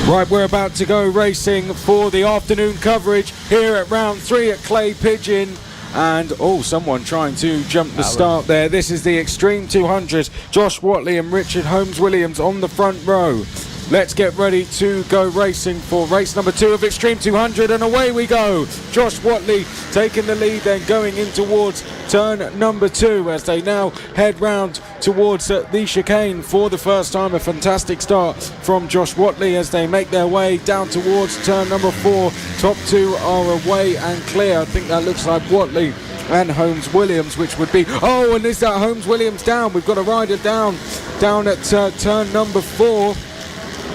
Right, we're about to go racing for the afternoon coverage here at round 3 at Clay Pigeon. And, someone trying to jump the start there. This is the Extreme 200. Josh Watley and Richard Holmes-Williams on the front row. Let's get ready to go racing for race number 2 of Extreme 200, and away we go. Josh Watley taking the lead, then going in towards turn number 2 as they now head round towards the chicane for the first time. A fantastic start from Josh Watley as they make their way down towards turn number 4. Top 2 are away and clear. I think that looks like Watley and Holmes-Williams, which would be... and is that Holmes-Williams down? We've got a rider down at turn number 4.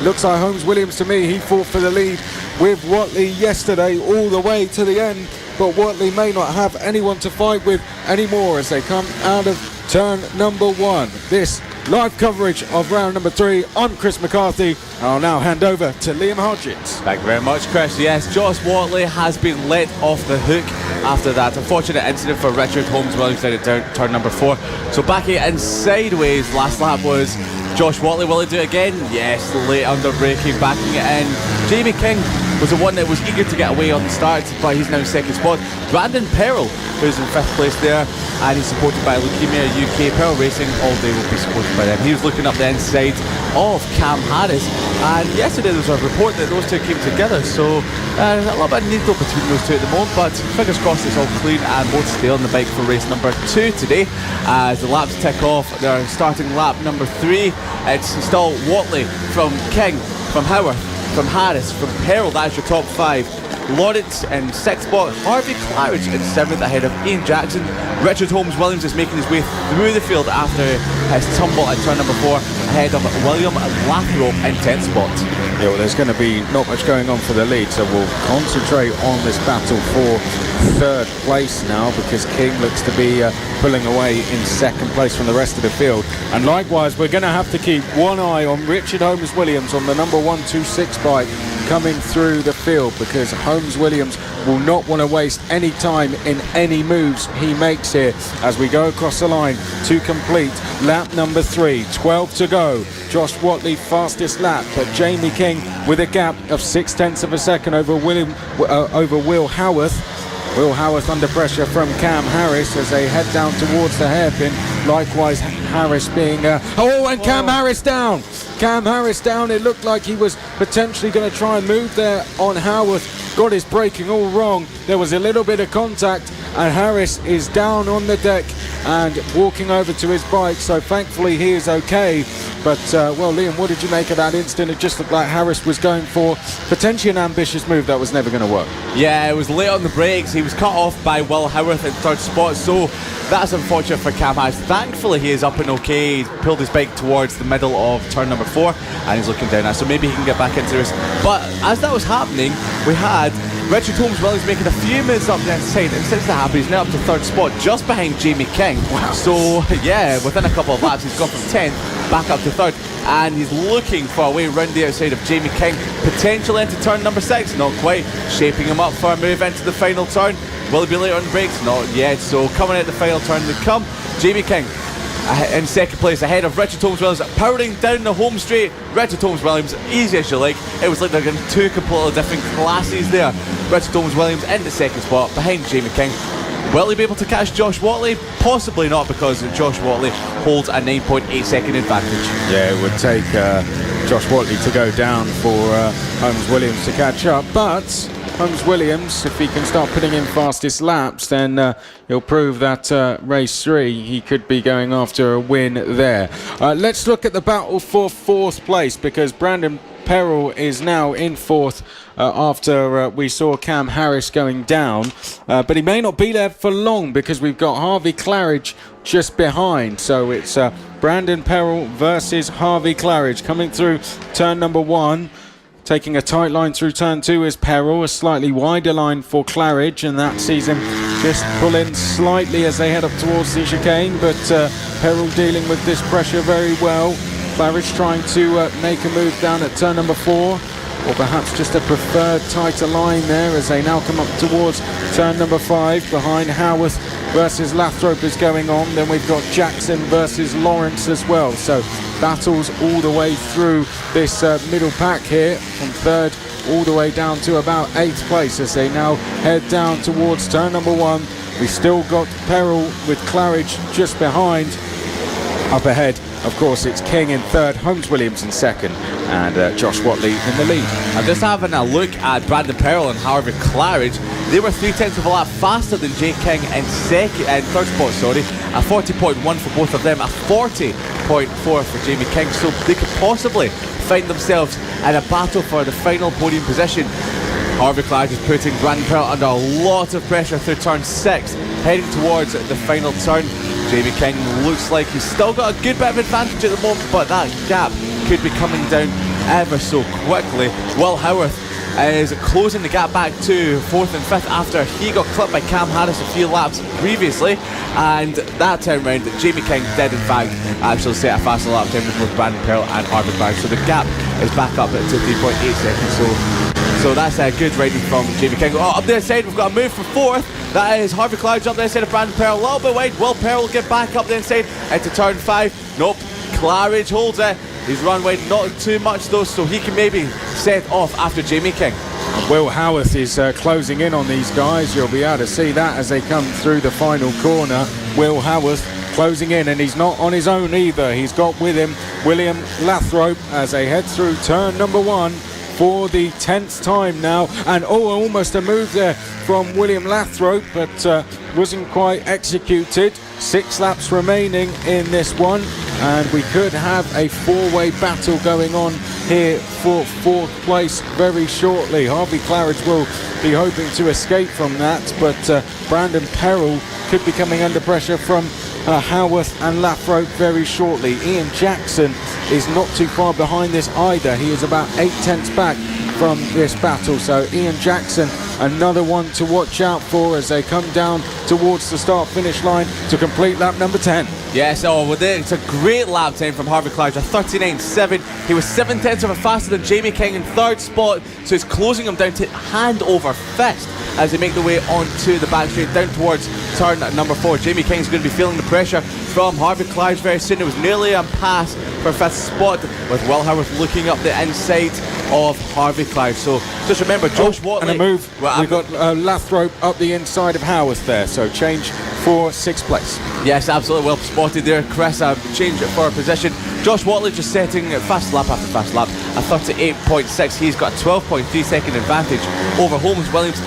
Looks like Holmes-Williams to me. He fought for the lead with Watley yesterday all the way to the end, but Watley may not have anyone to fight with anymore as they come out of turn number 1. This live coverage of round number 3. I'm Chris McCarthy. I'll now hand over to Liam Hodgins. Thank you very much, Chris. Yes, Josh Watley has been let off the hook after that unfortunate incident for Richard Holmes-Williams down at turn number 4. So backing it in sideways, last lap was Josh Watley. Will he do it again? Yes, late under braking, backing it in. Jamie King was the one that was eager to get away on the start, but he's now in second spot. Brandon Perrell, who's in 5th place there, and he's supported by Leukemia UK. FAB-Racing all day will be supported by them. He was looking up the inside of Cam Harris, and yesterday there was a report that those two came together, so a little bit of needle between those two at the moment, but fingers crossed it's all clean and both stay on the bike for race number 2 today. As the laps tick off, they're starting lap number 3. It's still Watley from King, from Howard, from Harris, from Perrell. That's your top 5. Lawrence in 6th spot, Harvey Claridge in 7th ahead of Ian Jackson. Richard Holmes-Williams is making his way through the field after his tumble at turn number 4 ahead of William Lathrope in 10th spot. Yeah, well, there's going to be not much going on for the lead, so we'll concentrate on this battle for 3rd place now, because King looks to be pulling away in 2nd place from the rest of the field. And likewise, we're going to have to keep one eye on Richard Holmes-Williams on the number 126 bike coming through the field, because Holmes-Williams will not want to waste any time in any moves he makes here as we go across the line to complete lap number 3. 12 to go. Josh Watley fastest lap, but Jamie King with a gap of 0.6 of a second over Will Howarth. Will Howarth under pressure from Cam Harris as they head down towards the hairpin. Likewise, Harris being... Cam Harris down! Cam Harris down. It looked like he was potentially going to try and move there on Howarth. Got his braking all wrong. There was a little bit of contact, and Harris is down on the deck and walking over to his bike, so thankfully he is okay. But, Liam, what did you make of that instant? It just looked like Harris was going for potentially an ambitious move that was never going to work. Yeah, it was late on the brakes. He was cut off by Will Howarth in 3rd spot, so that's unfortunate for Cam Harris. Thankfully, he is up and okay. He pulled his bike towards the middle of turn number 4, and he's looking down now, so maybe he can get back into this. But as that was happening, we had Richard Holmes-Williams making a few moves up the inside, and since that happened, he's now up to 3rd spot, just behind Jamie King. Wow. So, yeah, within a couple of laps, he's gone from 10th back up to 3rd, and he's looking for a way round the outside of Jamie King, potentially into turn number 6. Not quite. Shaping him up for a move into the final turn. Will he be late on the brakes? Not yet. So coming out the final turn they come. Jamie King in 2nd place ahead of Richard Holmes-Williams, powering down the home straight. Richard Holmes-Williams, easy as you like. It was like they're in 2 completely different classes there. Richard Holmes-Williams into 2nd spot behind Jamie King. Will he be able to catch Josh Watley? Possibly not, because Josh Watley holds a 9.8 second advantage. Yeah, it would take Josh Watley to go down for Holmes-Williams to catch up, but Holmes-Williams, if he can start putting in fastest laps, then he'll prove that race 3 he could be going after a win there. Let's look at the battle for 4th place, because Brandon Perrell is now in 4th after we saw Cam Harris going down, but he may not be there for long, because we've got Harvey Claridge just behind. So it's Brandon Perrell versus Harvey Claridge coming through turn number 1. Taking a tight line through turn 2 is Perrell, a slightly wider line for Claridge, and that sees him just pull in slightly as they head up towards the chicane, but Perrell dealing with this pressure very well. Claridge trying to make a move down at turn number 4. or perhaps just a preferred tighter line there as they now come up towards turn number 5. Behind Howarth versus Lathrop is going on. Then we've got Jackson versus Lawrence as well. So battles all the way through this middle pack here, from 3rd all the way down to about 8th place as they now head down towards turn number 1. We've still got Peril with Claridge just behind. Up ahead, of course, it's King in 3rd, Holmes Williams in 2nd, and Josh Watley in the lead. I'm just having a look at Brandon Peril and Harvey Claridge. They were 3/10 of a lap faster than Jay King in 3rd spot, a 40.1 for both of them, a 40.4 for Jamie King, so they could possibly find themselves in a battle for the final podium position. Harvey Claridge is putting Brandon Peril under a lot of pressure through turn 6, heading towards the final turn. Jamie King looks like he's still got a good bit of advantage at the moment, but that gap could be coming down ever so quickly. Will Howarth is closing the gap back to 4th and 5th after he got clipped by Cam Harris a few laps previously, and that time round Jamie King did in fact actually set a faster lap time with both Brandon Peril and Harvey Claridge, so the gap is back up to 3.8 seconds. So that's a good riding from Jamie King. Oh, up the inside, we've got a move for 4th. That is Harvey Claridge up the inside of Brandon Peril. A little bit wide. Will Peril get back up the inside into turn 5? Nope. Claridge holds it. He's run wide, not too much though, so he can maybe set off after Jamie King. Will Howarth is closing in on these guys. You'll be able to see that as they come through the final corner. Will Howarth closing in, and he's not on his own either. He's got with him William Lathrop as they head through turn number 1 for the 10th time now, and almost a move there from William Lathrop, but wasn't quite executed. 6 laps remaining in this one, and we could have a 4-way battle going on here for 4th place very shortly. Harvey Claridge will be hoping to escape from that, but Brandon Peril could be coming under pressure from Howarth and Lathrop very shortly. Ian Jackson is not too far behind this either. He is about 8/10 back from this battle, so Ian Jackson, another one to watch out for as they come down towards the start finish line to complete lap number 10. Yes, it's a great lap time from Harvey Claridge, a 39.7. He was 7/10 of a faster than Jamie King in 3rd spot, so he's closing him down to hand over fist as they make their way onto the back straight down towards turn number 4. Jamie King's going to be feeling the pressure from Harvey Claridge very soon. It was nearly a pass for 5th spot, with Will Howarth looking up the inside of Harvey Claridge. So just remember, Josh Watley and a move. We've got Lathrop up the inside of Howarth there, so change for 6th place. Yes, absolutely well spotted there, Chris. Change it for position. Josh Watley just setting fast lap after fast lap, a 38.6. He's got a 12.3 second advantage over Holmes Williams.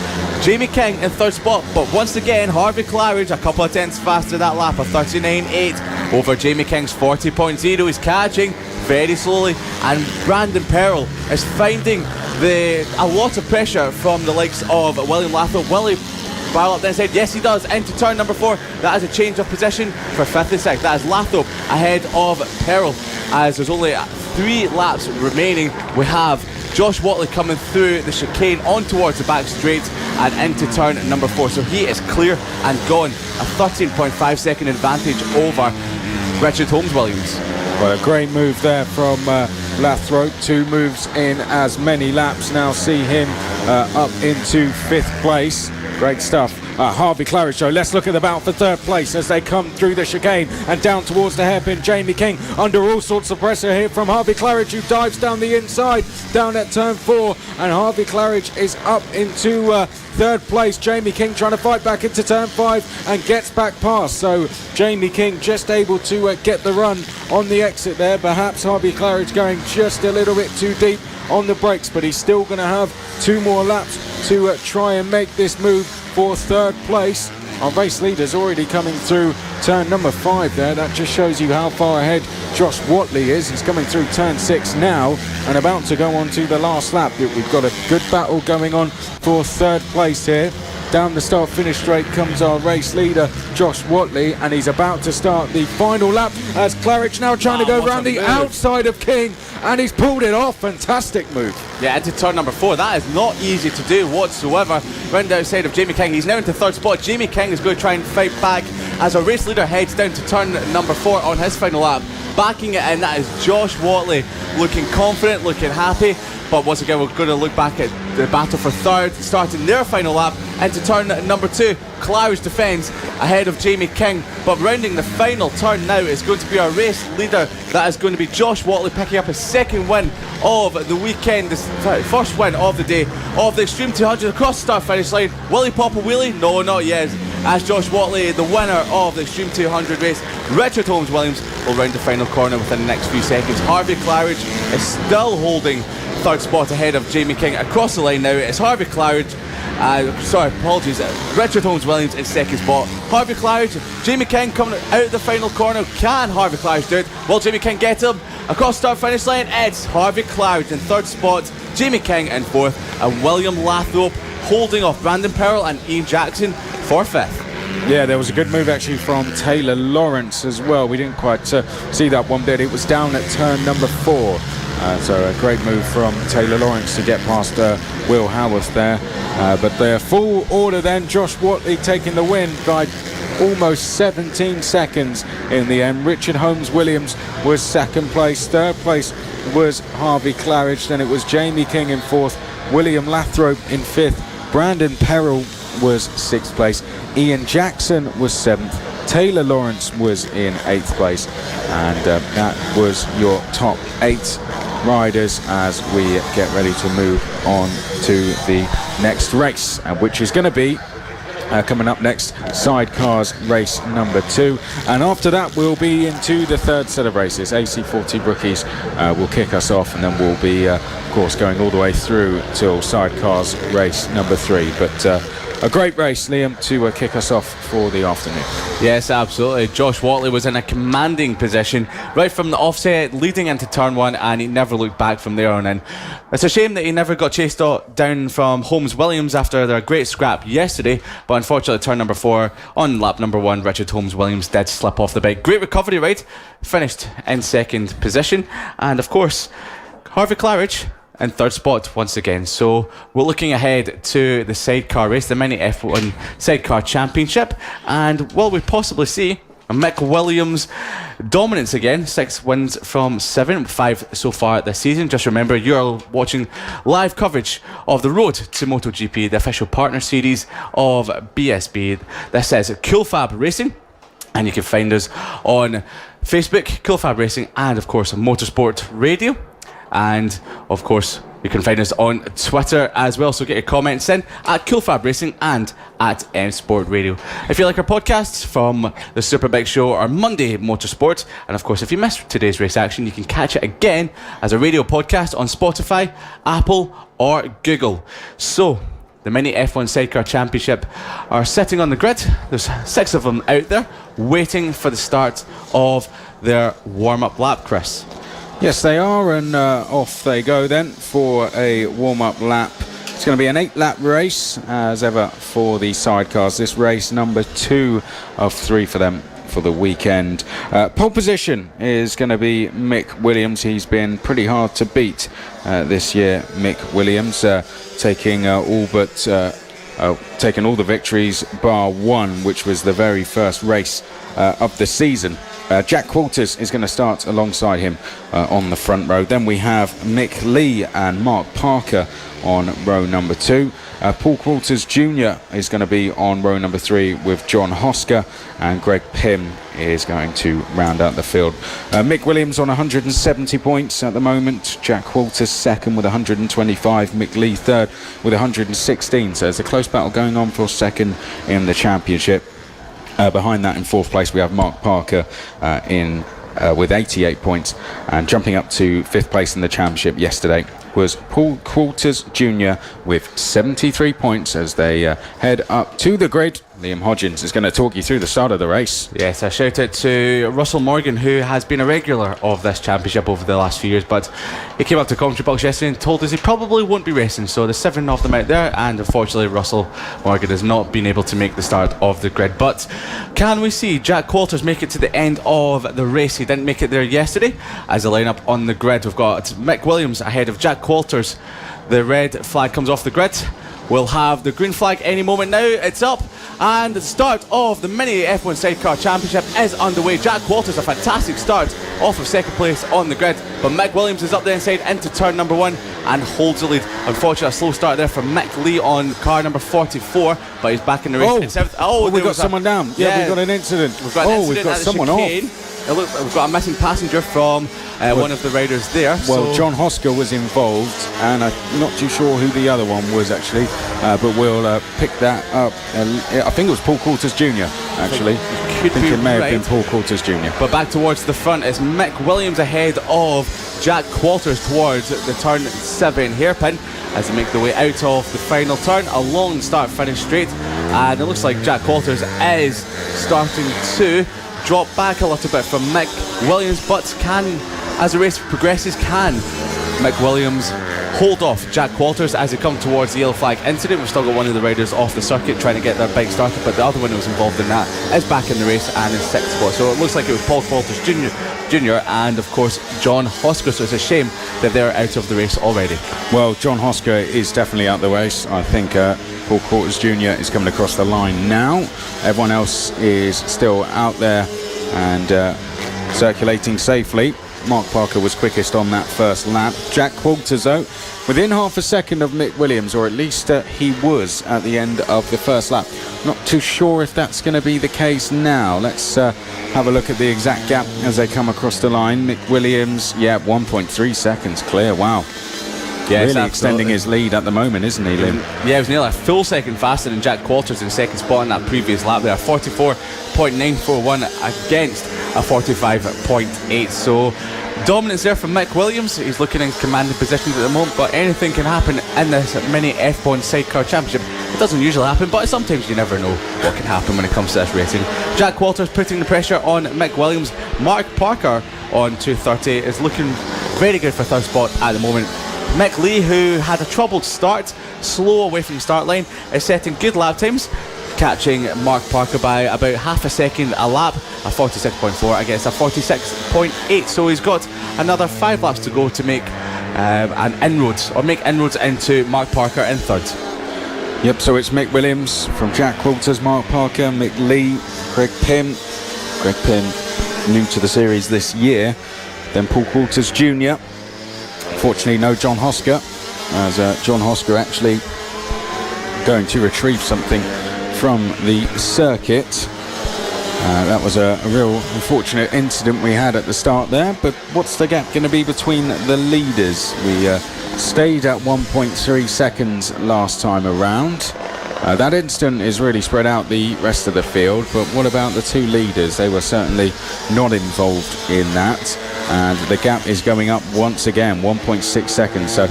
Jamie King in 3rd spot, but once again Harvey Claridge a couple of tenths faster that lap, a 39.8 over Jamie King's 40.0. He's catching very slowly, and Brandon Peril is finding a lot of pressure from the likes of William Lathrop. Willie Barrel up the inside, yes he does, into turn number 4. That is a change of position for 5th and 6th. That is Lathrop ahead of Peril, as there's only 3 laps remaining. We have Josh Watley coming through the chicane on towards the back straight and into turn number 4, so he is clear and gone, a 13.5 second advantage over Richard Holmes Williams. Well, a great move there from Lathrop. 2 moves in as many laps now see him up into 5th place. Great stuff. Harvey Claridge, so let's look at the battle for 3rd place as they come through the chicane and down towards the hairpin. Jamie King under all sorts of pressure here from Harvey Claridge, who dives down the inside down at turn 4, and Harvey Claridge is up into 3rd place. Jamie King trying to fight back into turn 5 and gets back past, so Jamie King just able to get the run on the exit there. Perhaps Harvey Claridge going just a little bit too deep on the brakes, but he's still going to have 2 more laps to try and make this move for 3rd place. Our race leader's already coming through turn number 5 there. That just shows you how far ahead Josh Watley is. He's coming through turn 6 now and about to go on to the last lap. We've got a good battle going on for 3rd place here. Down the start finish straight comes our race leader Josh Watley, and he's about to start the final lap as Claridge now trying to go around the outside of King, and he's pulled it off. Fantastic move. Yeah, into turn number 4. That is not easy to do whatsoever. Round outside of Jamie King. He's now into 3rd spot. Jamie King is going to try and fight back as our race leader heads down to turn number 4 on his final lap. backing it in, that is Josh Watley, looking confident, looking happy. But once again, we're going to look back at the battle for third, starting their final lap into turn number 2. Claridge defends ahead of Jamie King, but rounding the final turn now is going to be our race leader. That is going to be Josh Watley, picking up his second win of the weekend, the first win of the day of the Extreme 200 across the start finish line. Will he pop a wheelie? No, not yet. As Josh Watley, the winner of the Extreme 200 race, Richard Holmes Williams will round the final corner within the next few seconds. Harvey Claridge is still holding third spot ahead of Jamie King. Across the line now, it's Harvey Claridge. Richard Holmes Williams in second spot. Harvey Claridge, Jamie King coming out the final corner. Can Harvey Claridge do it? Will Jamie King get him? Across start finish line, it's Harvey Claridge in third spot, Jamie King in fourth, and William Lathrop holding off Brandon Pearl and Ian Jackson for fifth. Yeah, there was a good move actually from Taylor Lawrence as well. We didn't quite see that one bit. It was down at turn number 4. So a great move from Taylor Lawrence to get past Will Howarth there. But their full order then, Josh Watley taking the win by almost 17 seconds in the end. Richard Holmes Williams was second place. Third place was Harvey Claridge. Then it was Jamie King in fourth, William Lathrop in fifth, Brandon Perrell was sixth place, Ian Jackson was seventh, Taylor Lawrence was in 8th place, and that was your top 8 riders as we get ready to move on to the next race, which is going to be coming up next, sidecars race number 2, and after that we'll be into the third set of races. AC40 Brookies will kick us off, and then we'll be of course going all the way through till sidecars race number 3. But a great race, Liam, to kick us off for the afternoon. Yes, absolutely. Josh Watley was in a commanding position right from the offset leading into turn 1, and he never looked back from there on in. It's a shame that he never got chased down from Holmes Williams after their great scrap yesterday, but unfortunately turn number 4 on lap number 1, Richard Holmes Williams did slip off the bike. Great recovery ride, finished in second position, and of course Harvey Claridge in third spot once again. So we're looking ahead to the sidecar race, the Mini F1 Sidecar Championship, and will we possibly see a Mick Williams dominance again? 6 wins from 7, 5 so far this season. Just remember, you're watching live coverage of the Road to MotoGP, the official partner series of BSB. This is FAB-Racing, and you can find us on Facebook, FAB-Racing, and of course on Motorsport Radio. And of course you can find us on Twitter as well, so get your comments in at FAB-Racing and at M Sport Radio. If you like our podcasts from the Superbike Show or Monday Motorsport, and of course if you missed today's race action, you can catch it again as a radio podcast on Spotify, Apple or Google. So the Mini F1 Sidecar Championship are sitting on the grid. There's 6 of them out there waiting for the start of their warm-up lap, Chris. Yes, they are, and off they go then for a warm-up lap. It's going to be an 8-lap race, as ever, for the sidecars. This race number 2 of 3 for them for the weekend. Pole position is going to be Mick Williams. He's been pretty hard to beat this year, Mick Williams, taking all the victories bar one, which was the very first race of the season. Jack Walters is going to start alongside him on the front row. Then we have Mick Lee and Mark Parker on row number 2. Paul Walters Jr. is going to be on row number 3 with John Hosker, and Greg Pym is going to round out the field. Mick Williams on 170 points at the moment. Jack Walters second with 125. Mick Lee third with 116. So there's a close battle going on for second in the championship. Behind that in 4th place we have Mark Parker with 88 points, and jumping up to 5th place in the championship yesterday was Paul Walters Jr. with 73 points as they head up to the grid. Liam Hodgins is going to talk you through the start of the race. Yes, a shout out to Russell Morgan, who has been a regular of this championship over the last few years, but he came up to commentary box yesterday and told us he probably won't be racing. So there's 7 of them out there, and unfortunately Russell Morgan has not been able to make the start of the grid. But can we see Jack Walters make it to the end of the race? He didn't make it there yesterday. As a lineup on the grid, we've got Mick Williams ahead of Jack Walters. The red flag comes off the grid. We'll have the green flag any moment now. It's up, and the start of the Mini F1 Sidecar Championship is underway. Jack Walters, a fantastic start off of second place on the grid. But Mick Williams is up the inside into turn number 1 and holds the lead. Unfortunately, a slow start there for Mick Lee on car number 44, but he's back in the race. We've got someone down. Yeah, we've got an incident. We've got someone off. We've got a missing passenger from one of the riders there. Well, John Hosker was involved, and I'm not too sure who the other one was actually, but we'll pick that up. I think it was Paul Coulters Jr. actually. I think it may have been Paul Coulters Jr. But back towards the front is Mick Williams ahead of Jack Walters towards the turn 7 hairpin as they make their way out of the final turn. A long start-finish straight, and it looks like Jack Walters is starting to drop back a little bit from Mick Williams, but as the race progresses, can Mick Williams hold off Jack Walters as they come towards the yellow flag incident? We've still got one of the riders off the circuit trying to get their bike started, but the other one who was involved in that is back in the race and in 6th spot. So it looks like it was Paul Walters Jr. and of course John Hosker, so it's a shame that they're out of the race already. Well, John Hosker is definitely out of the race. I think Paul Coulters Jr. is coming across the line now. Everyone else is still out there and circulating safely. Mark Parker was quickest on that first lap. Jack Walters, though, within half a second of Mick Williams, or at least he was at the end of the first lap. Not too sure if that's going to be the case now. Let's have a look at the exact gap as they come across the line. Mick Williams, 1.3 seconds clear. Wow. Yes, really extending his lead at the moment, isn't he, Lim? Yeah, it was nearly a full second faster than Jack Walters in 2nd spot in that previous lap there. 44.941 against a 45.8. So dominance there from Mick Williams. He's looking in commanding positions at the moment, but anything can happen in this mini F1 sidecar championship. It doesn't usually happen, but sometimes you never know what can happen when it comes to this racing. Jack Walters putting the pressure on Mick Williams. Mark Parker on 230 is looking very good for 3rd spot at the moment. Mick Lee, who had a troubled start, slow away from the start line, is setting good lap times, catching Mark Parker by about half a second a lap, a 46.4 against a 46.8. So he's got another 5 laps to go to make make inroads into Mark Parker in 3rd. Yep, so it's Mick Williams from Jack Walters, Mark Parker, Mick Lee, Greg Pym. Greg Pym new to the series this year. Then Paul Coulters Jr. Fortunately, no John Hosker, as John Hosker actually going to retrieve something from the circuit. That was a real unfortunate incident we had at the start there, but what's the gap going to be between the leaders? We stayed at 1.3 seconds last time around. That incident is really spread out the rest of the field, but what about the 2 leaders? They were certainly not involved in that, and the gap is going up once again, 1.6 seconds. So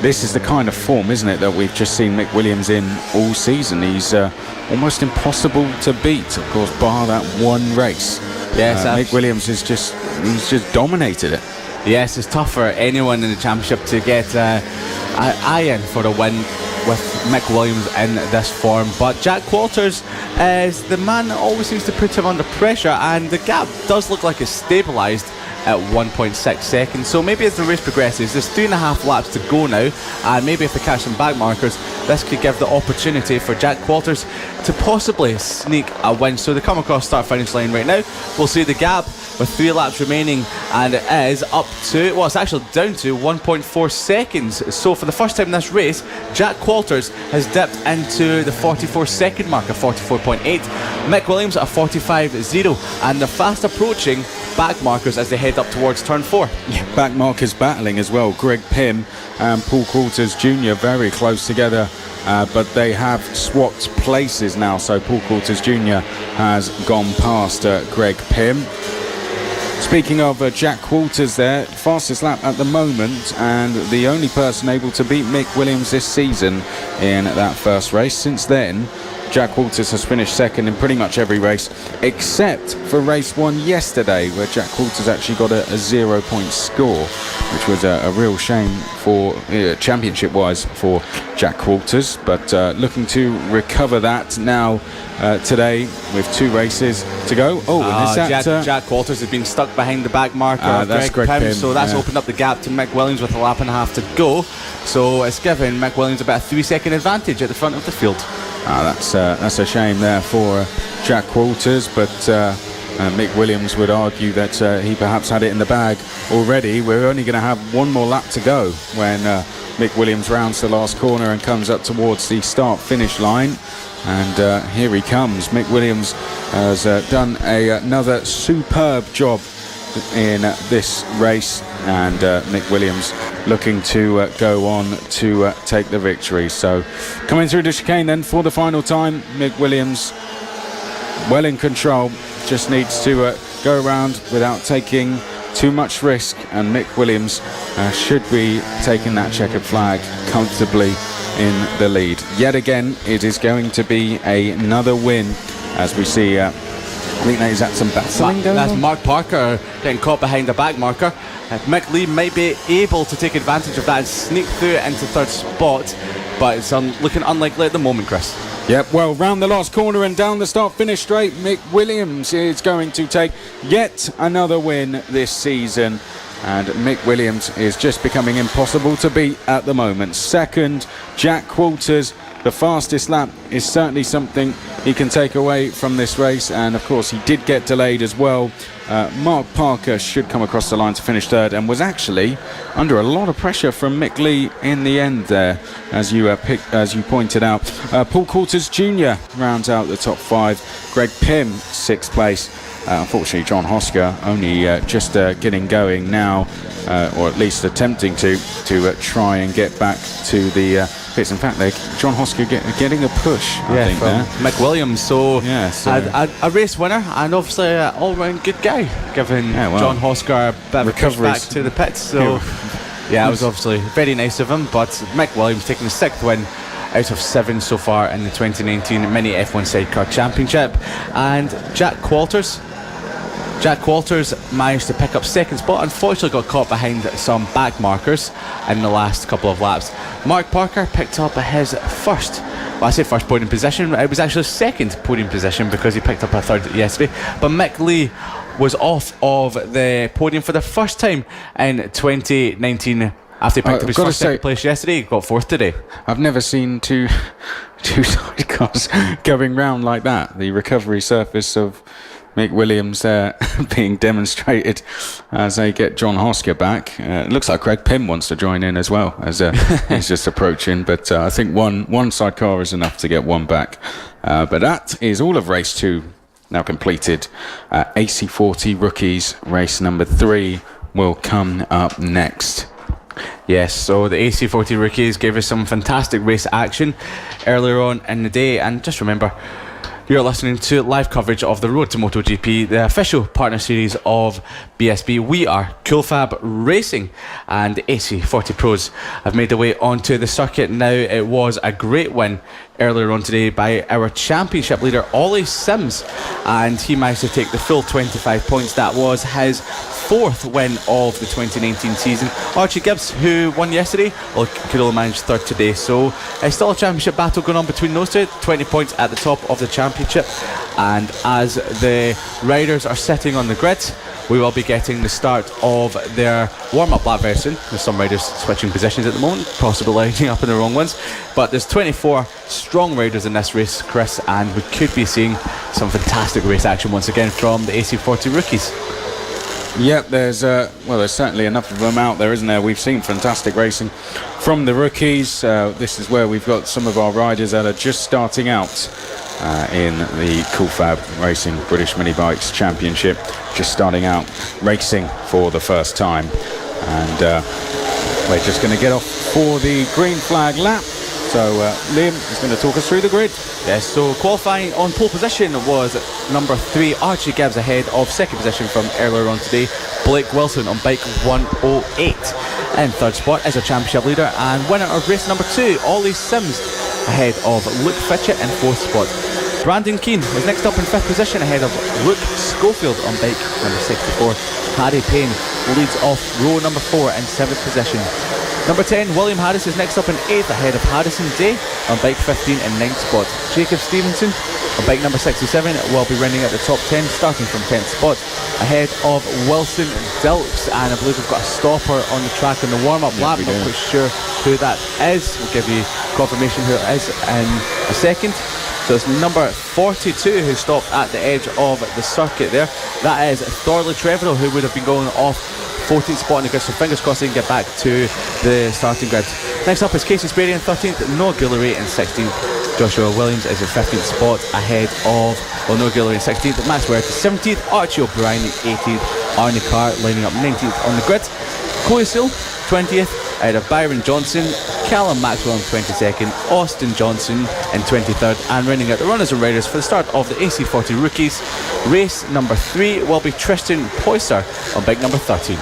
this is the kind of form, isn't it, that we've just seen Mick Williams in all season. He's almost impossible to beat, of course, bar that one race. Yes, Mick Williams he's just dominated it. Yes, it's tough for anyone in the championship to get in for a win with Mick Williams in this form, but Jack Walters is the man that always seems to put him under pressure, and the gap does look like it's stabilised at 1.6 seconds. So maybe as the race progresses, there's 3.5 laps to go now, and maybe if they catch some back markers, this could give the opportunity for Jack Walters to possibly sneak a win. So they come across start-finish line right now. We'll see the gap with 3 laps remaining, and it is up to, well, it's actually down to 1.4 seconds. So for the first time in this race, Jack Walters has dipped into the 44-second mark, a 44.8. Mick Williams at a 45.0, and they're fast approaching back markers as they head up towards turn 4. Yeah, back markers battling as well. Greg Pym and Paul Coulters Jr. very close together, but they have swapped places now. So Paul Coulters Jr. has gone past Greg Pym. Speaking of Jack Walters there, fastest lap at the moment, and the only person able to beat Mick Williams this season in that first race. Since then, Jack Walters has finished second in pretty much every race, except for race 1 yesterday, where Jack Walters actually got a 0-point score, which was a real shame for championship-wise for Jack Walters. But looking to recover that now today with 2 races to go. And is that Jack Walters has been stuck behind the back marker of Greg Pym, so that's opened up the gap to Mick Williams with a lap and a half to go. So it's given Mick Williams about a 3-second advantage at the front of the field. That's a shame there for Jack Walters, but Mick Williams would argue that he perhaps had it in the bag already. We're only going to have one more lap to go when Mick Williams rounds the last corner and comes up towards the start-finish line. And here he comes. Mick Williams has done another superb job in this race, and Mick Williams looking to go on to take the victory. So coming through the chicane then for the final time, Mick Williams well in control, just needs to go around without taking too much risk, and Mick Williams should be taking that checkered flag comfortably in the lead. Yet again, it is going to be another win, as we see. I think that is that some battling going on. That's Mark Parker getting caught behind the back marker. Mick Lee might be able to take advantage of that and sneak through it into third spot, but it's looking unlikely at the moment, Chris. Yep, well, round the last corner and down the start-finish straight, Mick Williams is going to take yet another win this season. And Mick Williams is just becoming impossible to beat at the moment. Second, Jack Walters. The fastest lap is certainly something he can take away from this race, and of course he did get delayed as well. Mark Parker should come across the line to finish third, and was actually under a lot of pressure from Mick Lee in the end there, as you pointed out. Paul Coulters Jr. rounds out the top five. Greg Pym, sixth place. Unfortunately, John Hosker only just getting going now, or at least attempting to try and get back to the pits. In fact, John Hosker getting a push, I think, from Mick Williams. So, a race winner and obviously an all-round good guy, giving John Hosker a bit of a push back to the pits. So, it was obviously very nice of him. But Mick Williams taking the sixth win out of 7 so far in the 2019 Mini F1 Sidecar Championship. And Jack Walters managed to pick up second spot. Unfortunately got caught behind some back markers in the last couple of laps. Mark Parker picked up his first podium position. It was actually second podium position because he picked up a third yesterday. But Mick Lee was off of the podium for the first time in 2019 after he picked up his first second place yesterday. He got fourth today. I've never seen two sidecars going round like that. The recovery surface of Mick Williams being demonstrated as they get John Hosker back. It looks like Greg Pym wants to join in as well, as he's just approaching. But I think one sidecar is enough to get one back. But that is all of race 2 now completed. AC40 Rookies race number 3 will come up next. Yes, so the AC40 Rookies gave us some fantastic race action earlier on in the day. And just remember, you're listening to live coverage of the Road to MotoGP, the official partner series of BSB. We are FAB-Racing, and the AC40 Pros have made their way onto the circuit now. It was a great win earlier on today by our championship leader, Ollie Sims, and he managed to take the full 25 points. That was his 4th win of the 2019 season. Archie Gibbs, who won yesterday, could only manage 3rd today. So it's still a championship battle going on between those two. 20 points at the top of the championship. And as the riders are sitting on the grid, we will be getting the start of their warm-up lap version. There's some riders switching positions at the moment, possibly lining up in the wrong ones. But there's 24 strong riders in this race, Chris, and we could be seeing some fantastic race action once again from the AC40 Rookies. Yep, there's certainly enough of them out there, isn't there? We've seen fantastic racing from the rookies. This is where we've got some of our riders that are just starting out in the FAB-Racing British Mini Bikes Championship, just starting out racing for the first time. And we're just going to get off for the green flag lap. So Liam is going to talk us through the grid. Yes, so qualifying on pole position was number 3, Archie Gibbs, ahead of second position from earlier on today, Blake Wilson on bike 108. In third spot is our championship leader and winner of race number 2, Ollie Sims, ahead of Luke Fitchett in fourth spot. Brandon Keane is next up in fifth position ahead of Luke Schofield on bike number 64. Harry Payne leads off row number 4 in seventh position. Number 10, William Harris is next up in 8th ahead of Harrison Day on bike 15 in 9th spot. Jacob Stevenson on bike number 67 will be running at the top 10 starting from 10th spot ahead of Wilson Dilks, and I believe we've got a stopper on the track on the warm-up lap. Not quite sure who that is. We'll give you confirmation who it is in a second. So it's number 42 who stopped at the edge of the circuit there. That is Thorley Trevorrow, who would have been going off 14th spot in the grid, so fingers crossed he can get back to the starting grid. Next up is Casey Sperry in 13th, Noah Guillory in 16th. Joshua Williams is in 15th spot ahead of Noah Guillory in 16th, Max Werth 17th, Archie O'Brien in 18th, Arnie Carr lining up 19th on the grid. Chloe Seal 20th, ahead of Byron Johnson, Callum Maxwell in 22nd, Austin Johnson in 23rd, and running out the runners and riders for the start of the AC40 Rookies. Race number 3 will be Tristan Poyser on bike number 13.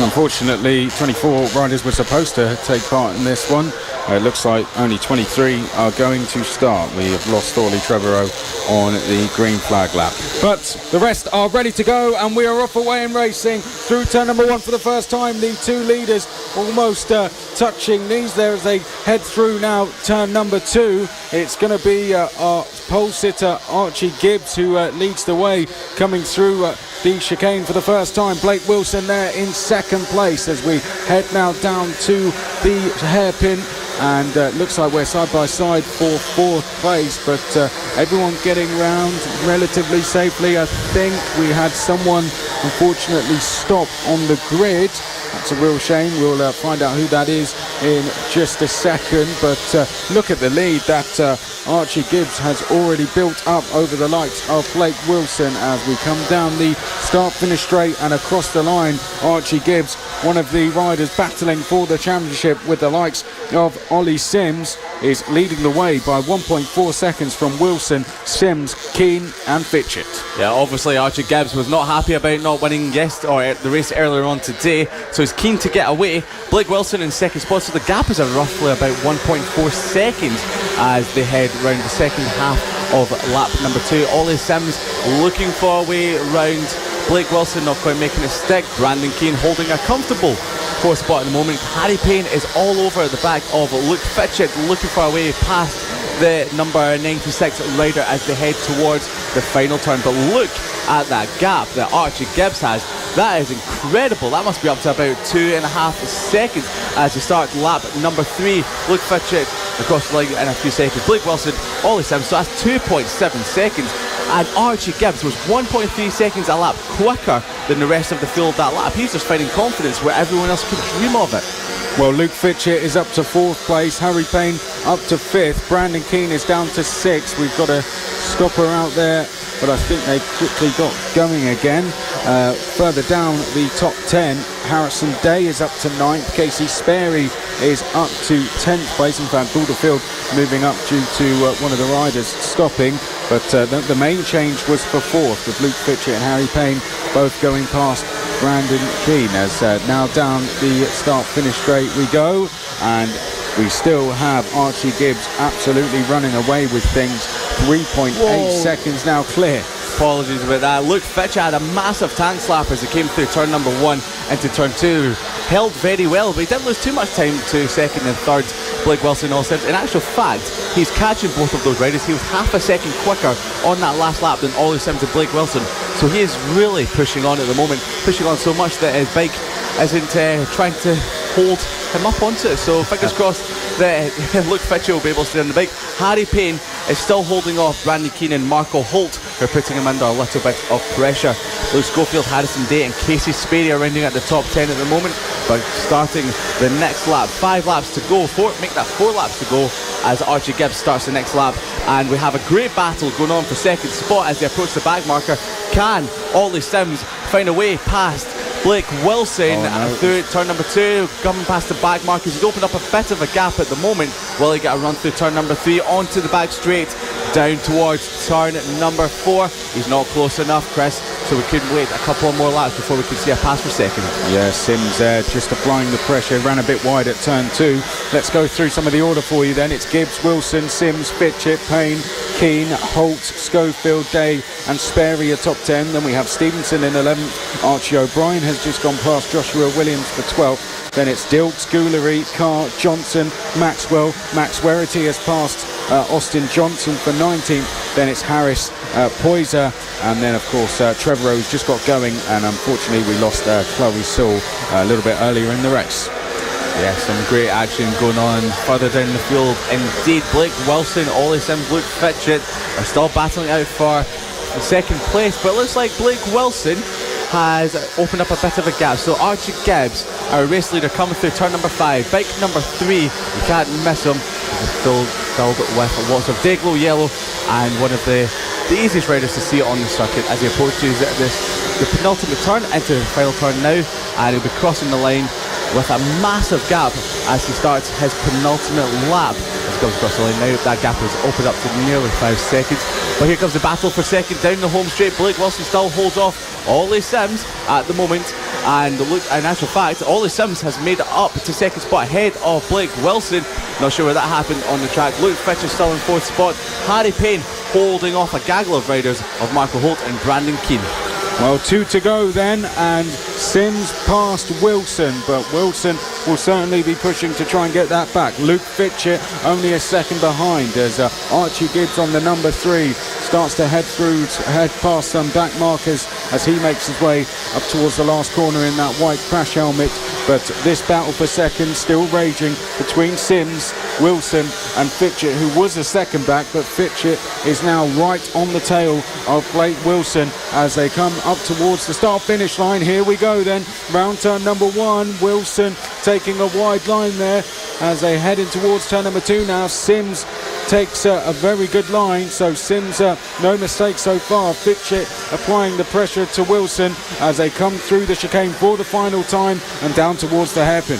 Unfortunately, 24 riders were supposed to take part in this one. It looks like only 23 are going to start. We have lost Thorley Trevorrow on the green flag lap. But the rest are ready to go, and we are off away and racing through turn number 1 for the first time. The two leaders almost touching knees there as they head through now turn number 2. It's going to be our pole sitter Archie Gibbs who leads the way coming through the chicane for the first time. Blake Wilson there in second place as we head now down to the hairpin, and looks like we're side by side for 4th place, but everyone getting round relatively safely. I think we had someone unfortunately stop on the grid. That's a real shame. We'll find out who that is in just a second, but look at the lead that Archie Gibbs has already built up over the likes of Blake Wilson as we come down the start-finish straight and across the line. Archie Gibbs, one of the riders battling for the championship with the likes of Ollie Sims, is leading the way by 1.4 seconds from Wilson, Sims, Keane and Fitchett. Yeah, obviously Archie Gibbs was not happy about not winning the race earlier on today, so he's keen to get away. Blake Wilson in second spot, so the gap is roughly about 1.4 seconds as they head round the second half of lap number 2. Ollie Sims looking for a way round Blake Wilson, not quite making it stick. Brandon Keane holding a comfortable 4th spot at the moment. Harry Payne is all over at the back of Luke Fitchett, looking for a way past the number 96 rider as they head towards the final turn. But look at that gap that Archie Gibbs has. That is incredible. That must be up to about 2.5 seconds as we start lap number 3. Luke Fitchett across the line in a few seconds. Blake Wilson, Ollie Sims, so that's 2.7 seconds. And Archie Gibbs was 1.3 seconds a lap quicker than the rest of the field that lap. He's just finding confidence where everyone else could dream of it. Well, Luke Fitchett is up to 4th place, Harry Payne up to 5th, Brandon Keane is down to 6th. We've got a stopper out there, but I think they quickly got going again. Further down the top 10, Harrison Day is up to 9th, Casey Sperry is up to 10th place. In fact, Alderfield moving up due to one of the riders stopping, but the main change was for 4th with Luke Fitchett and Harry Payne both going past Brandon Keane. As now down the start-finish straight we go, and we still have Archie Gibbs absolutely running away with things. 3.8 seconds now clear. Apologies about that. Luke Fitchett had a massive tank slap as he came through turn number 1 into turn 2. Held very well, but he didn't lose too much time to second and third. Blake Wilson also. In actual fact, he's catching both of those riders. He was half a second quicker on that last lap than Ollie Sims and Blake Wilson. So he is really pushing on at the moment, pushing on so much that his bike isn't trying to hold him up onto it. So fingers crossed that Luke Fitchett will be able to stay on the bike. Harry Payne is still holding off Brandon Keane and Marco Holt, who are putting him under a little bit of pressure. Luke Schofield, Harrison Day and Casey Sperry are rounding at the top 10 at the moment, but starting the next lap. 5 laps to go, make that 4 laps to go as Archie Gibbs starts the next lap. And we have a great battle going on for second spot as they approach the bag marker. Can Ollie Sims find a way past Blake Wilson through turn number 2, coming past the back markers? He's opened up a bit of a gap at the moment. Will he get a run through turn number 3 onto the back straight down towards turn number 4? He's not close enough, Chris, so we couldn't wait a couple more laps before we could see a pass for second. Yeah, Sims just applying the pressure, ran a bit wide at turn 2. Let's go through some of the order for you then. It's Gibbs, Wilson, Sims, Fitchett, Payne, Keane, Holt, Schofield, Day and Sperry are top 10. Then we have Stevenson in 11th. Archie O'Brien has just gone past Joshua Williams for 12th. Then it's Dilks, Goulery, Carr, Johnson, Maxwell. Max Werity has passed Austin Johnson for 19th. Then it's Harris, Poyser, and then of course Trevorrow's just got going, and unfortunately we lost Chloe Sewell a little bit earlier in the race. Yeah, some great action going on further down the field. Indeed, Blake Wilson, Ollie Sims, Luke Fitchett are still battling out for the second place, but it looks like Blake Wilson has opened up a bit of a gap. So Archie Gibbs, our race leader, coming through turn number 5. Bike number 3, you can't miss him. He's still filled with lots of Dayglow yellow, and one of the easiest riders to see on the circuit as he approaches the penultimate turn into the final turn now, and he'll be crossing the line with a massive gap as he starts his penultimate lap. As he comes across the line now, that gap has opened up to nearly 5 seconds. But here comes the battle for second down the home straight. Blake Wilson still holds off Ollie Sims at the moment, and look, in actual fact, Ollie Sims has made it up to second spot ahead of Blake Wilson. Not sure where that happened on the track. Luke Fitch is still in 4th spot. Harry Payne holding off a gaggle of riders of Marco Holt and Brandon Keane. Well, 2 to go then, and Sims passed Wilson, but Wilson will certainly be pushing to try and get that back. Luke Fitchett only a second behind as Archie Gibbs on the number 3 starts to head past some back markers as he makes his way up towards the last corner in that white crash helmet. But this battle for second still raging between Sims, Wilson and Fitchett, who was a second back, but Fitchett is now right on the tail of Blake Wilson as they come up towards the start finish line. Here we go then, round turn number 1. Wilson taking a wide line there as they head in towards turn number 2 now. Sims takes a very good line, so Sims no mistake so far. Fitchett applying the pressure to Wilson as they come through the chicane for the final time and down towards the hairpin.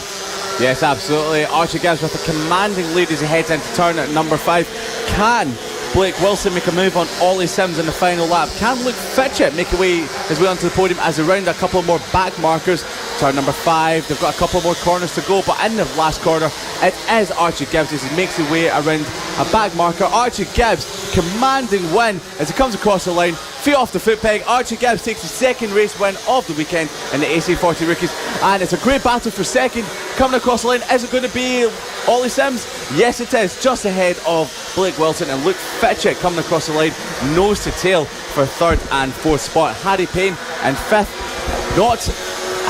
Yes, absolutely. Archie Gibbs with a commanding lead as he heads into turn at number 5. Can Blake Wilson make a move on Ollie Sims in the final lap? Can Luke Fitchett make his way onto the podium as they round a couple more back markers? Turn number 5, they've got a couple more corners to go, but in the last corner it is Archie Gibbs as he makes his way around a back marker. Archie Gibbs, commanding win as he comes across the line, feet off the foot peg. Archie Gibbs takes his second race win of the weekend in the AC40 Rookies, and it's a great battle for second. Coming across the line, is it going to be Ollie Sims? Yes it is, just ahead of Blake Wilson, and Luke Fitchett coming across the line nose to tail for 3rd and 4th spot. Harry Payne in 5th, not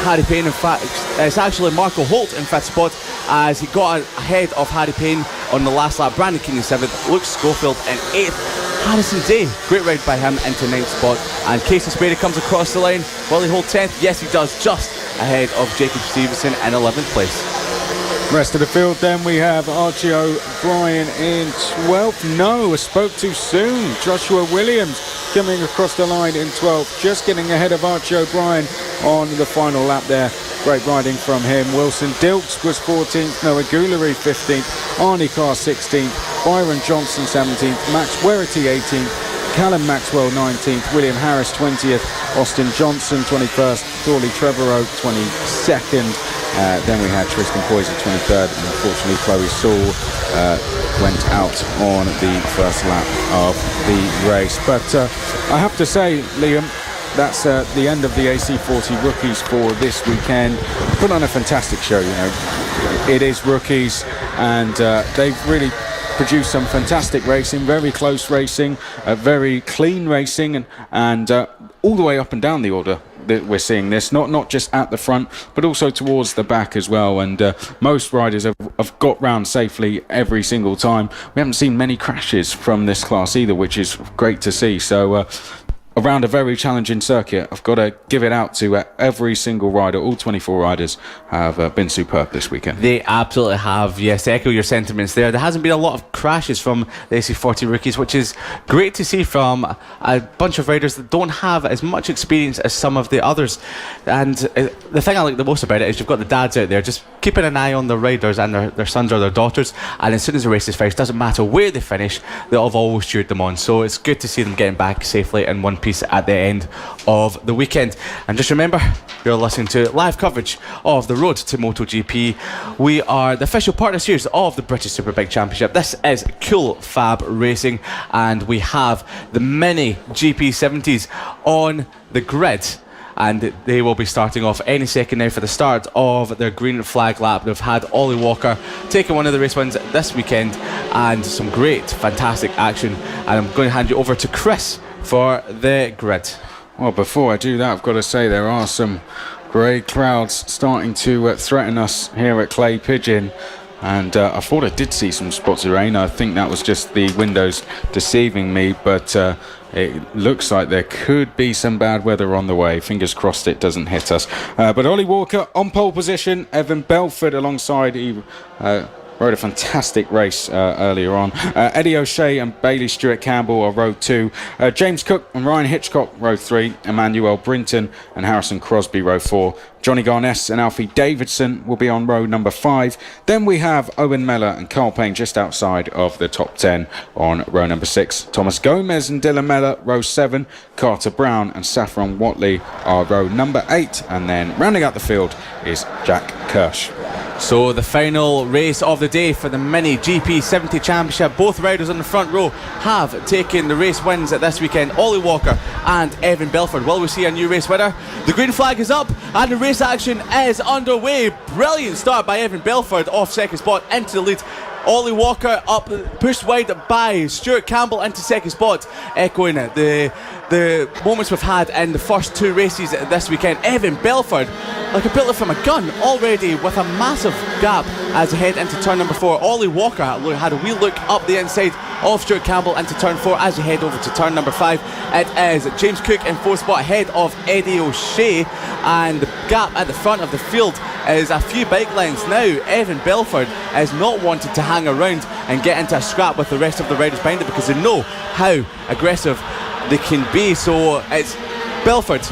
Harry Payne in fact, it's actually Marco Holt in 5th spot as he got ahead of Harry Payne on the last lap. Brandon Keane in 7th, Luke Schofield in 8th, Harrison Day, great ride by him, into 9th spot, and Casey Sperry comes across the line. Will he hold 10th? Yes he does, just ahead of Jacob Stevenson in 11th place. Rest of the field then, we have Archie O'Brien in 12th. No, I spoke too soon. Joshua Williams coming across the line in 12th, just getting ahead of Archie O'Brien on the final lap there. Great riding from him. Wilson Dilks was 14th, Noah Goulery 15th, Arnie Carr 16th, Byron Johnson 17th, Max Werity 18th, Callum Maxwell 19th, William Harris 20th, Austin Johnson 21st, Thorley Trevorrow 22nd. Then we had Tristan Poyser 23rd, and unfortunately Chloe Saul went out on the first lap of the race. But I have to say, Liam, that's the end of the AC40 Rookies for this weekend. Put on a fantastic show, you know. It is rookies, and they've really produced some fantastic racing, very close racing, very clean racing, and all the way up and down the order that we're seeing this, not just at the front but also towards the back as well, and most riders have got round safely every single time. We haven't seen many crashes from this class either, which is great to see. So around a very challenging circuit, I've got to give it out to every single rider. All 24 riders have been superb this weekend. They absolutely have, yes. Echo your sentiments there. There hasn't been a lot of crashes from the AC40 Rookies, which is great to see from a bunch of riders that don't have as much experience as some of the others. And the thing I like the most about it is you've got the dads out there just keeping an eye on the riders and their sons or their daughters, and as soon as the race is finished, doesn't matter where they finish, they'll have always cheered them on. So it's good to see them getting back safely in one piece at the end of the weekend. And just remember, you're listening to live coverage of the road to MotoGP. We are the official partner series of the British Superbike Championship. This is Cool Fab Racing, and we have the mini GP70s on the grid, and they will be starting off any second now for the start of their green flag lap. They've had Ollie Walker taking one of the race wins this weekend, and some great, fantastic action. And I'm going to hand you over to Chris for the grid. Well, before I do that, I've got to say there are some Grey clouds starting to threaten us here at Clay Pigeon. And I thought I did see some spots of rain. I think that was just the windows deceiving me, but it looks like there could be some bad weather on the way. Fingers crossed it doesn't hit us. But Ollie Walker on pole position, Evan Belford alongside. He rode a fantastic race earlier on. Eddie O'Shea and Bailey Stewart-Campbell are row 2. James Cook and Ryan Hitchcock, row 3. Emmanuel Brinton and Harrison Crosby, row 4. Johnny Garness and Alfie Davidson will be on row number 5. Then we have Owen Mellor and Carl Payne just outside of the top 10 on row number 6. Thomas Gomez and Dylan Mellor, row 7. Carter Brown and Saffron Watley are row number 8. And then rounding out the field is Jack Kirsch. So the final race of the day for the Mini GP70 Championship. Both riders on the front row have taken the race wins at this weekend. Ollie Walker and Evan Belford. Will we see a new race winner? The green flag is up and the race action is underway. Brilliant start by Evan Belford off second spot into the lead. Ollie Walker up, pushed wide by Stuart Campbell into second spot, echoing the moments we've had in the first 2 races this weekend. Evan Belford, like a bullet from a gun, already with a massive gap as he head into turn number 4. Ollie Walker had a wee look up the inside of Stuart Campbell into turn 4 as he head over to turn number 5. It is James Cook in 4th spot ahead of Eddie O'Shea, and the gap at the front of the field is a few bike lengths now. Evan Belford is not wanted to hang around and get into a scrap with the rest of the riders behind it because they know how aggressive they can be. So it's Belford,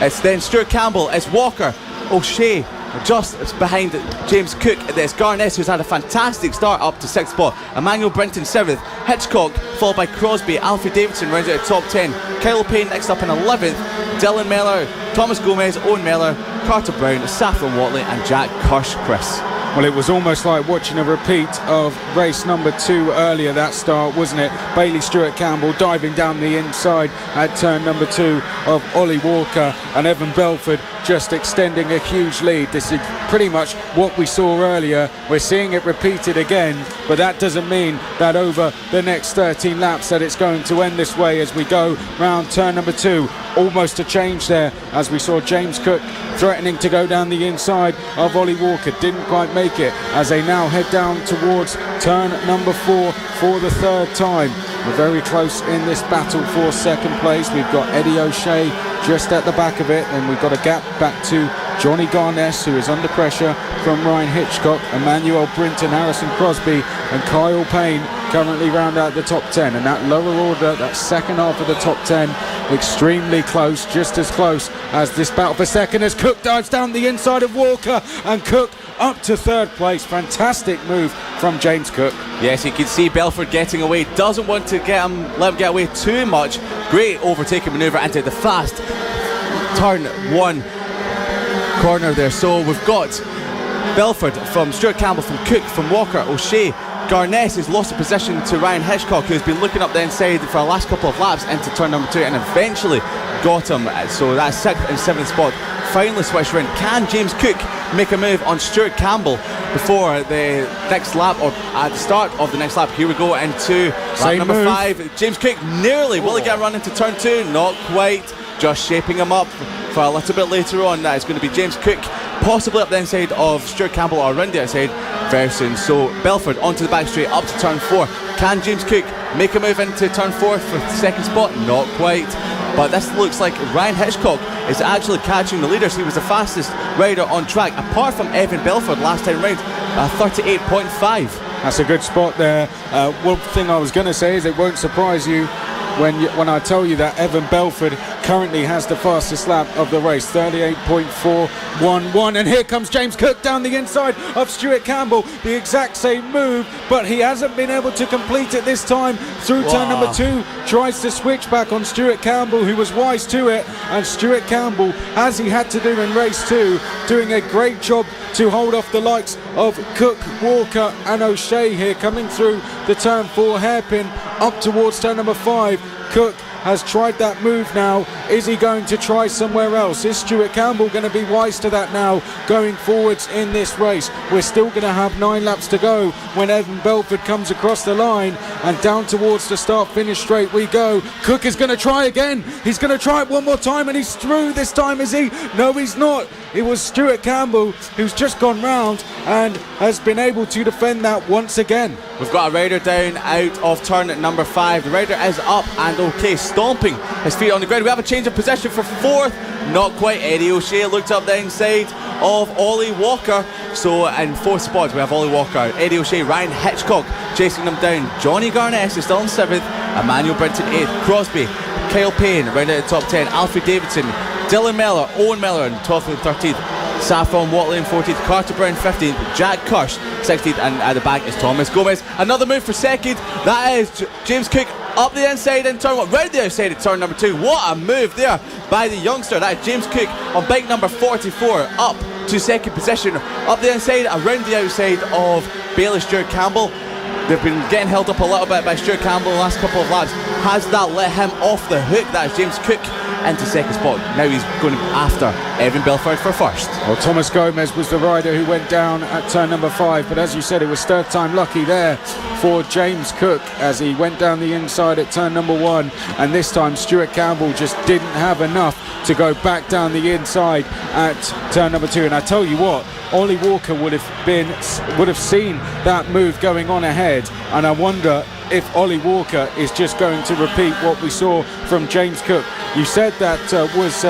it's then Stuart Campbell, it's Walker, O'Shea just behind James Cook. There's Garness, who's had a fantastic start, up to 6th spot. Emmanuel Brinton 7th, Hitchcock followed by Crosby. Alfie Davidson rounds out the top 10. Kyle Payne next up in 11th. Dylan Mellor, Thomas Gomez, Owen Mellor, Carter Brown, Saffron Watley and Jack Kirsch. Chris. Well, it was almost like watching a repeat of race number 2 earlier, that start, wasn't it? Bailey Stewart-Campbell diving down the inside at turn number 2 of Ollie Walker, and Evan Belford just extending a huge lead. This is pretty much what we saw earlier. We're seeing it repeated again, but that doesn't mean that over the next 13 laps that it's going to end this way as we go round turn number 2. Almost a change there as we saw James Cook threatening to go down the inside of Ollie Walker. Didn't quite make it as they now head down towards turn number 4 for the 3rd time. We're very close in this battle for 2nd place. We've got Eddie O'Shea just at the back of it, and we've got a gap back to Johnny Garness, who is under pressure from Ryan Hitchcock. Emmanuel Brinton, Harrison Crosby and Kyle Payne currently round out the top 10, and that lower order, that second half of the top 10, extremely close, just as close as this battle for 2nd as Cook dives down the inside of Walker, and Cook up to 3rd place. Fantastic move from James Cook. Yes, you can see Belford getting away, doesn't want to let him get away too much. Great overtaking manoeuvre into the fast turn 1 corner there. So we've got Belford from Stuart Campbell, from Cook, from Walker, O'Shea. Garness has lost the position to Ryan Hitchcock, who's been looking up the inside for the last couple of laps into turn number 2 and eventually got him. So that's 6th and 7th spot finally switched round. Can James Cook make a move on Stuart Campbell before the next lap, or at the start of the next lap? Here we go into lap number 5. James Cook nearly, will he get a run into turn 2? Not quite, just shaping him up for a little bit later on. That is going to be James Cook, possibly up the inside of Stuart Campbell or around the outside very soon. So Belford onto the back straight up to turn 4. Can James Cook make a move into turn 4 for the 2nd spot? Not quite, but this looks like Ryan Hitchcock is actually catching the leaders. He was the fastest rider on track apart from Evan Belford last time round, 38.5. That's a good spot there. One thing I was going to say is it won't surprise you when I tell you that Evan Belford currently has the fastest lap of the race, 38.411. And here comes James Cook down the inside of Stuart Campbell, the exact same move, but he hasn't been able to complete it this time through turn number 2. Tries to switch back on Stuart Campbell, who was wise to it, and Stuart Campbell, as he had to do in race 2, doing a great job to hold off the likes of Cook, Walker and O'Shea here, coming through the turn 4 hairpin up towards turn number 5. Cook has tried that move now. Is he going to try somewhere else? Is Stuart Campbell going to be wise to that now going forwards in this race? We're still going to have 9 laps to go when Evan Belford comes across the line, and down towards the start-finish straight we go. Cook is going to try again. He's going to try it one more time, and he's through this time, is he? No, he's not. It was Stuart Campbell who's just gone round and has been able to defend that once again. We've got a rider down out of turn at number 5. The rider is up and okay, stomping his feet on the ground. We have a change of position for 4th. Not quite. Eddie O'Shea looked up the inside of Ollie Walker. So in 4th spot we have Ollie Walker, Eddie O'Shea, Ryan Hitchcock chasing them down. Johnny Garness is still in 7th. Emmanuel Brinton 8th. Crosby, Kyle Payne round out the top 10. Alfred Davidson, Dylan Miller, Owen Miller in 12th and 13th. Saffron Watley in 14th, Carter Brown 15th, Jack Kirsch 16th, and at the back is Thomas Gomez. Another move for 2nd. That is James Cook up the inside in turn 1, round the outside in turn number 2. What a move there by the youngster. That is James Cook on bike number 44 up to 2nd position, up the inside, around the outside of Bailey Stuart Campbell. They've been getting held up a little bit by Stuart Campbell in the last couple of laps. Has that let him off the hook? That is James Cook into 2nd spot. Now he's going after Evan Belford for 1st. Well, Thomas Gomez was the rider who went down at turn number 5, but as you said, it was 3rd time lucky there for James Cook as he went down the inside at turn number 1, and this time Stuart Campbell just didn't have enough to go back down the inside at turn number 2. And I tell you what, Ollie Walker would have seen that move going on ahead, and I wonder if Ollie Walker is just going to repeat what we saw from James Cook. You said that was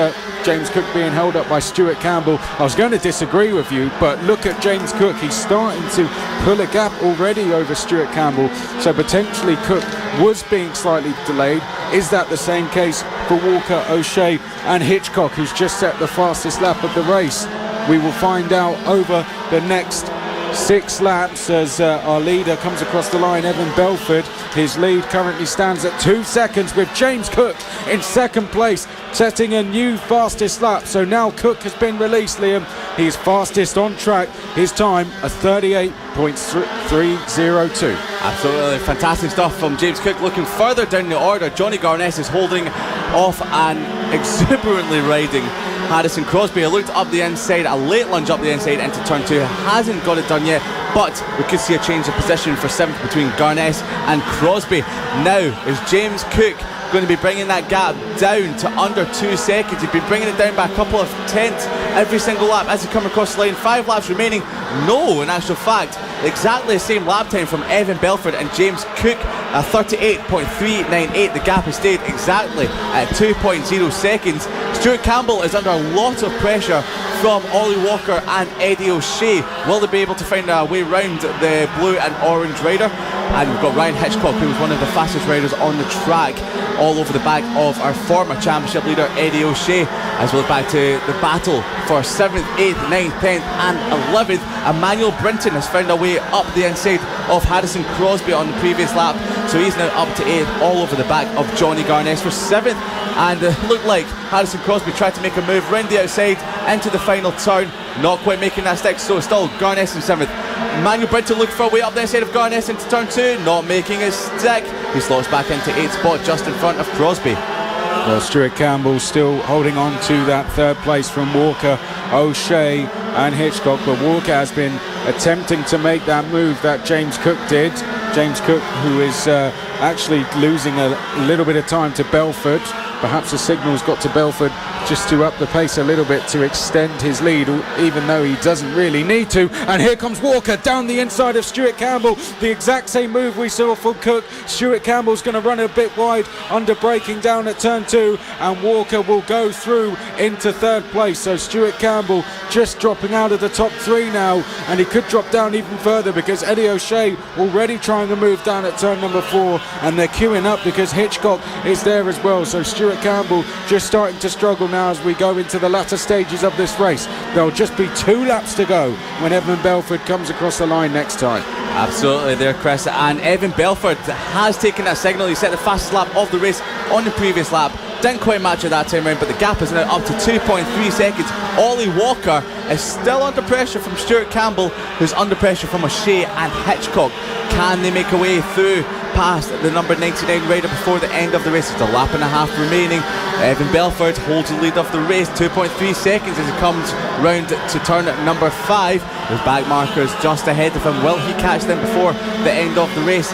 James Cook being held up by Stuart Campbell. I was going to disagree with you, but look at James Cook. He's starting to pull a gap already over Stuart Campbell, so potentially Cook was being slightly delayed. Is that the same case for Walker, O'Shea and Hitchcock, who's just set the fastest lap of the race? We will find out over the next 6 laps as our leader comes across the line, Evan Belford. His lead currently stands at 2 seconds, with James Cook in 2nd place, setting a new fastest lap. So now Cook has been released, Liam. He's fastest on track. His time a 38.302. Absolutely fantastic stuff from James Cook. Looking further down the order, Johnny Garness is holding off and exuberantly riding Harrison Crosby. Looked up the inside, a late lunge up the inside into turn 2. Hasn't got it done yet, but we could see a change of position for 7th between Garness and Crosby. Now is James Cook going to be bringing that gap down to under 2 seconds. He's been bringing it down by a couple of tenths every single lap as he come across the line. 5 laps remaining. No, in actual fact, exactly the same lap time from Evan Belford and James Cook, 38.398. The gap has stayed exactly at 2.0 seconds. Stuart Campbell is under a lot of pressure from Ollie Walker and Eddie O'Shea. Will they be able to find a way round the blue and orange rider? And we've got Ryan Hitchcock, who was one of the fastest riders on the track, all over the back of our former championship leader Eddie O'Shea, as we look back to the battle for 7th, 8th, 9th, 10th and 11th. Emmanuel Brinton has found a way up the inside of Harrison Crosby on the previous lap, so he's now up to 8th, all over the back of Johnny Garness for 7th. And it looked like Harrison Crosby tried to make a move round the outside into the final turn, not quite making that stick, so still Garness in 7th. Emmanuel Brinton looking for a way up the inside of Garness into turn 2, not making a stick. He slots back into 8th spot just in front of Crosby. Well, Stuart Campbell still holding on to that 3rd place from Walker, O'Shea and Hitchcock, but Walker has been attempting to make that move that James Cook did. James Cook, who is actually losing a little bit of time to Belford. Perhaps the signal's got to Belford just to up the pace a little bit to extend his lead, even though he doesn't really need to. And here comes Walker down the inside of Stuart Campbell. The exact same move we saw from Cook. Stuart Campbell's going to run a bit wide under braking down at turn 2, and Walker will go through into 3rd place. So Stuart Campbell just dropping out of the top 3 now, and he could drop down even further because Eddie O'Shea already trying to move down at turn number 4, and they're queuing up because Hitchcock is there as well. So Stuart Campbell just starting to struggle now as we go into the latter stages of this race. There'll just be 2 laps to go when Evan Belford comes across the line next time. Absolutely there, Chris. And Evan Belford has taken that signal. He set the fastest lap of the race on the previous lap. Didn't quite match it that time around, but the gap is now up to 2.3 seconds. Ollie Walker is still under pressure from Stuart Campbell, who's under pressure from O'Shea and Hitchcock. Can they make a way through past the number 99 rider before the end of the race. It's a lap and a half remaining. Evan Belford holds the lead of the race, 2.3 seconds as he comes round to turn number 5. His back markers just ahead of him. Will he catch them before the end of the race?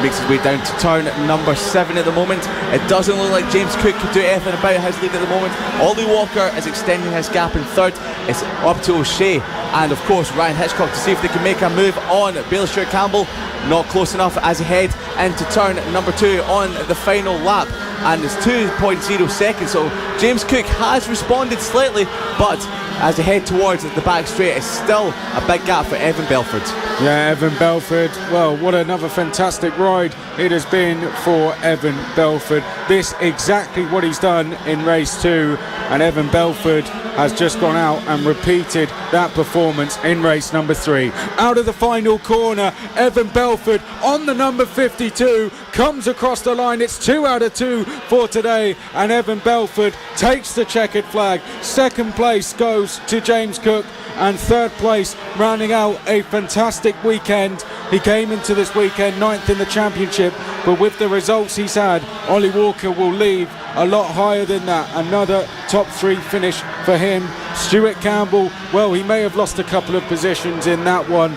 Makes his way down to turn number 7 at the moment. It doesn't look like James Cook can do anything about his lead at the moment. Ollie Walker is extending his gap in third. It's up to O'Shea and of course Ryan Hitchcock to see if they can make a move on Bailey Stewart Campbell. Not close enough as he heads into turn number 2 on the final lap, and it's 2.0 seconds. So James Cook has responded slightly, but as they head towards the back straight, it's still a big gap for Evan Belford. Yeah, Evan Belford, well, what another fantastic ride it has been for Evan Belford. This exactly what he's done in race 2, and Evan Belford has just gone out and repeated that performance in race number 3. Out of the final corner, Evan Belford on the number 52 comes across the line. It's 2 out of 2 for today, and Evan Belford takes the checkered flag. Second place goes to James Cook, and third place rounding out a fantastic weekend. He came into this weekend 9th in the championship, but with the results he's had, Ollie Walker will leave a lot higher than that. Another top 3 finish for him. Stuart Campbell, well, he may have lost a couple of positions in that one,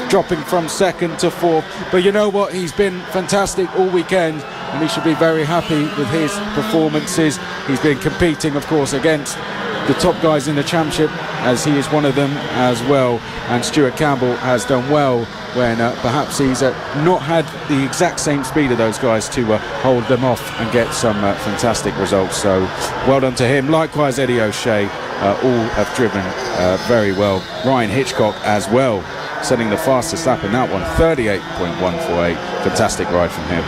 dropping from 2nd to 4th, but you know what, he's been fantastic all weekend and he should be very happy with his performances. He's been competing, of course, against the top guys in the championship, as he is one of them as well, and Stuart Campbell has done well when perhaps he's not had the exact same speed of those guys to hold them off and get some fantastic results. So well done to him. Likewise Eddie O'Shea, all have driven very well. Ryan Hitchcock as well, setting the fastest lap in that one, 38.148. Fantastic ride from him.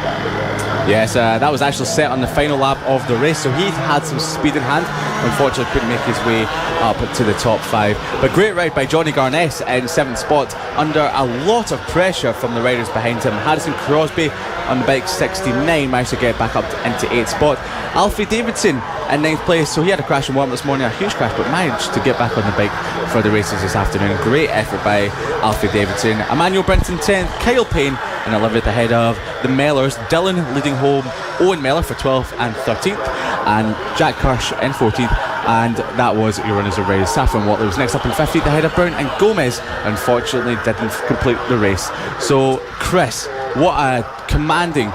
Yes, that was actually set on the final lap of the race, so he had some speed in hand. Unfortunately couldn't make his way up to the top 5, but great ride by Johnny Garness in 7th spot under a lot of pressure from the riders behind him. Harrison Crosby on the bike 69 managed to get back up into 8th spot. Alfie Davidson in 9th place, so he had a crash and warm this morning, a huge crash, but managed to get back on the bike for the races this afternoon. Great effort by Alfie Davidson. Emmanuel Brinton 10th, Kyle Payne in 11th ahead of the Mellors. Dylan leading home Owen Mellor for 12th and 13th, and Jack Kirsch in 14th, and that was your runners of race. Saffron Watley was next up in 15th ahead of Brown, and Gomez unfortunately didn't complete the race. So Chris, what a commanding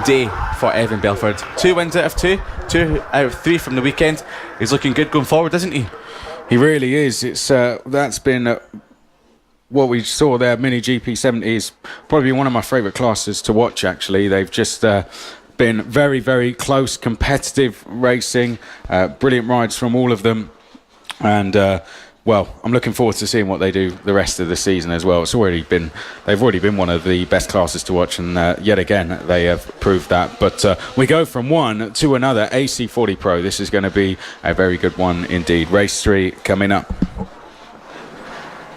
day for Evan Belford. 2 wins out of 2 out of 3 from the weekend. He's looking good going forward, isn't he? He really is. It's that's been what we saw there. Mini GP70 is probably one of my favourite classes to watch, actually. They've just been very, very close, competitive racing, brilliant rides from all of them, and well, I'm looking forward to seeing what they do the rest of the season as well. They've already been one of the best classes to watch, and yet again they have proved that. But we go from one to another. AC40 Pro, this is going to be a very good one indeed. Race 3 coming up.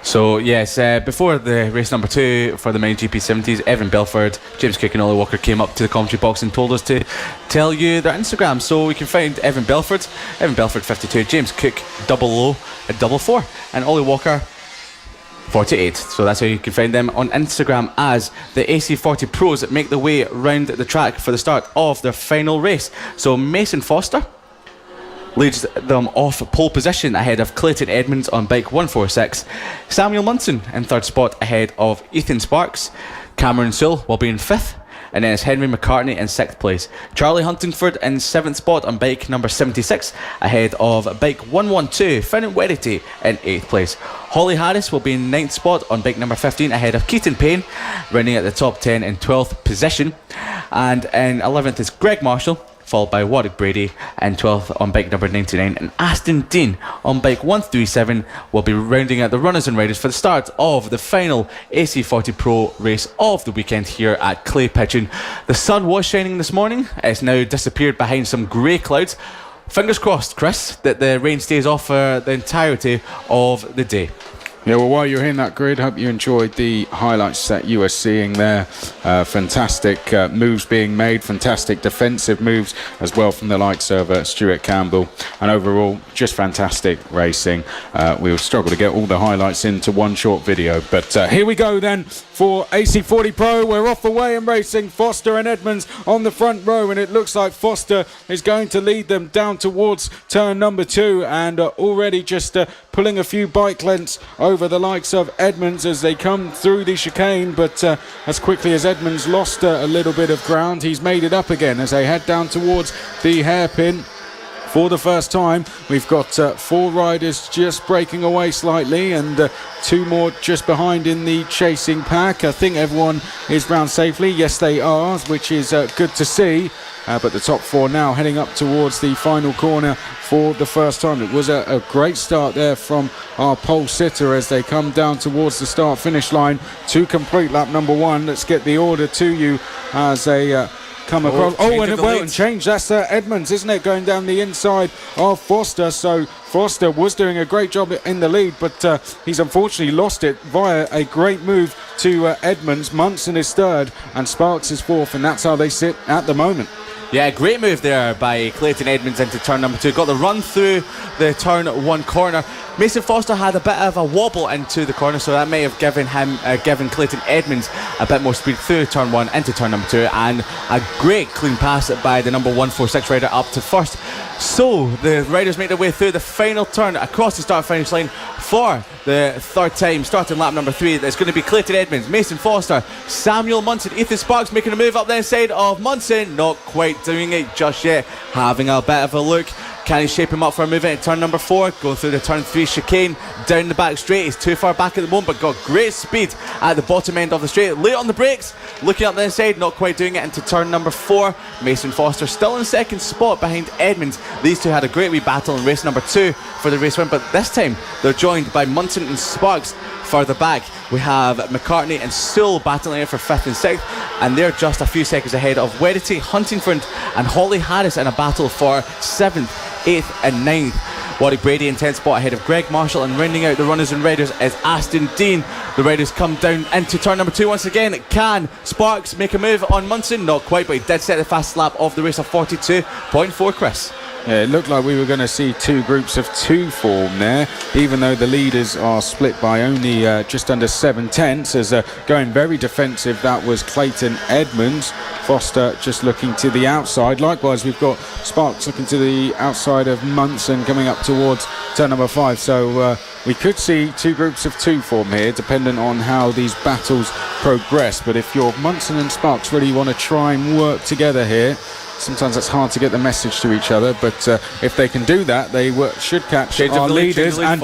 So yes, before the race number 2 for the main GP70s, Evan Belford, James Cook and Ollie Walker came up to the commentary box and told us to tell you their Instagram. So we can find Evan Belford 52, James Cook 0044, and Ollie Walker 48. So that's how you can find them on Instagram as the AC40 Pros that make their way round the track for the start of their final race. So Mason Foster leads them off pole position ahead of Clayton Edmonds on bike 146. Samuel Munson in 3rd spot ahead of Ethan Sparks. Cameron Sewell will be in 5th, and then it's Henry McCartney in 6th place. Charlie Huntingford in 7th spot on bike number 76 ahead of bike 112. Finnan Wedity in 8th place. Holly Harris will be in 9th spot on bike number 15 ahead of Keaton Payne, running at the top 10 in 12th position. And in 11th is Greg Marshall, followed by Warwick Brady, and 12th on bike number 99. And Aston Dean on bike 137 will be rounding out the runners and riders for the start of the final AC40 Pro race of the weekend here at Clay Pigeon. The sun was shining this morning. It's now disappeared behind some grey clouds. Fingers crossed, Chris, that the rain stays off for the entirety of the day. Yeah, well, while you're in that grid, hope you enjoyed the highlights that you were seeing there. Fantastic moves being made, fantastic defensive moves as well from the likes of Stuart Campbell, and overall just fantastic racing. We'll struggle to get all the highlights into one short video, but here we go then for AC40 Pro. We're off away and racing. Foster and Edmonds on the front row, and it looks like Foster is going to lead them down towards turn number 2, and already just pulling a few bike lengths over the likes of Edmonds as they come through the chicane, but as quickly as Edmonds lost a little bit of ground, he's made it up again as they head down towards the hairpin. For the first time, we've got 4 riders just breaking away slightly, and 2 more just behind in the chasing pack. I think everyone is round safely. Yes, they are, which is good to see. But the top 4 now heading up towards the final corner for the first time. It was a great start there from our pole sitter as they come down towards the start-finish line to complete lap number 1. Let's get the order to you as they come across. And it went and changed. That's Edmonds, isn't it, going down the inside of Foster. So Foster was doing a great job in the lead, but he's unfortunately lost it via a great move to Edmonds. Munson is 3rd and Sparks is 4th, and that's how they sit at the moment. Yeah, great move there by Clayton Edmonds into turn number 2. Got the run through the turn 1 corner. Mason Foster had a bit of a wobble into the corner, so that may have given Clayton Edmonds a bit more speed through turn 1 into turn number 2, and a great clean pass by the number 146 rider up to first. So the riders make their way through the final turn across the start finish line for the 3rd time, starting lap number 3. That's going to be Clayton Edmonds, Mason Foster, Samuel Munson, Ethan Sparks making a move up the inside of Munson. Not quite doing it just yet, having a bit of a look. Can he shape him up for a move into turn number 4? Going through the turn 3 chicane, down the back straight. He's too far back at the moment, but got great speed at the bottom end of the straight. Late on the brakes, looking up the inside, not quite doing it into turn number 4. Mason Foster still in 2nd spot behind Edmonds. These 2 had a great wee battle in race number 2 for the race win, but this time they're joined by Munson and Sparks. Further back, we have McCarthy and Sewell battling it for 5th and 6th, and they're just a few seconds ahead of Wedity, Huntingford and Holly Harris in a battle for 7th, 8th and 9th. Warwick Brady in 10th spot ahead of Greg Marshall, and rounding out the runners and riders is Aston Dean. The riders come down into turn number 2 once again. Can Sparks make a move on Munson? Not quite, but he did set the fastest lap of the race of 42.4, Chris. Yeah, it looked like we were going to see 2 groups of 2 form there, even though the leaders are split by only just under 7/10. As going very defensive, that was Clayton Edmonds. Foster just looking to the outside. Likewise, we've got Sparks looking to the outside of Munson coming up towards turn number 5. So we could see 2 groups of 2 form here, dependent on how these battles progress. But if you're Munson and Sparks really want to try and work together here, sometimes it's hard to get the message to each other, but if they can do that, they should catch our leaders and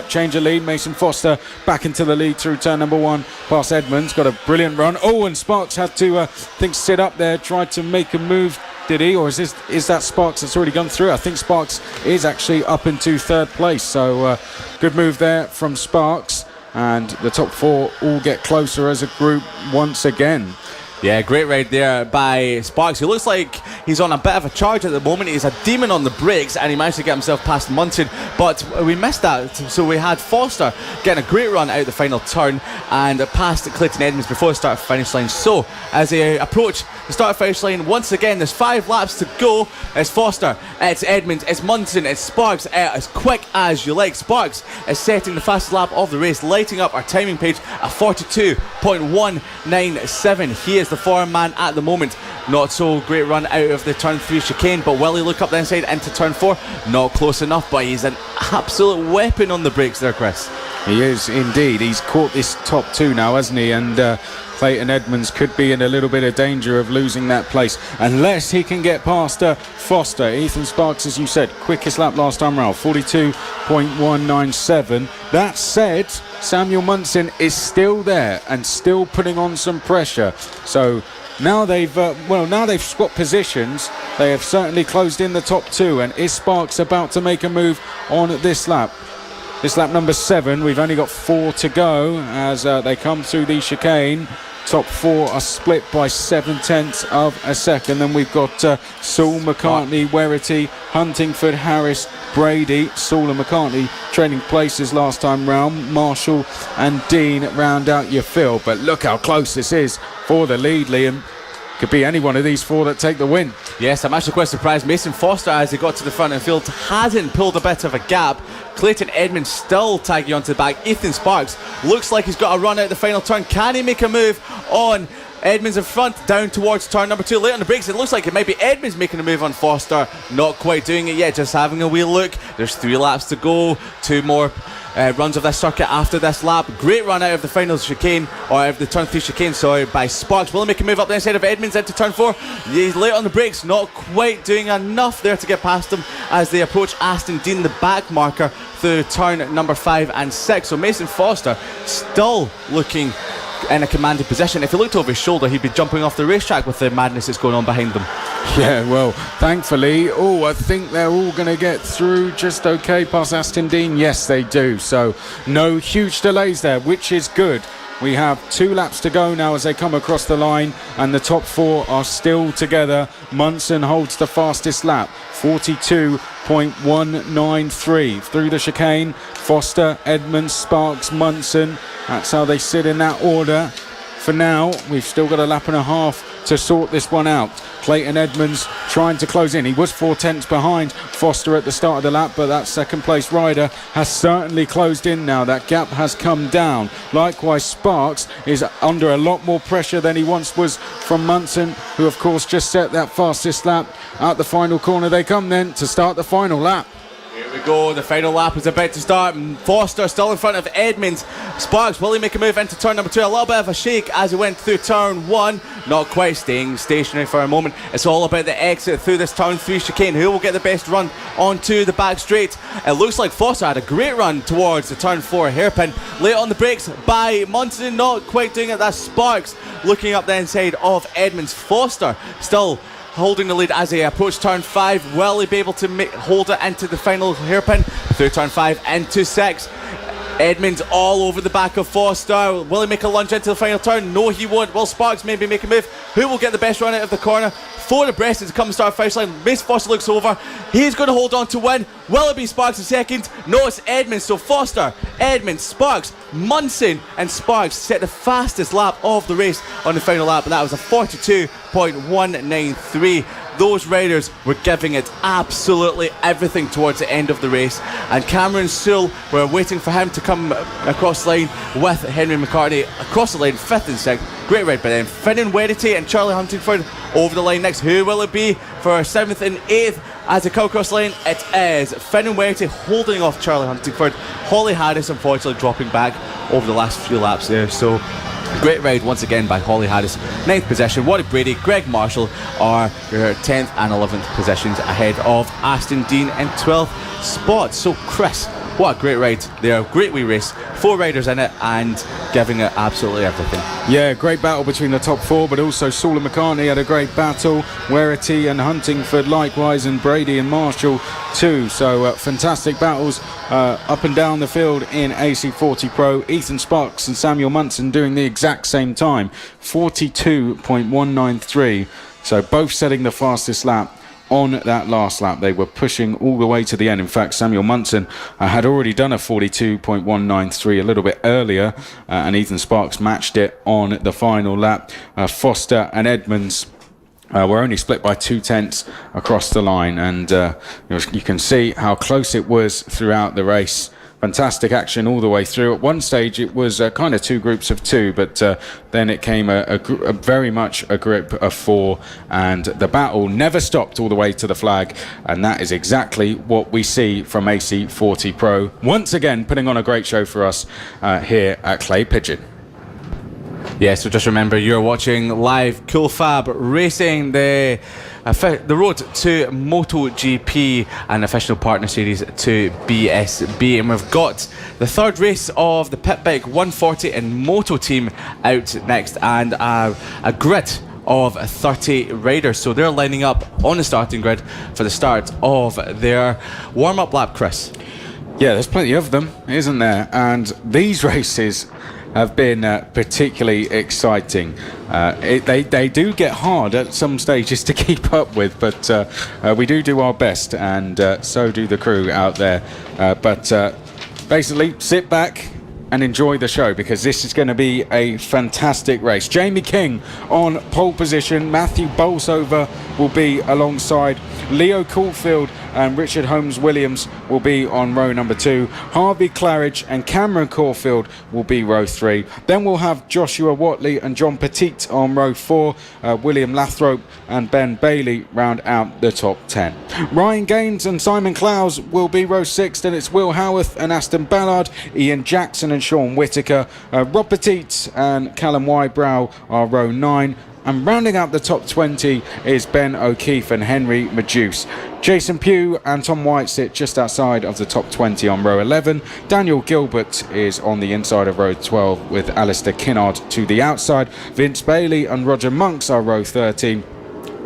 change the lead. Mason Foster back into the lead through turn number 1 past Edmonds. Got a brilliant run. And Sparks had to sit up there, tried to make a move. Did he, or is that Sparks that's already gone through? I think Sparks is actually up into 3rd place, so good move there from Sparks, and the top 4 all get closer as a group once again. Yeah, great ride there by Sparks. He looks like he's on a bit of a charge at the moment. He's a demon on the brakes, and he managed to get himself past Munson, but we missed that. So we had Foster getting a great run out the final turn and past Clayton Edmonds before the start finish line. So as they approach the start finish line once again, there's 5 laps to go. It's Foster, it's Edmonds, it's Munson, it's Sparks, as quick as you like. Sparks is setting the fastest lap of the race, lighting up our timing page at 42.197. He is the form man at the moment. Not so great run out of the turn 3 chicane, but will he look up the inside into turn 4? Not close enough, but he's an absolute weapon on the brakes there, Chris. He is indeed. He's caught this top 2 now, hasn't he? And Clayton Edmonds could be in a little bit of danger of losing that place unless he can get past Foster. Ethan Sparks, as you said, quickest lap last time around, 42.197. That said, Samuel Munson is still there and still putting on some pressure. So now they've swapped positions. They have certainly closed in the top 2, and is Sparks about to make a move on this lap? This lap number 7, we've only got 4 to go as they come through the chicane. top 4 are split by 7/10 of a second. Then we've got Saul, McCartney, Werity, Huntingford, Harris, Brady. Saul and McCartney trading places last time round. Marshall and Dean round out your field. But look how close this is for the lead, Liam. Could be any one of these 4 that take the win. Yes, I'm actually quite surprised. Mason Foster, as he got to the front of the field, hadn't pulled a bit of a gap. Clayton Edmonds still tagging onto the back. Ethan Sparks looks like he's got a run out the final turn. Can he make a move on Edmonds in front, down towards turn number 2? Late on the brakes, it looks like it might be Edmonds making a move on Foster. Not quite doing it yet, just having a wee look. There's 3 laps to go. 2 more runs of this circuit after this lap. Great run out of the final chicane, or out of the turn 3 chicane, sorry, by Sparks. Will he make a move up the inside of Edmonds into turn 4? He's late on the brakes, not quite doing enough there to get past him as they approach Aston Dean, the back marker, through turn number 5 and 6. So Mason Foster still looking in a commanding position. If he looked over his shoulder, he'd be jumping off the racetrack with the madness that's going on behind them. Yeah, well, thankfully, I think they're all going to get through just okay past Aston Dean. Yes, they do. So no huge delays there, which is good. We have 2 laps to go now as they come across the line, and the top 4 are still together. Munson holds the fastest lap, 42.193 through the chicane. Foster, Edmonds, Sparks, Munson. That's how they sit in that order. For now, we've still got a lap and a half to sort this one out. Clayton Edmonds trying to close in. He was 4/10 behind Foster at the start of the lap, but that second place rider has certainly closed in now. That gap has come down. Likewise, Sparks is under a lot more pressure than he once was from Munson, who of course just set that fastest lap. Out the final corner they come then to start the final lap. Here we go, the final lap is about to start. Foster still in front of Edmonds. Sparks, will he make a move into turn number 2? A little bit of a shake as he went through turn 1. Not quite staying stationary for a moment. It's all about the exit through this turn 3 chicane. Who will get the best run onto the back straight? It looks like Foster had a great run towards the turn 4 hairpin. Late on the brakes by Munson, not quite doing it. That's Sparks looking up the inside of Edmonds. Foster still holding the lead as they approach turn 5. Will he be able to hold it into the final hairpin? Through turn 5 into 6. Edmonds all over the back of Foster. Will he make a lunge into the final turn? No, he won't. Will Sparks maybe make a move? Who will get the best run out of the corner? 4 abreast as they come to start finish line. Mason Foster looks over. He's going to hold on to win. Will it be Sparks in second? No, it's Edmonds. So Foster, Edmonds, Sparks, Munson and Sparks set the fastest lap of the race on the final lap, and that was a 42.193. Those riders were giving it absolutely everything towards the end of the race, and Cameron Sewell were waiting for him to come across the line with Henry McCarthy across the line 5th and 6th. Great ride by them. Finnan Werity and Charlie Huntingford over the line next. Who will it be for 7th and 8th as they come across the line? It is Finnan Werity holding off Charlie Huntingford. Holly Harris unfortunately dropping back over the last few laps there. So great ride once again by Holly Harris. 9th position. Warwick Brady, Greg Marshall are your 10th and 11th positions ahead of Aston Dean in 12th spot. So Chris, what a great ride there. Great wee race. 4 riders in it and giving it absolutely everything. Yeah, great battle between the top 4, but also Saul and McCartney had a great battle. Werity and Huntingford likewise, and Brady and Marshall too. So fantastic battles up and down the field in AC40 Pro. Ethan Sparks and Samuel Munson doing the exact same time, 42.193. So both setting the fastest lap on that last lap. They were pushing all the way to the end. In fact, Samuel Munson had already done a 42.193 a little bit earlier, and Ethan Sparks matched it on the final lap. Foster and Edmonds were only split by 2/10 across the line, and you can see how close it was throughout the race. Fantastic action all the way through. At one stage it was kind of 2 groups of 2, but then it came a very much a grip of 4, and the battle never stopped all the way to the flag, and that is exactly what we see from AC40 Pro. Once again putting on a great show for us here at Clay Pigeon. Yeah, so just remember you're watching live Cool Fab Racing, the road to MotoGP and official partner series to BSB, and we've got the 3rd race of the Pit Bike 140 and Moto team out next, and a grid of 30 riders. So they're lining up on the starting grid for the start of their warm-up lap, Chris. Yeah, there's plenty of them, isn't there? And these races, have been particularly exciting. They do get hard at some stages to keep up with, but we do our best, and so do the crew out there. But basically, sit back and enjoy the show, because this is going to be a fantastic race. Jamie King on pole position. Matthew Bolsover will be alongside. Leo Caulfield and Richard Holmes-Williams will be on row number 2. Harvey Claridge and Cameron Caulfield will be row 3. Then we'll have Joshua Watley and John Petit on row 4. William Lathrope and Ben Bailey round out the top 10. Ryan Gaines and Simon Clowes will be row 6. Then it's Will Howarth and Aston Ballard, Ian Jackson and Sean Whittaker. Rob Petit and Callum Wybrow are row 9. And rounding out the top 20 is Ben O'Keefe and Henry Majuce. Jason Pugh and Tom White sit just outside of the top 20 on row 11. Daniel Gilbert is on the inside of row 12 with Alistair Kinnard to the outside. Vince Bailey and Roger Monks are row 13.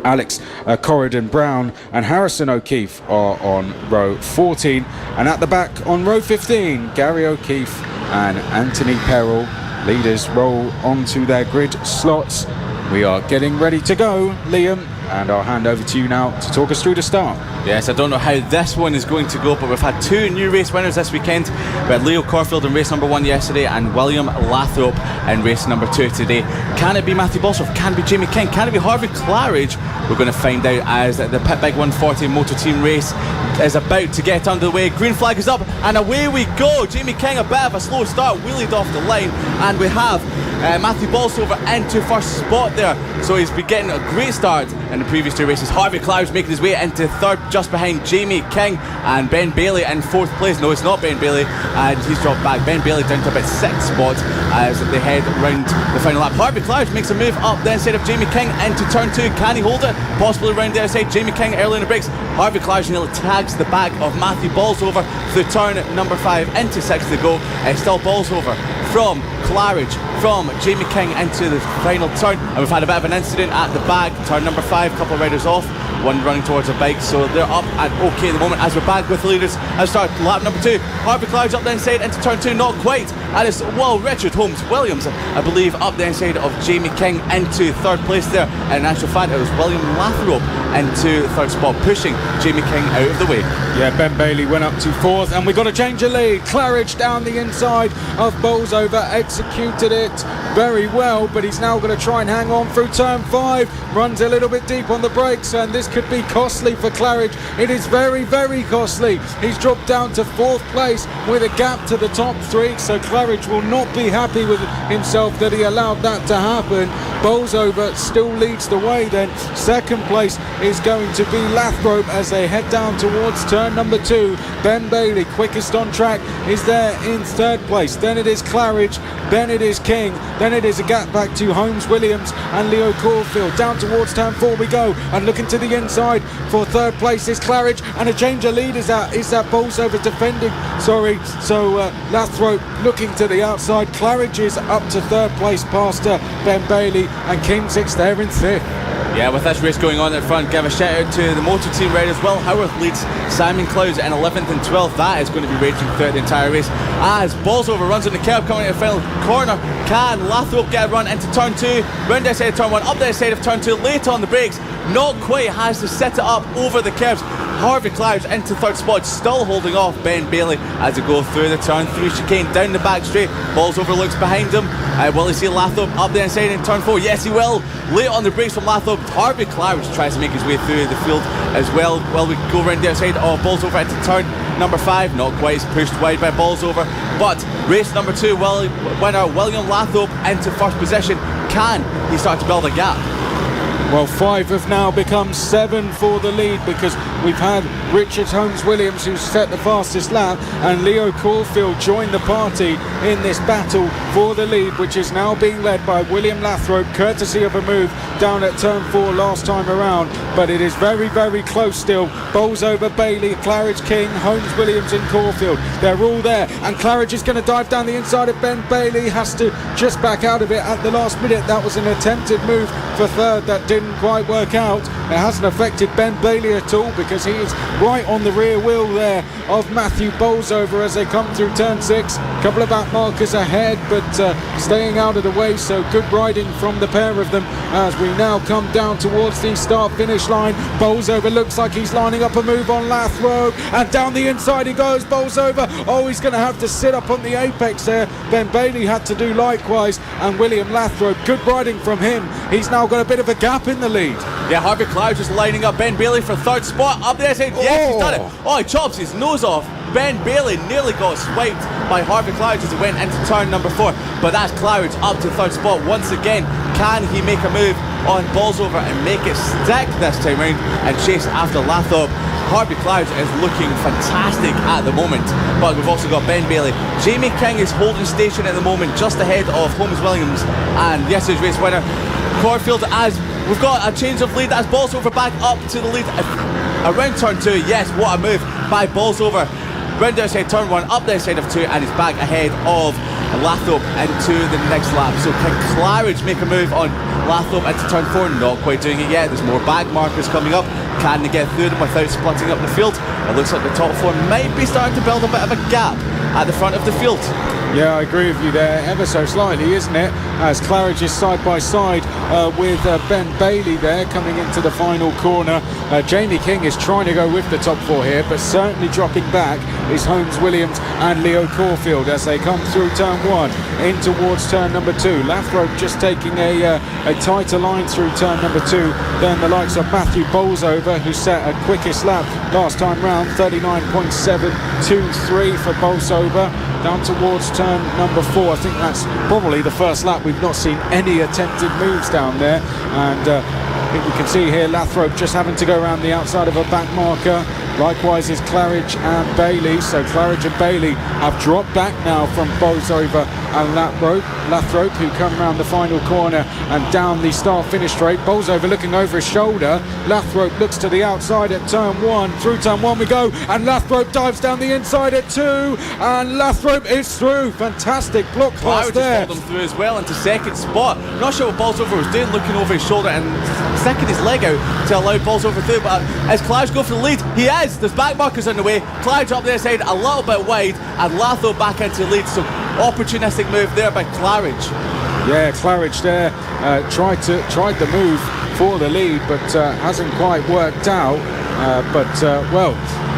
Alex Corridon Brown and Harrison O'Keefe are on row 14. And at the back on row 15, Gary O'Keefe and Anthony Perrell. Leaders roll onto their grid slots. We are getting ready to go, Liam, and I'll hand over to you now to talk us through the start. Yes, I don't know how this one is going to go, but we've had 2 new race winners this weekend. We had Leo Caulfield in race number 1 yesterday and William Lathrope in race number 2 today. Can it be Matthew Bolsover? Can it be Jamie King? Can it be Harvey Claridge? We're going to find out as the Pit Big 140 motor team race is about to get underway. Green flag is up and away we go. Jamie King, a bit of a slow start, wheelied off the line, and we have Matthew Bolsover into first spot there. So he's been getting a great start in the previous 2 races. Harvey Claridge making his way into third, just behind Jamie King, and Ben Bailey in 4th place. No, it's not Ben Bailey, and he's dropped back. Ben Bailey down to about 6th spot as they head round the final lap. Harvey Claridge makes a move up the inside of Jamie King into turn 2. Can he hold it? Possibly round the outside. Jamie King early in the brakes. Harvey Claridge nearly tags the back of Matthew Bolsover through turn number 5 into 6th to go. Still Bolsover from Claridge, from Jamie King into the final turn, and we've had a bit of an incident at the back, turn number 5, couple of riders off, one running towards a bike, so they're up and okay at the moment as we're back with the leaders. I'll start lap number 2. Harvey Claridge up the inside into turn 2, not quite, and it's Richard Holmes-Williams, I believe, up the inside of Jamie King into 3rd place there, and in actual fact it was William Lathrope into 3rd spot, pushing Jamie King out of the way. Yeah, Ben Bailey went up to 4th, and we've got a change of lead. Claridge down the inside of Bolsover, executed it very well, but he's now going to try and hang on through turn 5, runs a little bit deep on the brakes, and this could be costly for Claridge. It is very, very costly. He's dropped down to 4th place with a gap to the top 3, so Claridge will not be happy with himself that he allowed that to happen. Bolsover still leads the way then. 2nd place is going to be Lathrope as they head down towards turn number 2. Ben Bailey, quickest on track, is there in 3rd place. Then it is Claridge, then it is King, then it is a gap back to Holmes-Williams and Leo Caulfield. Down towards turn 4 we go, and looking to the inside for 3rd place is Claridge, and a change of lead is that Bolsover defending, so Lathrope looking to the outside. Claridge is up to 3rd place past Ben Bailey, and King sits there in 5th. Yeah, with this race going on at front, give a shout out to the motor team riders. Will Howarth leads Simon Clowes in 11th and 12th. That is going to be raging throughout the entire race. As Bolsover runs on the curb coming to the final corner, can Lathrope get a run into turn 2, round the side of turn 1, up the side of turn 2, late on the brakes, not quite, has to set it up over the curbs. Harvey Claridge into 3rd spot, still holding off Ben Bailey as they go through the turn 3 chicane down the back straight. Bolsover looks behind him. Will he see Lathrope up the inside in turn 4? Yes, he will. Late on the brakes from Lathrope. Harvey Claridge tries to make his way through the field as well. Will we go round the outside of Bolsover into turn number 5? Not quite, it's pushed wide by Bolsover. But race number 2, winner William Lathrope into 1st position. Can he start to build a gap? Well, 5 have now become 7 for the lead, because we've had Richard Holmes-Williams, who's set the fastest lap, and Leo Caulfield join the party in this battle for the lead, which is now being led by William Lathrope, courtesy of a move down at turn 4 last time around. But it is very, very close still. Bolsover, Bailey, Claridge, King, Holmes-Williams and Caulfield. They're all there, and Claridge is going to dive down the inside of Ben Bailey, has to just back out of it at the last minute. That was an attempted move for 3rd that did didn't quite work out. It hasn't affected Ben Bailey at all because he is right on the rear wheel there of Matthew Bolsover as they come through turn 6. A couple of back markers ahead, but staying out of the way, so good riding from the pair of them as we now come down towards the start-finish line. Bolsover looks like he's lining up a move on Lathrope, and down the inside he goes, Bolsover. Oh, he's going to have to sit up on the apex there. Ben Bailey had to do likewise, and William Lathrope, good riding from him. He's now got a bit of a gap in the lead. Yeah, Harvey Cloud just lining up Ben Bailey for third spot. Up there saying, yes, he's done it. Oh, he chops his nose off. Ben Bailey nearly got swiped by Harvey Clouds as he went into turn number 4. But that's Clouds up to third spot once again. Can he make a move on Bolsover and make it stick this time round and chase after Lathrop? Harvey Clouds is looking fantastic at the moment, but we've also got Ben Bailey. Jamie King is holding station at the moment, just ahead of Holmes Williams and yesterday's race winner Corfield, as we've got a change of lead as Bolsover back up to the lead around turn 2. Yes, what a move by Bolsover. Round the outside turn 1, up the outside of 2, and he's back ahead of Lathrop into the next lap. So can Claridge make a move on Lathrop into turn 4? Not quite doing it yet. There's more back markers coming up. Can they get through them without splitting up the field? It looks like the top 4 might be starting to build a bit of a gap at the front of the field. Yeah, I agree with you there, ever so slightly, isn't it? As Claridge is side by side with Ben Bailey there coming into the final corner. Jamie King is trying to go with the top 4 here, but certainly dropping back is Holmes Williams and Leo Corfield as they come through turn 1 in towards turn number 2. Lathrop just taking a tighter line through turn number 2 than the likes of Matthew Bolsover, who set a quickest lap last time round, 39.723 for Bolsover. Down towards turn number 4. I think that's probably the first lap we've not seen any attempted moves down there, and I think we can see here Lathrop just having to go around the outside of a back marker. Likewise is Claridge and Bailey. So Claridge and Bailey have dropped back now from Bolsover and Lathrop, who come round the final corner and down the start-finish straight. Bolsover looking over his shoulder. Lathrop looks to the outside at turn 1. Through turn 1 we go, and Lathrop dives down the inside at 2, and Lathrop is through. Fantastic block pass there. Just followed him through as well into second spot. Not sure what Bolsover was doing, looking over his shoulder and sticking his leg out to allow Bolsover through. But as Claridge go for the lead, he is. There's back markers on the way. Claridge up there side a little bit wide, and Lathrop back into the lead. So opportunistic move there by Claridge. Yeah, Claridge there tried the move for the lead, but hasn't quite worked out. Well,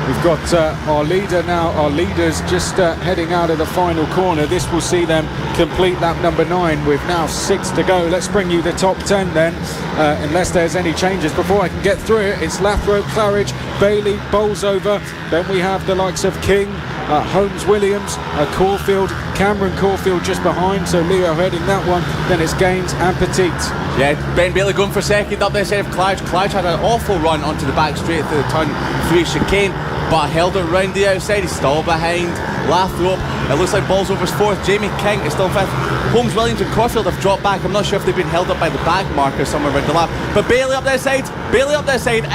we've got our leaders just heading out of the final corner. This will see them complete lap number 9 with now 6 to go. Let's bring you the top 10 then, unless there's any changes. Before I can get through it, it's Lathrop, Claridge, Bailey, Bolsover. Then we have the likes of King, Holmes Williams, Corfield, Cameron Corfield just behind, so Leo heading that one. Then it's Gaines and Petit. Yeah, Ben Bailey going for second up there instead of Claridge. Claridge had an awful run onto the back straight through the turn 3 chicane, but held it round the outside. He's still behind Lathrop. It looks like Bolsover's 4th. Jamie King is still 5th. Holmes Williams and Corfield have dropped back. I'm not sure if they've been held up by the back marker somewhere around the lap. But Bailey up their side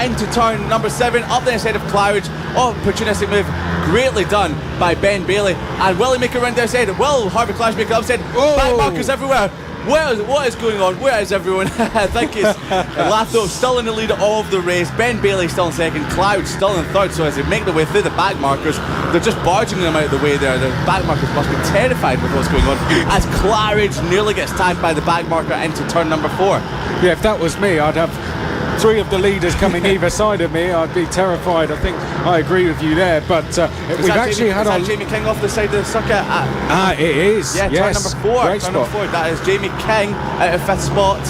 into turn number 7, up there side of Claridge. Opportunistic move, greatly done by Ben Bailey. And will he make it round their side? Will Harvey Clash make it upside? Back markers everywhere. What is going on? Where is everyone? I think it's Lathrop still in the lead of the race. Ben Bailey still in second. Cloud still in third. So as they make their way through the back markers, they're just barging them out of the way there. The back markers must be terrified with what's going on, as Claridge nearly gets tagged by the back marker into turn number 4. Yeah, if that was me, I'd have 3 of the leaders coming either side of me. I'd be terrified. I think I agree with you there, but we've actually had our Jamie King off the side of the circuit. It is. Yeah, yes. turn number 4. Turn number 4. That is Jamie King out of 5th spot.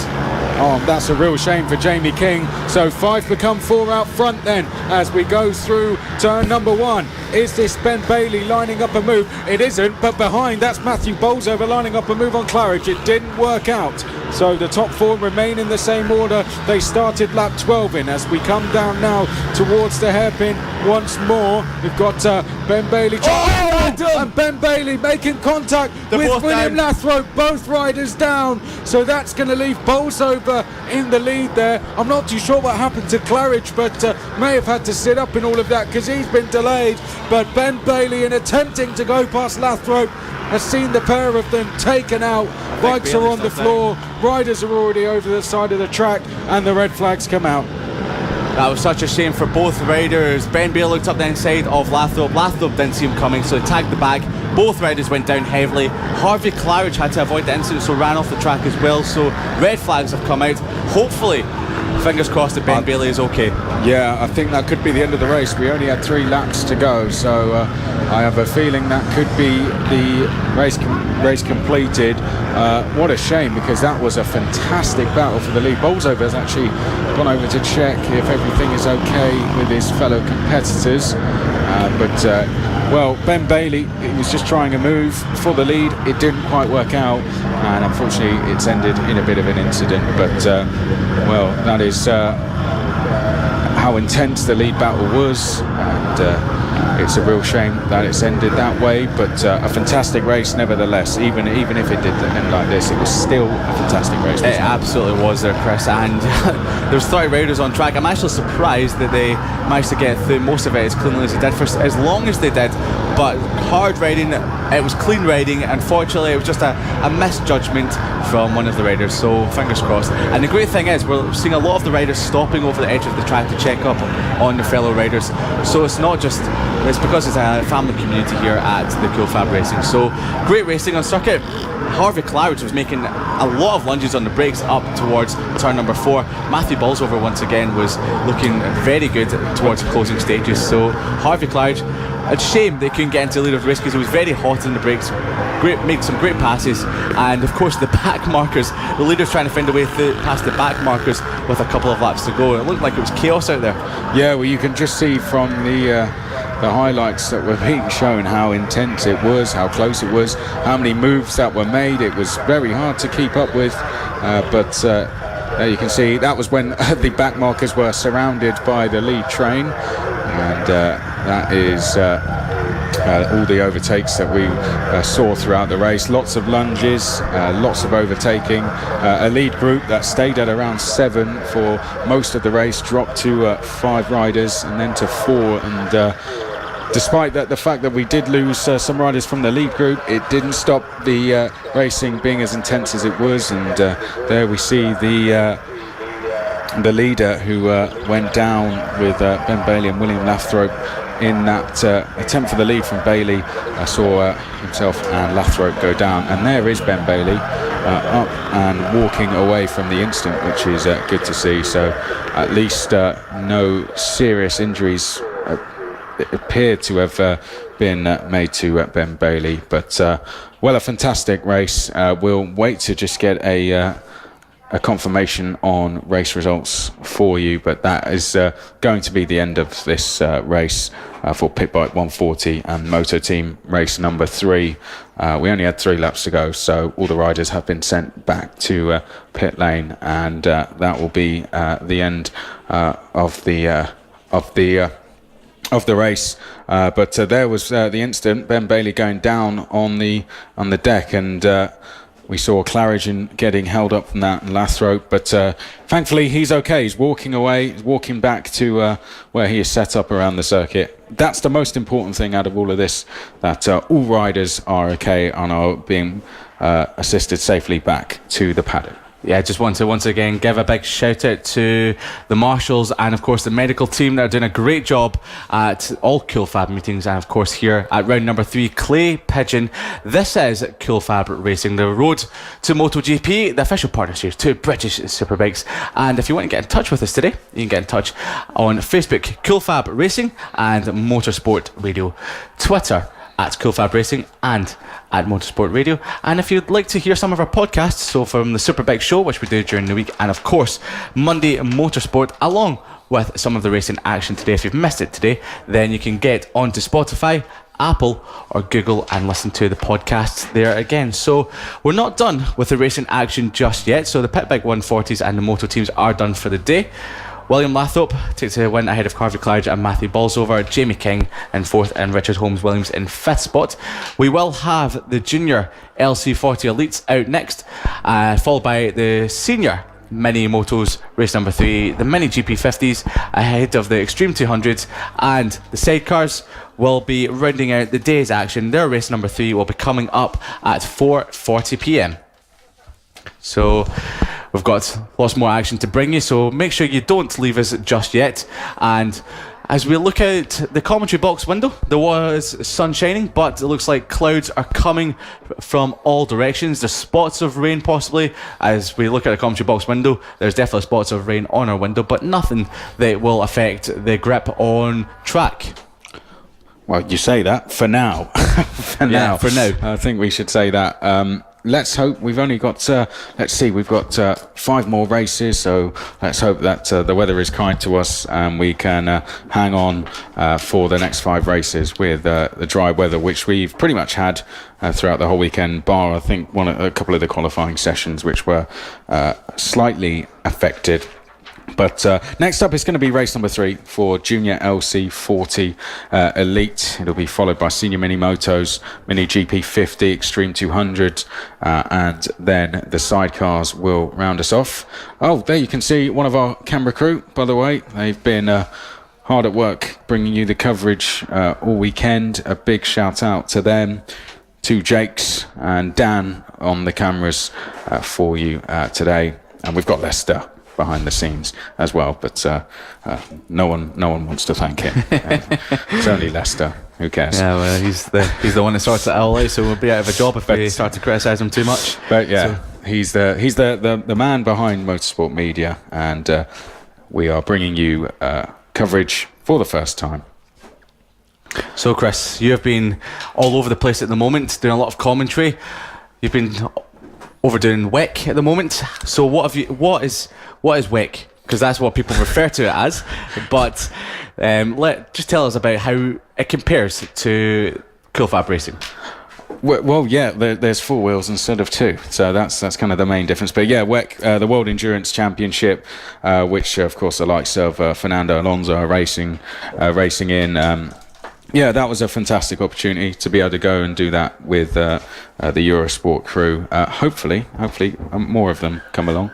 Oh, that's a real shame for Jamie King. So 5 become 4 out front then as we go through turn number 1. Is this Ben Bailey lining up a move? It isn't, but behind that's Matthew Bolsover lining up a move on Claridge. It didn't work out. So the top 4 remain in the same order they started lap 12 in. As we come down now towards the hairpin once more, we've got Ben Bailey and Ben Bailey making contact with William Lathrop, both riders down. So that's going to leave Bolsover in the lead there. I'm not too sure what happened to Claridge, but may have had to sit up in all of that because he's been delayed. But Ben Bailey, in attempting to go past Lathrop, has seen the pair of them taken out. Bikes are on the floor, riders are already over the side of the track, and the red flags come out. That was such a shame for both riders. Ben Bale looked up the inside of Lathrop. Lathrop didn't see him coming, so he tagged the back. Both riders went down heavily. Harvey Claridge had to avoid the incident, so ran off the track as well. So red flags have come out. Hopefully, fingers crossed that Ben Bailey is okay. Yeah, I think that could be the end of the race. We only had 3 laps to go, so I have a feeling that could be the race completed. What a shame, because that was a fantastic battle for the lead. Bolsover has actually gone over to check if everything is okay with his fellow competitors. Well, Ben Bailey, he was just trying a move for the lead. It didn't quite work out, and unfortunately it's ended in a bit of an incident. But, well, that is how intense the lead battle was, and it's a real shame that it's ended that way, but a fantastic race nevertheless. Even if it did end like this, it was still a fantastic race. It absolutely was there, Chris, and there's 30 riders on track. I'm actually surprised that they managed to get through most of it as cleanly as they did for as long as they did. But hard riding, it was clean riding. Unfortunately, it was just a misjudgment from one of the riders, so fingers crossed. And the great thing is, we're seeing a lot of the riders stopping over the edge of the track to check up on their fellow riders. So it's not just, it's because it's a family community here at the FAB-Racing. So great racing on circuit. Harvey Claridge was making a lot of lunges on the brakes up towards turn number 4. Matthew Bolsover once again was looking very good towards the closing stages. So Harvey Claridge, a shame they couldn't get into the lead of the race because he was very hot in the brakes. Made some great passes, and of course the back markers, the leaders trying to find a way past the back markers with a couple of laps to go. It looked like it was chaos out there. Yeah, well, you can just see from the highlights that were being shown how intense it was, how close it was, how many moves that were made. It was very hard to keep up with, but there you can see that was when the back markers were surrounded by the lead train, and that is all the overtakes that we saw throughout the race. Lots of lunges, lots of overtaking. A lead group that stayed at around 7 for most of the race dropped to 5 riders and then to 4, and despite the fact that we did lose some riders from the lead group, it didn't stop the racing being as intense as it was. And there we see the leader who went down with Ben Bailey and William Lathrop in that attempt for the lead from Bailey. I saw himself and Lathrop go down, and there is Ben Bailey up and walking away from the incident, which is good to see. So at least no serious injuries appear to have been made to Ben Bailey. But well, a fantastic race. We'll wait to just get a confirmation on race results for you, but that is going to be the end of this race for Pit Bike 140 and Moto Team race number 3. We only had 3 laps to go, so all the riders have been sent back to pit lane, and that will be the end of the race. But there was the incident, Ben Bailey going down on the deck, and we saw Claridge getting held up from that, and Lathrop, but thankfully he's okay. He's walking away, walking back to where he is set up around the circuit. That's the most important thing out of all of this, that all riders are okay and are being assisted safely back to the paddock. Yeah, just want to once again give a big shout out to the marshals and of course the medical team that are doing a great job at all FAB meetings, and of course here at round number 3, Clay, Pigeon. This is FAB-Racing, the road to MotoGP, the official partnership to British Superbikes. And if you want to get in touch with us today, you can get in touch on Facebook, FAB-Racing, and Motorsport Radio, Twitter at FAB-Racing and at Motorsport Radio. And if you'd like to hear some of our podcasts, so from the Superbike Show, which we do during the week, and of course Monday Motorsport, along with some of the racing action today, if you've missed it today, then you can get onto Spotify, Apple or Google and listen to the podcasts there again. So we're not done with the racing action just yet. So the Pit Bike 140s and the Moto teams are done for the day. William Lathrop takes a win ahead of Harvey Claridge and Matthew Bolsover, Jamie King in 4th and Richard Holmes-Williams in 5th spot. We will have the junior LC40 elites out next, followed by the senior Mini Motos race number 3, the Mini GP50s ahead of the Extreme 200s, and the sidecars will be rounding out the day's action. Their race number 3 will be coming up at 4:40 p.m. So we've got lots more action to bring you, so make sure you don't leave us just yet. And as we look out the commentary box window, there was sun shining, but it looks like clouds are coming from all directions. There's spots of rain possibly. As we look at the commentary box window, there's definitely spots of rain on our window, but nothing that will affect the grip on track. Well, you say that for now. For now. I think we should say that. Let's hope. We've only got, let's see, we've got 5 more races, so let's hope that the weather is kind to us and we can hang on for the next 5 races with the dry weather, which we've pretty much had throughout the whole weekend, bar, I think, a couple of the qualifying sessions, which were slightly affected. But next up is going to be race number 3 for Junior LC40 Elite. It'll be followed by Senior Mini Motos, Mini GP50, Extreme 200, and then the sidecars will round us off. Oh, there you can see one of our camera crew, by the way. They've been hard at work bringing you the coverage all weekend. A big shout out to them, to Jakes and Dan on the cameras for you today. And we've got Lester behind the scenes as well, but no one wants to thank him. It's only Lester. Who cares? Yeah, well, he's the one that sorts it all out, so we'll be out of a job if we start to criticise him too much. But yeah, so he's the man behind Motorsport Media, and we are bringing you coverage for the first time. So Chris, you have been all over the place at the moment, doing a lot of commentary. You've been overdoing WEC at the moment. So what is WEC? Because that's what people refer to it as. But just tell us about how it compares to FAB-Racing. Well, yeah, there's 4 wheels instead of 2, so that's kind of the main difference. But yeah, WEC, the World Endurance Championship, which of course the likes of Fernando Alonso are racing in. Yeah, that was a fantastic opportunity to be able to go and do that with the Eurosport crew. Hopefully, more of them come along.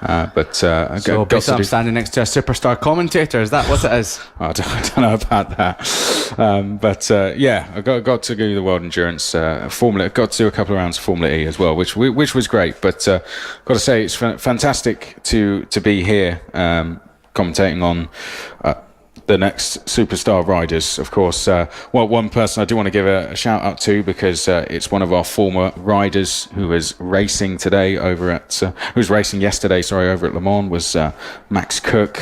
So basically I'm standing next to a superstar commentator. Is that what it is? I don't know about that. Yeah, I got to do the World Endurance Formula. Got to do a couple of rounds of Formula E as well, which was great. But got to say, it's fantastic to be here commentating on the next superstar riders. Of course, one person I do want to give a shout out to, because it's one of our former riders who was racing today over at who was racing yesterday over at Le Mans, was Max Cook,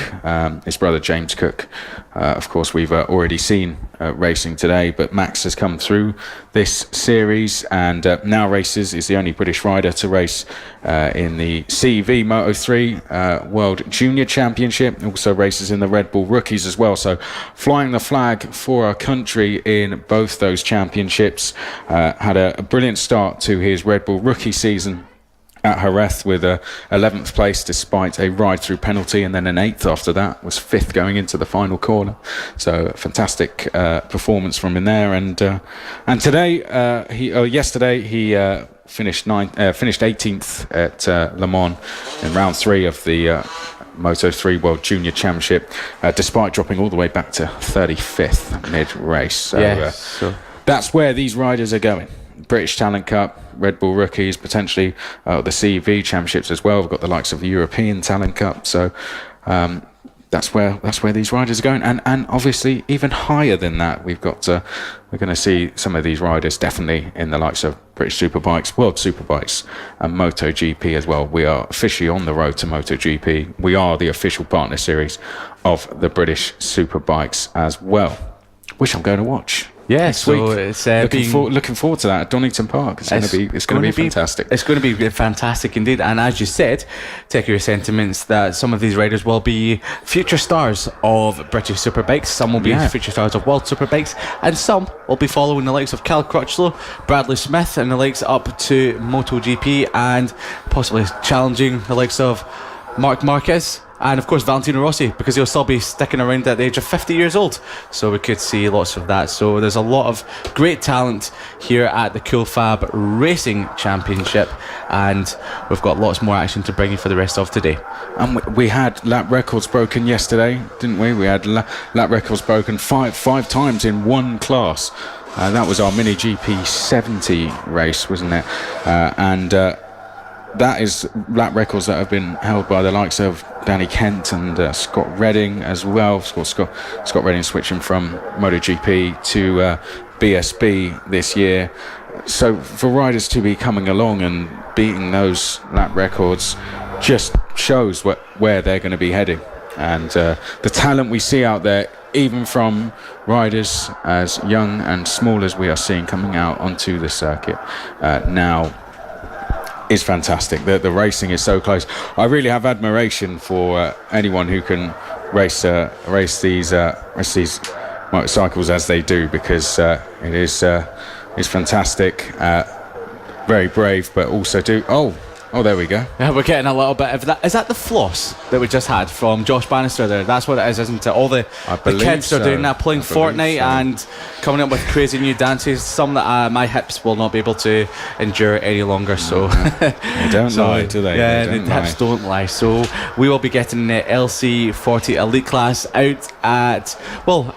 his brother James Cook. Of course, we've already seen racing today, but Max has come through this series and now races. Is the only British rider to race in the CV Moto3 World Junior Championship. Also races in the Red Bull Rookies as well. So flying the flag for our country in both those championships. Had a brilliant start to his Red Bull Rookie season at Jerez with a 11th place despite a ride through penalty, and then an 8th after that, was 5th going into the final corner. So fantastic performance from him there. And today, yesterday he finished 18th at Le Mans in round 3 of the Moto3 World Junior Championship, despite dropping all the way back to 35th mid-race. So that's where these riders are going. British Talent Cup, Red Bull Rookies, potentially the CV Championships as well. We've got the likes of the European Talent Cup. So that's where these riders are going, and obviously even higher than that, we're going to see some of these riders definitely in the likes of British Superbikes, World Superbikes, and MotoGP as well. We are officially on the road to MotoGP. We are the official partner series of the British Superbikes as well, which I'm going to watch. Yeah, so it's looking forward to that at Donington Park. It's going to be fantastic. It's going to be fantastic indeed. And as you said, take your sentiments that some of these riders will be future stars of British Superbikes. Some will be future stars of World Superbikes, and some will be following the likes of Cal Crutchlow, Bradley Smith, and the likes up to MotoGP, and possibly challenging the likes of Marc Marquez, and of course Valentino Rossi, because he'll still be sticking around at the age of 50 years old, so we could see lots of that. So there's a lot of great talent here at the FAB-Racing Championship, and we've got lots more action to bring you for the rest of today. And we had lap records broken yesterday, didn't we? We had lap records broken five times in one class. That was our Mini GP 70 race, wasn't it? That is lap records that have been held by the likes of Danny Kent and Scott Redding as well. Scott Redding switching from MotoGP to BSB this year. So for riders to be coming along and beating those lap records just shows where they're going to be heading. And the talent we see out there, even from riders as young and small as we are seeing coming out onto the circuit now, is fantastic. The racing is so close. I really have admiration for anyone who can race these motorcycles as they do, because it is fantastic. Very brave, but also do. Oh, there we go. Yeah, we're getting a little bit of that. Is that the floss that we just had from Josh Bannister there? That's what it is, isn't it? All the kids are doing that, playing Fortnite and coming up with crazy new dances. Some that my hips will not be able to endure any longer. So they don't lie, do they? Yeah, the hips don't lie. So we will be getting the LC40 Elite class out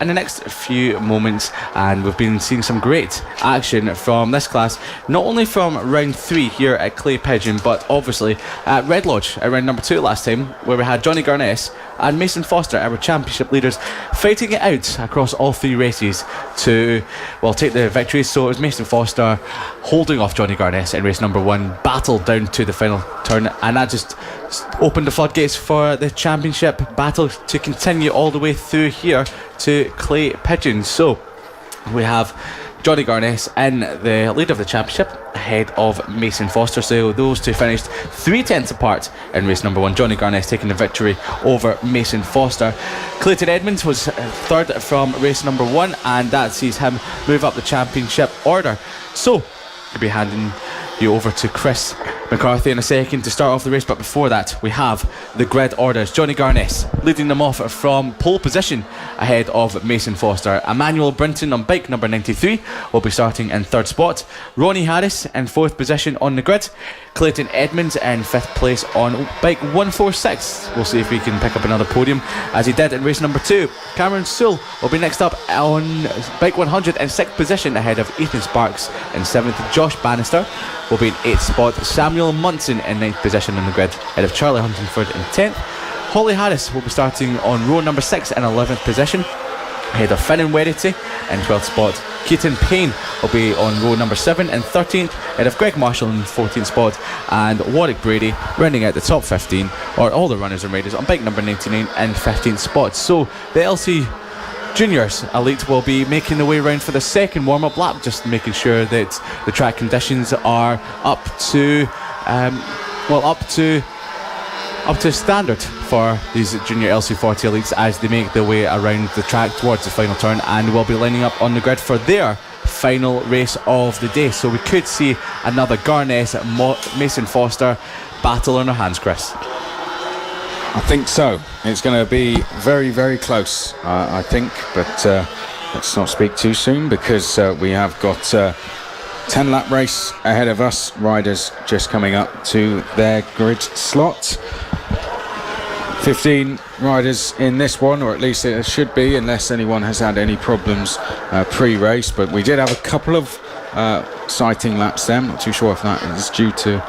in the next few moments, and we've been seeing some great action from this class, not only from round 3 here at Clay Pigeon, but obviously at Red Lodge at round number 2 last time, where we had Johnny Garnes and Mason Foster, our championship leaders, fighting it out across all 3 races to take the victories. So it was Mason Foster holding off Johnny Garnes in race number 1, battled down to the final turn, and that just opened the floodgates for the championship battle to continue all the way through here to Clay Pigeon. So we have Johnny Garnes in the lead of the championship ahead of Mason Foster. So those two finished 3/10 apart in race number 1. Johnny Garnes taking the victory over Mason Foster. Clayton Edmonds was third from race number 1, and that sees him move up the championship order. So I'll be handing you over to Chris McCarthy in a second to start off the race, but before that we have the grid orders. Johnny Garnes leading them off from pole position ahead of Mason Foster. Emmanuel Brinton on bike number 93 will be starting in 3rd spot. Ronnie Harris in 4th position on the grid. Clayton Edmonds in 5th place on bike 146. We'll see if we can pick up another podium as he did in race number 2. Cameron Sewell will be next up on bike 100 in 6th position ahead of Ethan Sparks in 7th. Josh Bannister will be in 8th spot. Samuel Munson in 9th position on the grid ahead of Charlie Huntingford in 10th. Holly Harris will be starting on row number 6 in 11th position ahead of Finnan Werity in 12th spot. Keaton Payne will be on row number 7 and 13th ahead of Greg Marshall in 14th spot, and Warwick Brady rounding out the top 15, or all the runners and riders, on bike number 99 and 15th spot. So the LC Juniors Elite will be making their way around for the second warm-up lap, just making sure that the track conditions are up to standard for these junior LC40 elites as they make their way around the track towards the final turn, and will be lining up on the grid for their final race of the day. So we could see another Garnes Mason Foster battle on our hands, Chris. I think so. It's going to be very, very close, I think, but let's not speak too soon, because we have got 10 lap race ahead of us. Riders just coming up to their grid slot. 15 riders in this one, or at least it should be, unless anyone has had any problems pre-race. But we did have a couple of sighting laps there. I'm not too sure if that is due to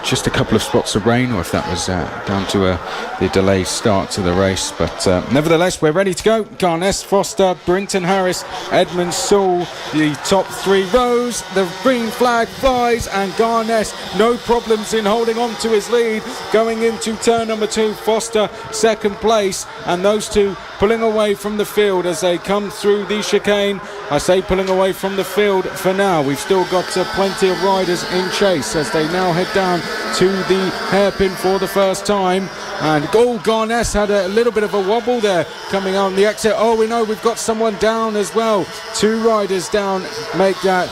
just a couple of spots of rain, or if that was down to the delayed start to the race. But nevertheless, we're ready to go. Garnes, Foster, Brinton, Harris, Edmonds, Sewell, the top 3 rows. The green flag flies, and Garnes, no problems in holding on to his lead. Going into turn number 2, Foster, 2nd place, and those two pulling away from the field as they come through the chicane. I say pulling away from the field for now. We've still got plenty of riders in chase as they now head down to the hairpin for the first time. And Garnes had a little bit of a wobble there coming on the exit. We know we've got someone down as well. 2 riders down make that.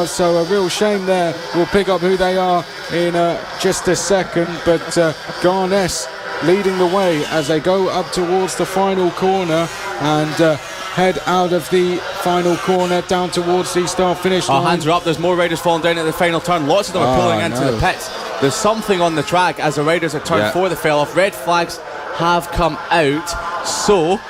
So a real shame there. We'll pick up who they are in just a second. But Garnes leading the way as they go up towards the final corner and head out of the final corner down towards the start finish line. Hands are up. There's more riders falling down at the final turn. Lots of them are pulling into the pits. There's something on the track as the riders at turn 4 that fell off. Red flags have come out, so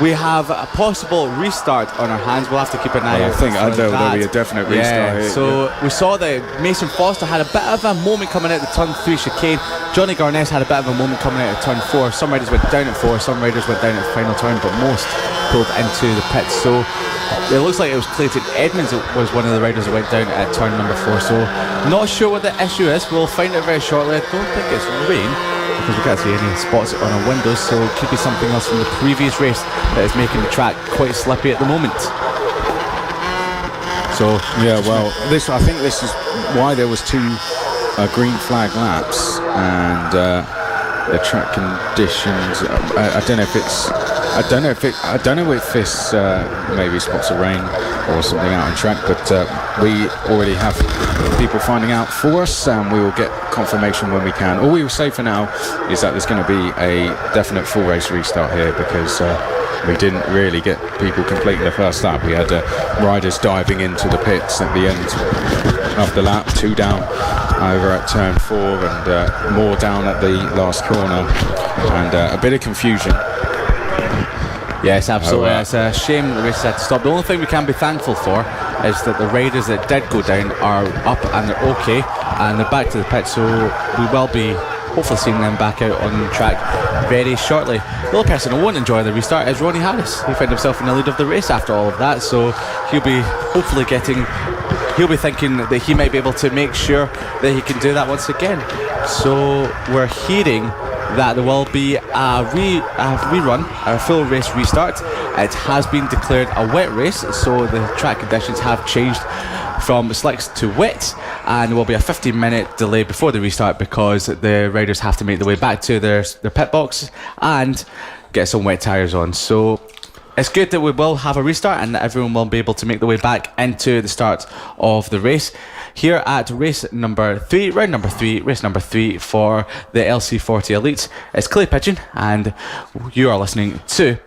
we have a possible restart on our hands. We'll have to keep an eye out. I think there'll be a definite restart here. So we saw that Mason Foster had a bit of a moment coming out of the turn 3 chicane. Johnny Garness had a bit of a moment coming out of turn 4. Some riders went down at 4, some riders went down at the final turn, but most pulled into the pits. So it looks like it was Clayton Edmonds that was one of the riders that went down at turn number 4. So not sure what the issue is. We'll find out very shortly. I don't think it's rain, because we can't see any spots on our windows, so it could be something else from the previous race that is making the track quite slippy at the moment. So I think this is why there was 2 green flag laps, and the track conditions. I don't know if this maybe spots of rain or something out on track, but we already have people finding out for us, and we will get confirmation when we can. All we will say for now is that there's going to be a definite full race restart here, because we didn't really get people completing the first lap. We had riders diving into the pits at the end of the lap, 2 down over at turn 4 and more down at the last corner, and a bit of confusion. Yes, absolutely. It's a shame the race had to stop. The only thing we can be thankful for is that the riders that did go down are up and they're okay, and they're back to the pit, so we will be hopefully seeing them back out on the track very shortly. The only person who won't enjoy the restart is Ronnie Harris. He found himself in the lead of the race after all of that, so he'll be thinking that he might be able to make sure that he can do that once again. So we're hearing that there will be a rerun, a full race restart. It has been declared a wet race, so the track conditions have changed from slicks to wet, and there will be a 15-minute delay before the restart, because the riders have to make their way back to their pit box and get some wet tyres on. So it's good that we will have a restart and that everyone will be able to make their way back into the start of the race. Here at race number 3, round number 3, race number 3 for the LC40 Elite. It's Clay Pigeon, and you are listening to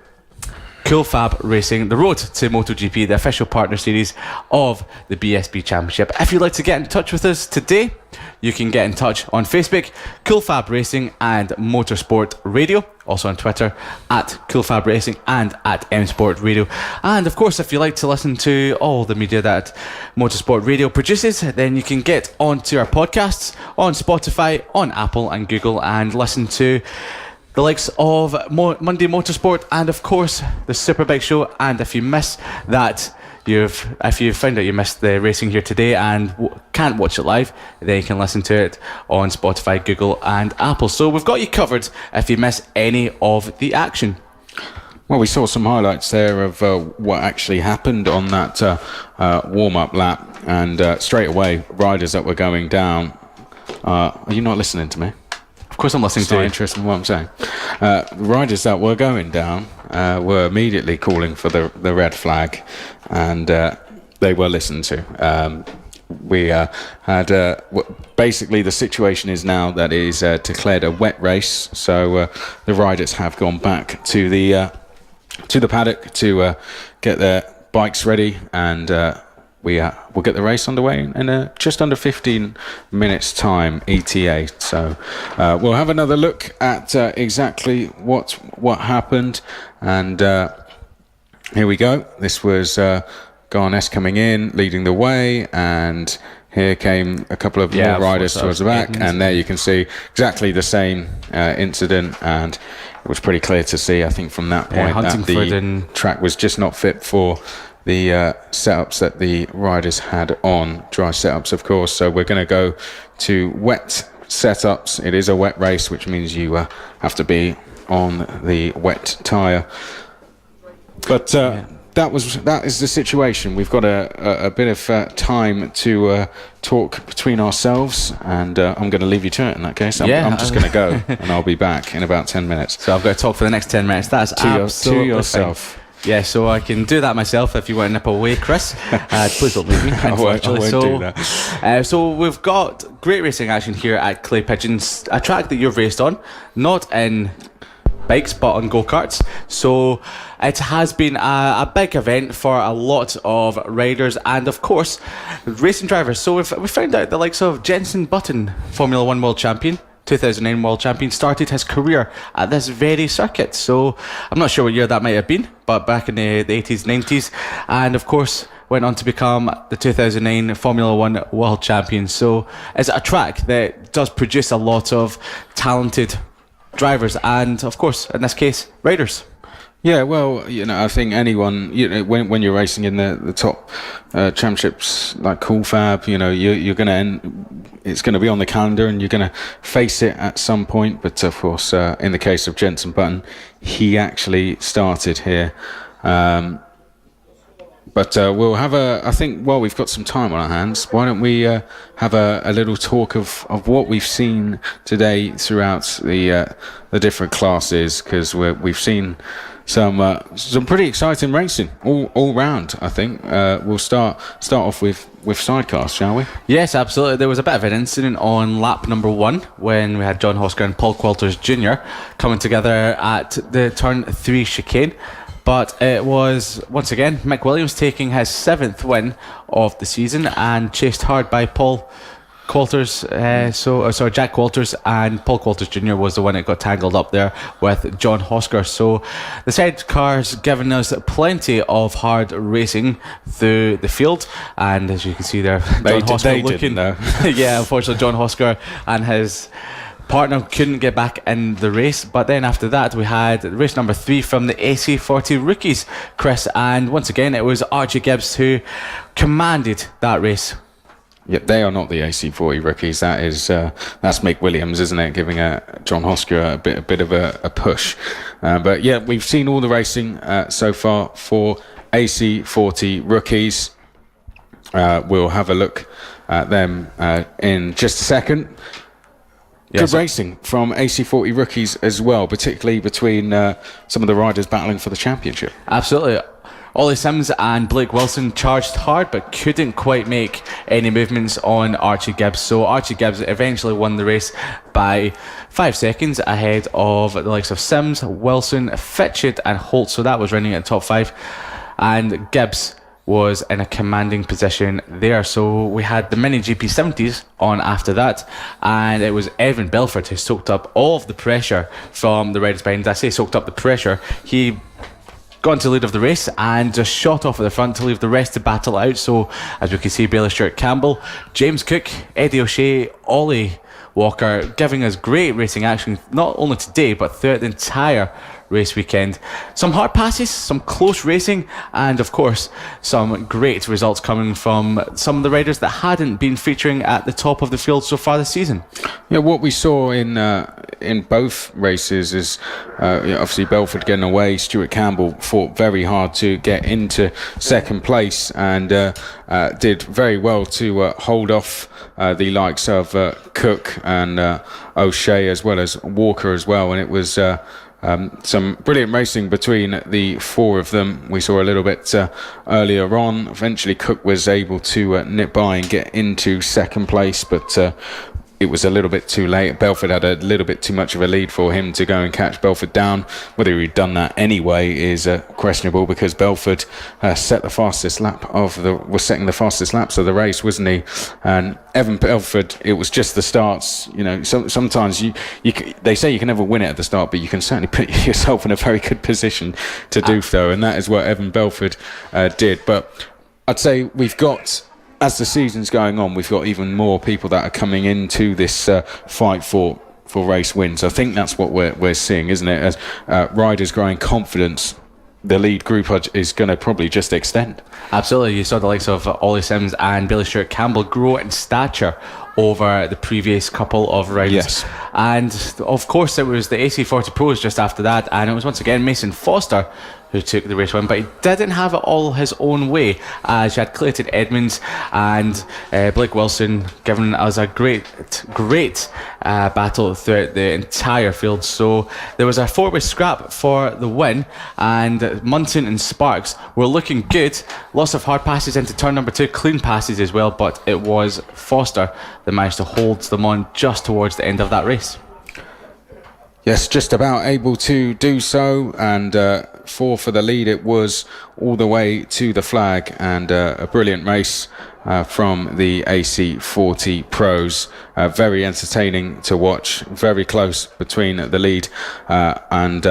Cool Fab Racing, the road to MotoGP, the official partner series of the BSB Championship. If you'd like to get in touch with us today, you can get in touch on Facebook, Cool Fab Racing and Motorsport Radio. Also on Twitter, at Cool Fab Racing and at M Sport Radio. And of course, if you like to listen to all the media that Motorsport Radio produces, then you can get onto our podcasts on Spotify, on Apple and Google, and listen to the likes of Monday Motorsport and of course the Superbike Show. And if you miss that, if you found out you missed the racing here today and can't watch it live, then you can listen to it on Spotify, Google and Apple. So we've got you covered if you miss any of the action. Well, we saw some highlights there of what actually happened on that warm-up lap, and straight away riders that were going down. Are you not listening to me? Of course I'm listening to you. Interested in what I'm saying. Riders that were going down were immediately calling for the red flag, and they were listened to. We had basically the situation is now that it is declared a wet race, so the riders have gone back to the paddock to get their bikes ready, and we'll get the race underway in just under 15 minutes time ETA. So we'll have another look at exactly what happened, and here we go. This was Garness coming in, leading the way, and here came a couple of more riders towards the back, and there you can see exactly the same incident, and it was pretty clear to see, I think, from that point that the track was just not fit for the setups that the riders had on, dry setups of course. So we're going to go to wet setups. It is a wet race, which means you have to be on the wet tyre. But that is the situation. We've got a bit of time to talk between ourselves, and I'm going to leave you to it in that case. I'm just going to go, and I'll be back in about 10 minutes. So I've got to talk for the next 10 minutes. That's to yourself. Fine. Yeah, so I can do that myself if you want to nip away, Chris. Please don't leave me. I won't do that. So we've got great racing action here at Clay Pigeons, a track that you've raced on, not in bikes but on go-karts. So it has been a big event for a lot of riders and of course racing drivers. So we found out the likes of Jenson Button, Formula 1 world champion, 2009 world champion, started his career at this very circuit. So I'm not sure what year that might have been, but back in the 80s, 90s, and of course went on to become the 2009 Formula 1 world champion. So it's a track that does produce a lot of talented drivers and of course in this case riders. Yeah, well, I think anyone, when you're racing in the top championships like FAB, you're going to it's going to be on the calendar and you're going to face it at some point. But of course, in the case of Jenson Button, he actually started here. But we'll have I think, while we've got some time on our hands, why don't we have a little talk of what we've seen today throughout the different classes, because we've seen some pretty exciting racing all round. I think we'll start off with sidecars, shall we? Yes, absolutely. There was a bit of an incident on lap number 1 when we had John Hosker and Paul Quilters Jr. coming together at the turn 3 chicane. But it was, once again, Mick Williams taking his 7th win of the season and chased hard by Paul Quilters. Jack Quilters, and Paul Quilters Jr. was the one that got tangled up there with John Hosker. So the sidecars giving us plenty of hard racing through the field. And as you can see there, John Hosker looking... Yeah, unfortunately, John Hosker and his partner couldn't get back in the race. But then after that we had race number 3 from the AC40 rookies, Chris, and once again it was Archie Gibbs who commanded that race. Yeah, they are not the AC40 rookies. That is that's Mick Williams, isn't it, giving John Hosker a bit of a push. But yeah, we've seen all the racing so far for AC40 rookies. We'll have a look at them in just a second. Good racing from AC40 rookies as well, particularly between some of the riders battling for the championship. Absolutely. Ollie Sims and Blake Wilson charged hard but couldn't quite make any movements on Archie Gibbs. So Archie Gibbs eventually won the race by 5 seconds ahead of the likes of Sims, Wilson, Fitchett and Holt. So that was running at top 5. And Gibbs was in a commanding position there. So we had the mini GP70s on after that, and it was Evan Belford who soaked up all of the pressure from the riders behind. I say soaked up the pressure. He got into the lead of the race and just shot off at the front to leave the rest to battle out. So as we can see, Bailey Stewart Campbell, James Cook, Eddie O'Shea, Ollie Walker giving us great racing action, not only today but throughout the entire race weekend. Some hard passes, some close racing, and of course some great results coming from some of the riders that hadn't been featuring at the top of the field so far this season. Yeah, what we saw in both races is obviously Belford getting away. Stuart Campbell fought very hard to get into second place and did very well to hold off the likes of Cook and O'Shea, as well as Walker as well, and it was some brilliant racing between the 4 of them. We saw a little bit earlier on. Eventually Cook was able to nip by and get into second place, but it was a little bit too late. Belford had a little bit too much of a lead for him to go and catch Belford down. Whether he'd done that anyway is questionable, because Belford was setting the fastest laps of the race, wasn't he? And Evan Belford, it was just the starts. Sometimes they say you can never win it at the start, but you can certainly put yourself in a very good position to do so, and that is what Evan Belford did. But I'd say we've got, as the season's going on, we've got even more people that are coming into this fight for race wins. I think that's what we're seeing, isn't it? As riders growing confidence, the lead group is going to probably just extend. Absolutely. You saw the likes of Ollie Sims and Billy Stewart Campbell grow in stature over the previous couple of rounds. Yes. And of course it was the AC40 Pros just after that, and it was once again Mason Foster who took the race win, but he didn't have it all his own way, as you had Clayton Edmonds and Blake Wilson giving us a great battle throughout the entire field. So there was a 4-way scrap for the win, and Munson and Sparks were looking good. Lots of hard passes into turn number 2, clean passes as well, but it was Foster that managed to hold them on just towards the end of that race. Yes, just about able to do so, and 4 for the lead. It was all the way to the flag, and a brilliant race from the AC40 pros. Very entertaining to watch, very close between the lead and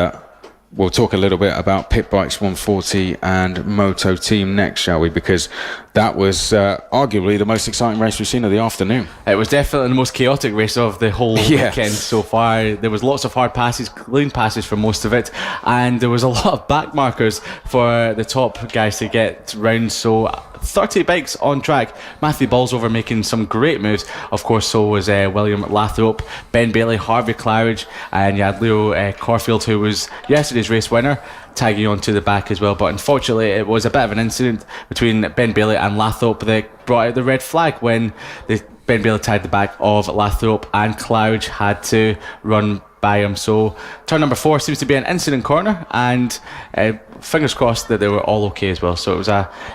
we'll talk a little bit about Pit Bikes 140 and Moto Team next, shall we? Because that was arguably the most exciting race we've seen of the afternoon. It was definitely the most chaotic race of the whole weekend so far. There was lots of hard passes, clean passes for most of it, and there was a lot of back markers for the top guys to get round. So 30 bikes on track. Matthew Bolsover making some great moves. Of course, so was William Lathrop, Ben Bailey, Harvey Claridge, and you had Leo Corfield, who was yesterday's race winner, tagging on to the back as well. But unfortunately, it was a bit of an incident between Ben Bailey and Lathrop that brought out the red flag when Ben Bailey tagged the back of Lathrop, and Claridge had to run by him. So turn number 4 seems to be an incident corner, and fingers crossed that they were all okay as well. So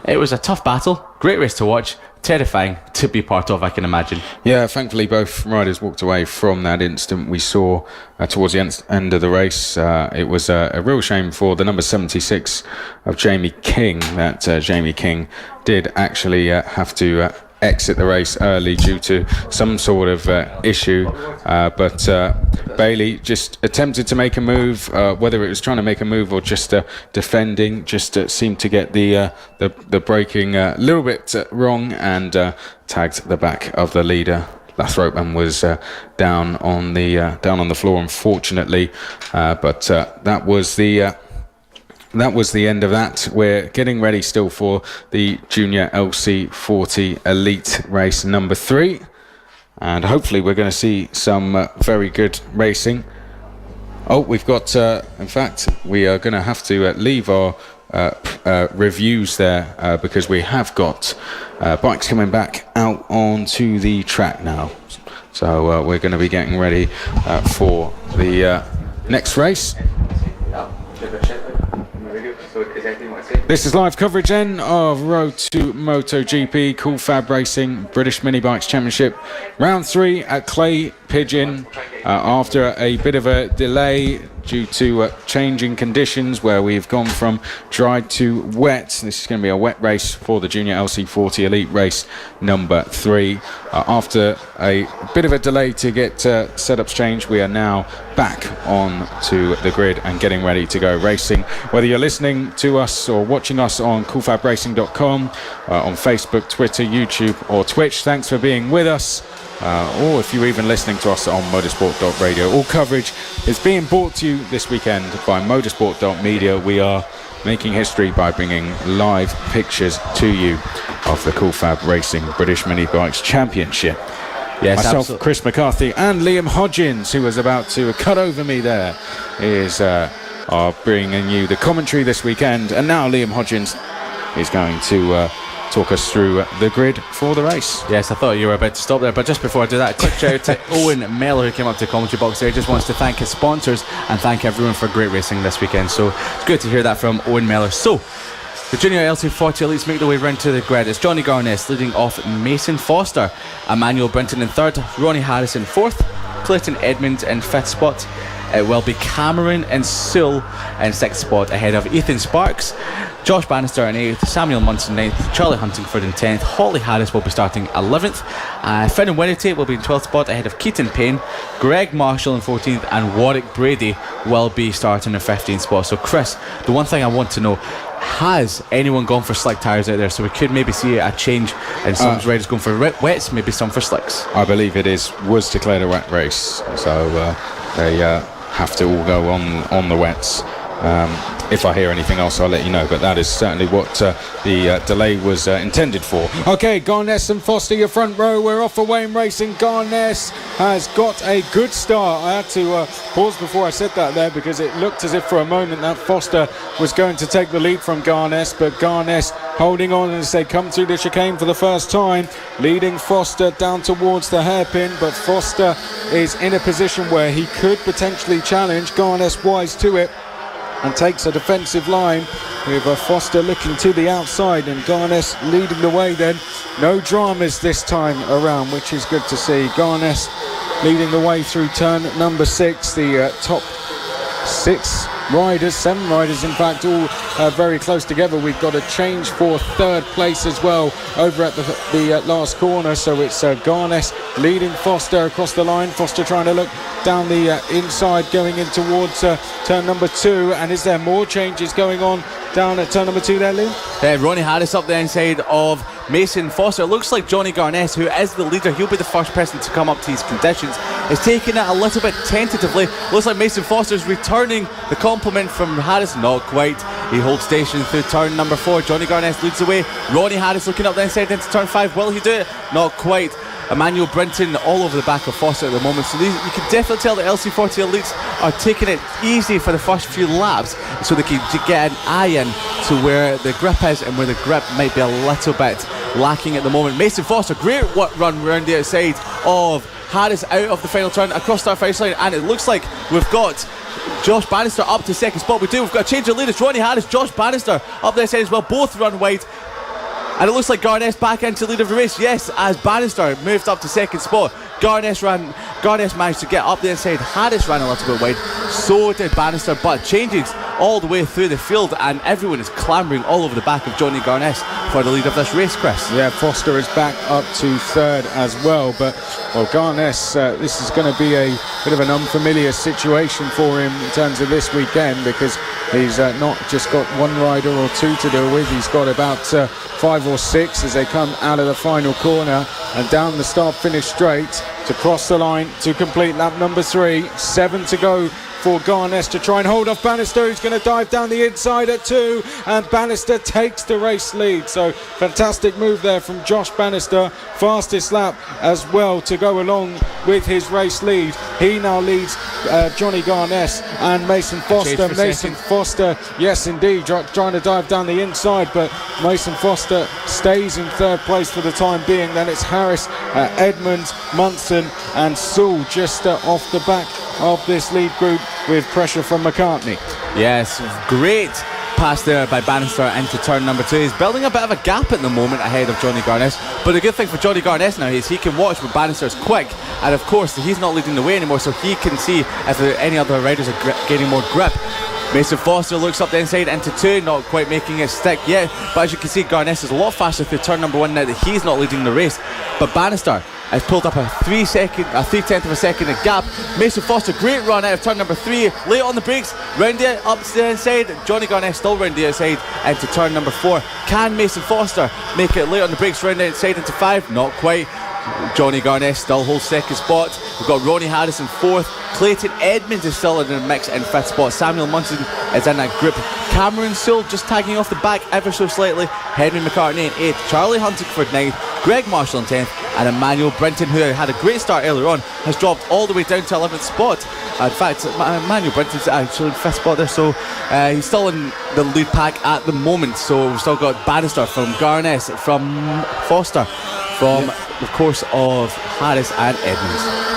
it was a tough battle, great race to watch, terrifying to be part of, I can imagine. Yeah, thankfully both riders walked away from that incident we saw towards the end of the race. It was a real shame for the number 76 of Jamie King that Jamie King did actually have to exit the race early due to some sort of issue, but Bailey just attempted to make a move, whether it was trying to make a move or just defending, just seemed to get the braking a little bit wrong, and tagged the back of the leader. Lathrop was down on the floor, unfortunately, but that was the end of that. We're getting ready still for the Junior LC40 Elite race number 3, and hopefully we're going to see some very good racing. Oh, we've got in fact we are going to have to leave our reviews there because we have got bikes coming back out onto the track now. So we're going to be getting ready for the next race. This is live coverage then of Road to MotoGP, Cool Fab Racing British Mini Bikes Championship Round 3 at Clay Pigeon, after a bit of a delay due to changing conditions where we've gone from dry to wet. This is going to be a wet race for the Junior LC40 Elite race number 3. After a bit of a delay to get setups changed, we are now back on to the grid and getting ready to go racing. Whether you're listening to us or watching us on coolfabracing.com, on Facebook, Twitter, YouTube or Twitch, thanks for being with us. Or if you're even listening to us on motorsport.radio, all coverage is being brought to you this weekend by motorsport.media. We are making history by bringing live pictures to you of the Cool Fab Racing British Mini Bikes Championship. Yes, myself, absolutely. Chris McCarthy and Liam Hodgins, who was about to cut over me there, are bringing you the commentary this weekend. And now Liam Hodgins is going to talk us through the grid for the race. Yes, I thought you were about to stop there, but just before I do that, a quick shout out to Owen Mellor, who came up to the commentary box there. He just wants to thank his sponsors and thank everyone for great racing this weekend. So it's good to hear that from Owen Mellor. So the Junior LC40 Elites make their way round to the grid. It's Johnny Garness leading off Mason Foster, Emmanuel Brinton in 3rd, Ronnie Harris in 4th, Clayton Edmonds in 5th spot. It will be Cameron and Sewell in 6th spot ahead of Ethan Sparks, Josh Bannister in 8th, Samuel Munson 9th, Charlie Huntingford in 10th, Holly Harris will be starting 11th, Finn Winnerty will be in 12th spot ahead of Keaton Payne, Greg Marshall in 14th, and Warwick Brady will be starting in 15th spot. So Chris, the one thing I want to know, has anyone gone for slick tyres out there? So we could maybe see a change in some riders going for wets, maybe some for slicks. I believe it was declared a wet race, so they have to all go on the wets. If I hear anything else, I'll let you know, but that is certainly what the delay was intended for. Okay, Garness and Foster, your front row. We're off for Wayne Racing. Garness has got a good start. I had to pause before I said that there, because it looked as if for a moment that Foster was going to take the lead from Garness, but Garness holding on as they come through the chicane for the first time, leading Foster down towards the hairpin, but Foster is in a position where he could potentially challenge. Garness wise to it and takes a defensive line with Foster looking to the outside and Garness leading the way then. No dramas this time around, which is good to see. Garness leading the way through turn number 6. The top 7 riders in fact, all very close together. We've got a change for third place as well over at the last corner, so it's Garness leading Foster across the line. Foster trying to look down the inside going in towards turn number 2, and is there more changes going on down at turn number 2 there, Liam? Ronnie Harris up the inside of Mason Foster. It looks like Johnny Garness, who is the leader, he'll be the first person to come up to these conditions, is taking it a little bit tentatively. Looks like Mason Foster's returning the compliment from Harris. Not quite. He holds station through turn number 4. Johnny Garness leads the way. Ronnie Harris looking up the inside into turn 5. Will he do it? Not quite. Emmanuel Brinton all over the back of Foster at the moment, so you can definitely tell the LC40 elites are taking it easy for the first few laps so they can get an eye in to where the grip is and where the grip might be a little bit lacking at the moment. Mason Foster, great run round the outside of Harris out of the final turn across that finish line, and it looks like we've got Josh Bannister up to second spot. We've got a change of leaders. Ronnie Harris, Josh Bannister up there as well, both run wide. And it looks like Garness back into lead of the race. Yes, as Bannister moved up to second spot. Garness managed to get up the inside. Harris ran a little bit wide, so did Bannister, but changes all the way through the field, and everyone is clambering all over the back of Johnny Garness for the lead of this race, Chris. Yeah, Foster is back up to third as well, but Garness, this is going to be a bit of an unfamiliar situation for him in terms of this weekend, because he's not just got one rider or two to deal with. He's got about 5 or 6 as they come out of the final corner and down the start-finish straight to cross the line to complete lap number 3. 7 to go for Garness to try and hold off Bannister, who's going to dive down the inside at 2, and Bannister takes the race lead. So fantastic move there from Josh Bannister, fastest lap as well to go along with his race lead. He now leads Johnny Garness and Mason Foster. Mason Foster, yes indeed, trying to dive down the inside, but Mason Foster stays in third place for the time being. Then it's Harris, Edmonds, Munson and Sewell just off the back of this lead group with pressure from McCarthy. Yes, great pass there by Bannister into turn number 2. He's building a bit of a gap at the moment ahead of Johnny Garness, but the good thing for Johnny Garness now is he can watch when Bannister is quick, and of course he's not leading the way anymore, so he can see if any other riders are gaining more grip. Mason Foster looks up the inside into 2, not quite making it stick yet, but as you can see, Garness is a lot faster through turn number 1 now that he's not leading the race, but Bannister has pulled up a 3/10 of a second gap. Mason Foster, great run out of turn number 3, late on the brakes, round it up to the inside. Johnny Garness still round the outside into turn number 4. Can Mason Foster make it late on the brakes, round the outside into 5? Not quite. Johnny Garness still holds second spot. We've got Ronnie Harris in 4th. Clayton Edmonds is still in the mix in 5th spot. Samuel Munson is in that group. Cameron Sewell just tagging off the back ever so slightly. Henry McCartney in 8th. Charlie Huntingford 9th. Greg Marshall in 10th. And Emmanuel Brinton, who had a great start earlier on, has dropped all the way down to 11th spot. In fact, Emmanuel Brinton's actually in 5th spot there, so he's still in the lead pack at the moment. So we've still got Bannister from Garness, from Foster, from of course of Harris and Edmonds.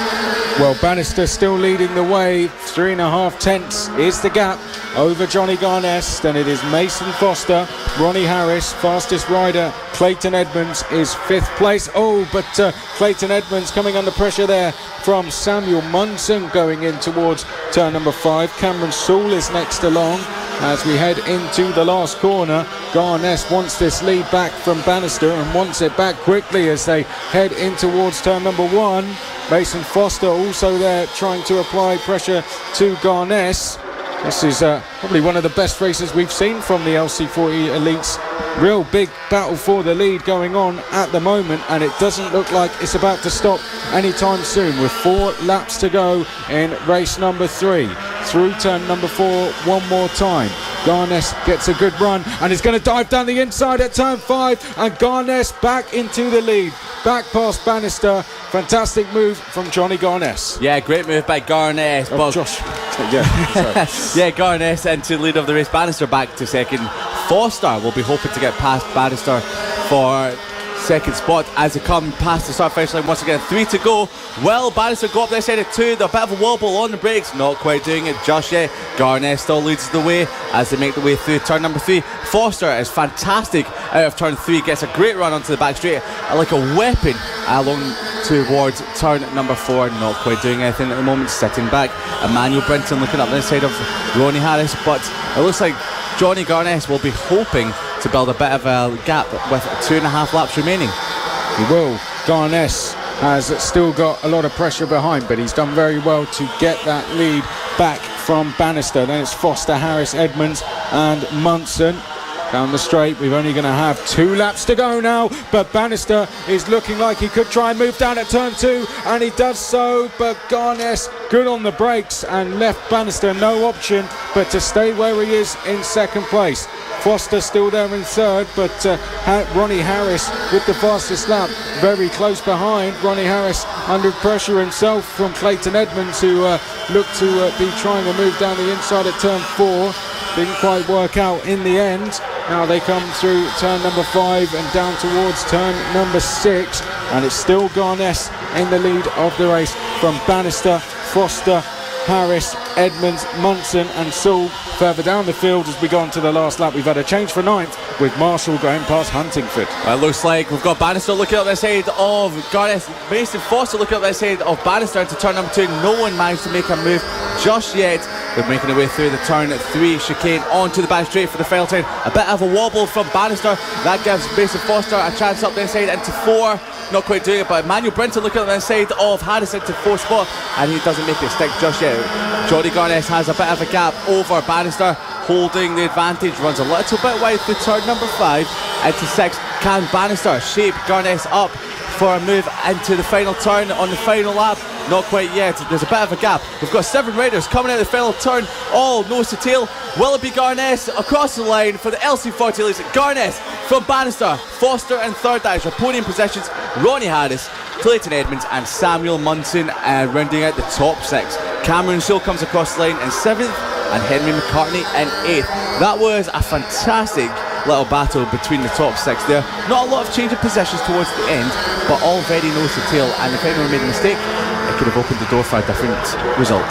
Well, Bannister still leading the way. 3.5 tenths is the gap over Johnny Garness. Then it is Mason Foster, Ronnie Harris, fastest rider. Clayton Edmonds is 5th place. But Clayton Edmonds coming under pressure there from Samuel Munson going in towards turn number 5. Cameron Sewell is next along. As we head into the last corner, Garness wants this lead back from Bannister and wants it back quickly as they head in towards turn number 1. Mason Foster also there trying to apply pressure to Garness. This is probably one of the best races we've seen from the LC40 Elites. Real big battle for the lead going on at the moment, and it doesn't look like it's about to stop anytime soon with 4 laps to go in race number 3. through turn number 4 one more time. Garness gets a good run and is going to dive down the inside at turn 5, and Garness back into the lead, back past Bannister. Fantastic move from Johnny Garness. Yeah, great move by Garness. Josh. Yeah, yeah, Garness into the lead of the race. Bannister back to second. Foster will be hoping to get past Bannister for second spot as they come past the start finish line once again. 3 to go. Well, Bannister go up this side at 2. They're a bit of a wobble on the brakes, not quite doing it just yet. Garnett still leads the way as they make the way through turn number 3. Foster is fantastic out of turn 3, gets a great run onto the back straight like a weapon along towards turn number 4, not quite doing anything at the moment, sitting back. Emmanuel Brinton looking up the side of Ronnie Harris, but it looks like Johnny Garnett will be hoping to build a bit of a gap with 2.5 laps remaining. He will. Garness has still got a lot of pressure behind, but he's done very well to get that lead back from Bannister. Then it's Foster, Harris, Edmonds and Munson down the straight. We're only going to have 2 laps to go now, but Bannister is looking like he could try and move down at turn 2, and he does so, but Garness good on the brakes and left Bannister no option but to stay where he is in second place. Foster still there in third, but Ronnie Harris with the fastest lap, very close behind. Ronnie Harris under pressure himself from Clayton Edmonds, who looked to be trying to move down the inside at turn 4. Didn't quite work out in the end. Now they come through turn number 5 and down towards turn number 6, and it's still Garness in the lead of the race from Bannister, Foster, Harris, Edmonds, Munson and Sewell further down the field as we go on to the last lap. We've had a change for 9th with Marshall going past Huntingford. Well, it looks like we've got Bannister looking up the side of Garnett, Mason Foster looking up the side of Bannister into turn number 2. No one managed to make a move just yet. They're making their way through the turn 3 chicane onto the back straight for the final turn. A bit of a wobble from Bannister. That gives Mason Foster a chance up the inside into 4. Not quite doing it, but Emmanuel Brinton looking at the inside of Harris into 4th spot, and he doesn't make it stick just yet. Johnny Garnett has a bit of a gap over Bannister, holding the advantage, runs a little bit wide through turn number 5 into 6. Can Bannister shape Garnett up for a move into the final turn on the final lap? Not quite yet. There's a bit of a gap. We've got 7 riders coming out of the final turn, all nose to tail. Will it be Garnett across the line for the LC40 leads? Garnett from Bannister, Foster in third. That is your podium positions. Ronnie Harris, Clayton Edmonds and Samuel Munson rounding out the top 6. Cameron Sewell comes across the line in 7th and Henry McCarthy in 8th. That was a fantastic little battle between the top 6 there. Not a lot of change of positions towards the end, but all very nose to tail, and if anyone made a mistake, it could have opened the door for a different result.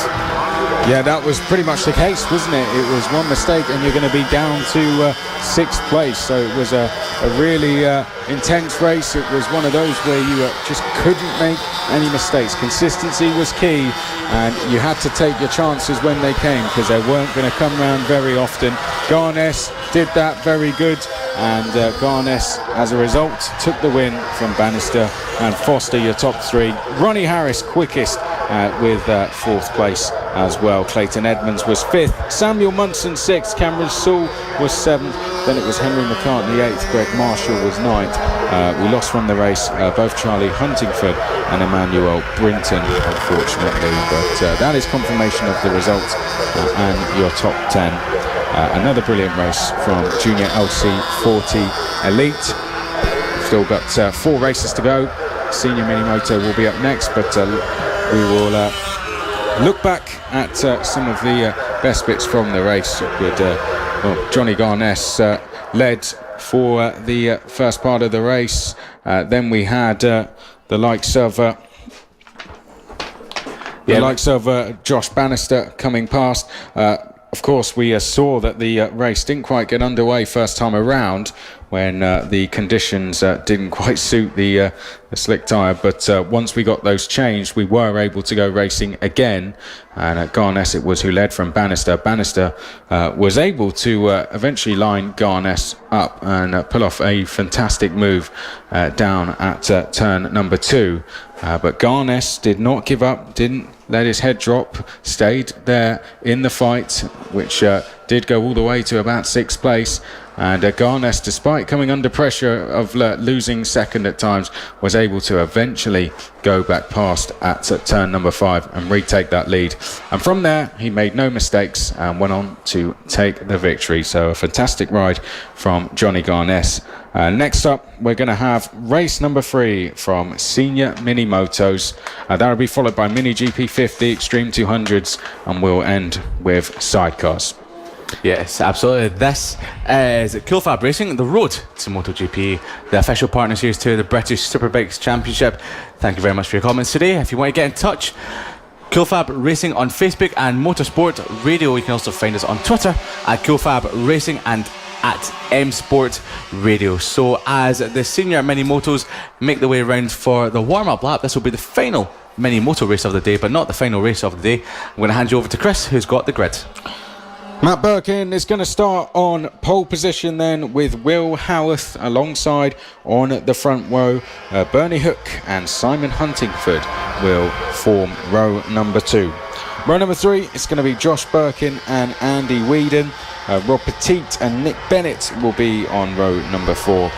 Yeah, that was pretty much the case, wasn't it? It was one mistake and you're going to be down to 6th place. So it was a really intense race. It was one of those where you just couldn't make any mistakes. Consistency was key, and you had to take your chances when they came, because they weren't going to come round very often. Garness did that very good, and Garness, as a result, took the win from Bannister and Foster, your top 3. Ronnie Harris quickest with 4th place as well. Clayton Edmonds was 5th, Samuel Munson 6th, Cameron Sewell was 7th, then it was Henry McCartney 8th, Greg Marshall was 9th. We lost from the race both Charlie Huntingford and Emmanuel Brinton, unfortunately, but that is confirmation of the results and your top 10. Another brilliant race from Junior LC40 Elite. Still got 4 races to go. Senior Mini Moto will be up next, but we will look back at some of the best bits from the race. With Johnny Garness led for the first part of the race. Then we had the likes of Josh Bannister coming past. Of course, we saw that the race didn't quite get underway first time around when the conditions didn't quite suit the slick tyre, but once we got those changed, we were able to go racing again, and Garness it was who led from Bannister. Bannister was able to eventually line Garness up and pull off a fantastic move down at turn number 2, but Garness did not give up, didn't let his head drop, stayed there in the fight, which did go all the way to about 6th place, And Garnes, despite coming under pressure of losing second at times, was able to eventually go back past at turn number 5 and retake that lead. And from there, he made no mistakes and went on to take the victory. So a fantastic ride from Johnny Garnes. Next up, we're going to have race number 3 from Senior Mini Motos. That will be followed by Mini GP50, Extreme 200s, and we'll end with sidecars. Yes, absolutely. This is Cool FAB-Racing, the road to MotoGP, the official partner series to the British Superbikes Championship. Thank you very much for your comments today. If you want to get in touch, Cool FAB-Racing on Facebook and Motorsport Radio. You can also find us on Twitter at Cool FAB-Racing and at M Sport Radio. So as the senior mini motos make their way around for the warm-up lap, this will be the final mini moto race of the day, but not the final race of the day. I'm going to hand you over to Chris, who's got the grid. Matt Birkin is going to start on pole position then, with Will Howarth alongside on the front row. Bernie Hook and Simon Huntingford will form row number 2. Row number 3 is going to be Josh Birkin and Andy Whedon. Rob Petit and Nick Bennett will be on row number 4.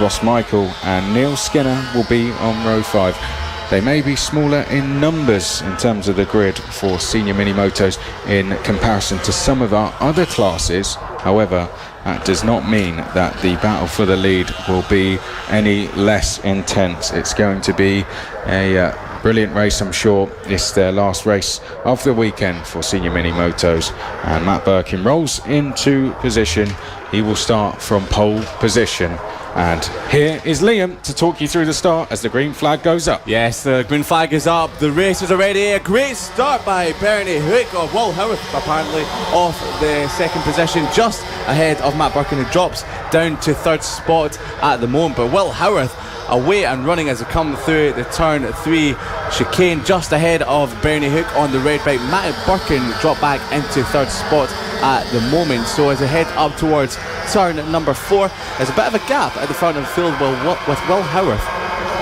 Ross Michael and Neil Skinner will be on row 5. They may be smaller in numbers in terms of the grid for senior mini motos in comparison to some of our other classes. However, that does not mean that the battle for the lead will be any less intense. It's going to be a brilliant race, I'm sure. It's their last race of the weekend for senior mini motos, and Matt Birkin rolls into position. He will start from pole position. And here is Liam to talk you through the start as the green flag goes up. Yes, the green flag is up. The race is already a great start by Bernie Hook, or Will Howarth apparently, off the second position, just ahead of Matt Birkin, who drops down to third spot at the moment. But Will Howarth away and running as they come through the turn 3 chicane, just ahead of Bernie Hook on the red bike. Matt Birkin dropped back into third spot at the moment. So as they head up towards turn number 4, there's a bit of a gap at the front of the field with Will Howarth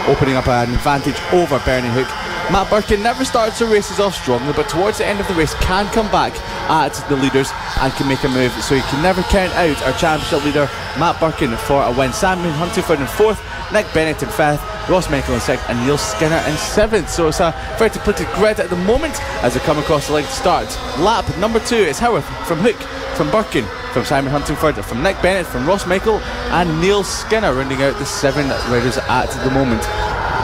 opening up an advantage over Bernie Hook. Matt Birkin never starts the races off strongly, but towards the end of the race can come back at the leaders and can make a move, so you can never count out our championship leader Matt Birkin for a win. Simon Huntingford in 4th, Nick Bennett in 5th, Ross Michael in 6th and Neil Skinner in 7th. So it's a very depleted grid at the moment as they come across the line to start. Lap number 2 is Howarth from Hook, from Birkin, from Simon Huntingford, from Nick Bennett, from Ross Michael and Neil Skinner, rounding out the 7 riders at the moment.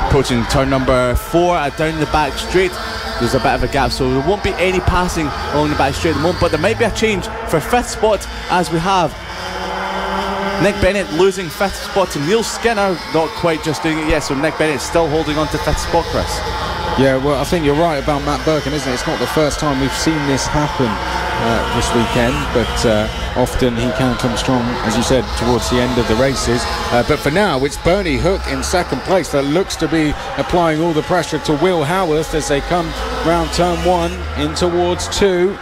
Approaching turn number 4 down the back straight, there's a bit of a gap, so there won't be any passing along the back straight at the moment, but there might be a change for 5th spot as we have Nick Bennett losing 5th spot to Neil Skinner, not quite just doing it yet, so Nick Bennett still holding on to 5th spot, Chris. Yeah, well, I think you're right about Matt Birkin, isn't it? It's not the first time we've seen this happen this weekend, but often he can come strong, as you said, towards the end of the races. But for now, it's Bernie Hook in 2nd place that looks to be applying all the pressure to Will Howarth as they come round turn 1 in towards 2.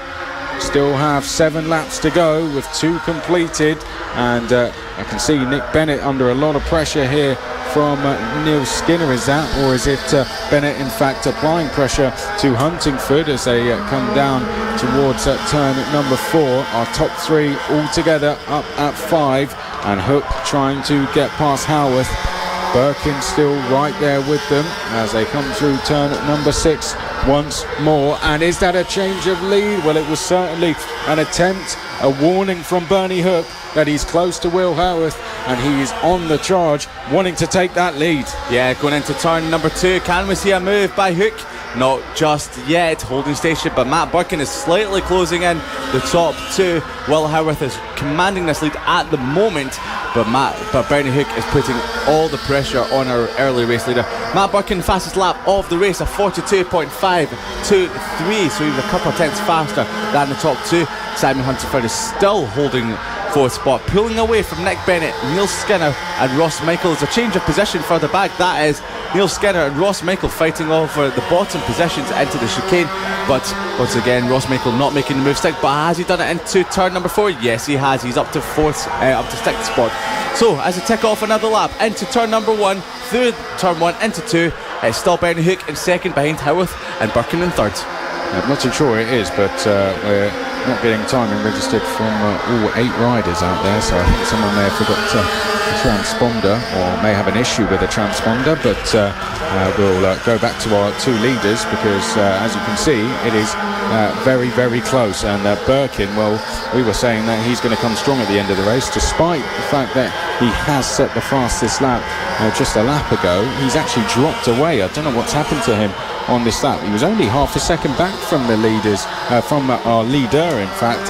Still have 7 laps to go with 2 completed, and I can see Nick Bennett under a lot of pressure here from Neil Skinner. Is that, or is it Bennett in fact applying pressure to Huntingford as they come down towards turn number 4? Our top 3 all together up at 5, and Hook trying to get past Howarth. Birkin still right there with them as they come through turn number 6 once more. And is that a change of lead? Well, it was certainly an attempt, a warning from Bernie Hook that he's close to Will Howarth and he is on the charge, wanting to take that lead. Yeah, going into turn number 2, can we see a move by Hook? Not just yet, holding station, but Matt Birkin is slightly closing in the top 2. Will Howarth is commanding this lead at the moment, but Bernie Hook is putting all the pressure on our early race leader. Matt Birkin, fastest lap of the race, a 42.523, so he was a couple of tenths faster than the top 2. Simon Huntingford is still holding 4th spot, pulling away from Nick Bennett, Neil Skinner and Ross Michael. There's a change of position further back. That is Neil Skinner and Ross Michael fighting over the bottom positions into the chicane, but once again Ross Michael not making the move stick. But has he done it into turn number 4? Yes, he has. He's up to 6th spot. So as they tick off another lap into turn number 1, through turn 1 into 2, it's still Bernie Hook in 2nd behind Howarth and Birkin in 3rd. I'm not too sure it is, but we're not getting timing registered from all 8 riders out there, so I think someone may have forgot a transponder or may have an issue with a transponder, but we'll go back to our 2 leaders because as you can see it is very, very close, and Birkin, well, we were saying that he's going to come strong at the end of the race despite the fact that he has set the fastest lap just a lap ago. He's actually dropped away. I don't know what's happened to him on this lap. He was only half a second back from the leaders, from our leader in fact,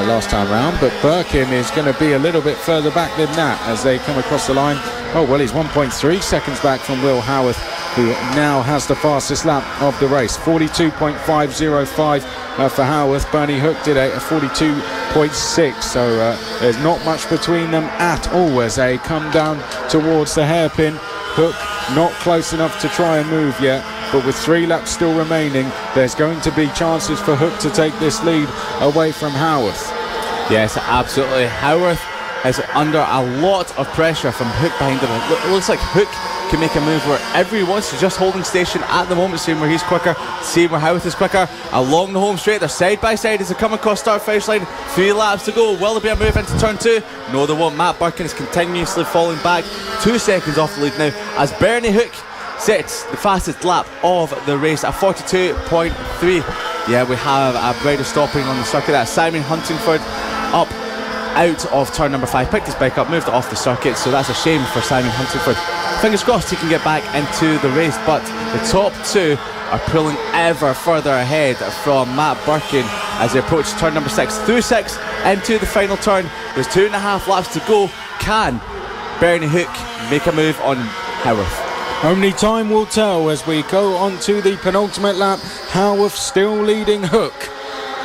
last time round, but Birkin is going to be a little bit further back than that as they come across the line. Oh well, he's 1.3 seconds back from Will Howarth, who now has the fastest lap of the race. 42.505 for Howarth. Bernie Hook did a 42.6, so there's not much between them at all as they come down towards the hairpin. Hook not close enough to try and move yet, but with 3 laps still remaining, there's going to be chances for Hook to take this lead away from Howarth. Yes, absolutely. Howarth is under a lot of pressure from Hook behind him. It looks like Hook can make a move wherever he wants. He's just holding station at the moment, seeing where he's quicker, seeing where Howarth is quicker. Along the home straight, they're side by side as they come across start finish line. 3 laps to go. Will there be a move into turn 2? No, there won't. Matt Birkin is continuously falling back. 2 seconds off the lead now as Bernie Hook sets the fastest lap of the race at 42.3. Yeah, we have a rider stopping on the circuit. That's Simon Huntingford up out of turn number 5, picked his bike up, moved it off the circuit, so that's a shame for Simon Huntingford. Fingers crossed he can get back into the race, but the top 2 are pulling ever further ahead from Matt Birkin as they approach turn number 6. Through 6 into the final turn. There's 2.5 laps to go. Can Bernie Hook make a move on Howarth? Only time will tell as we go on to the penultimate lap. Howarth still leading Hook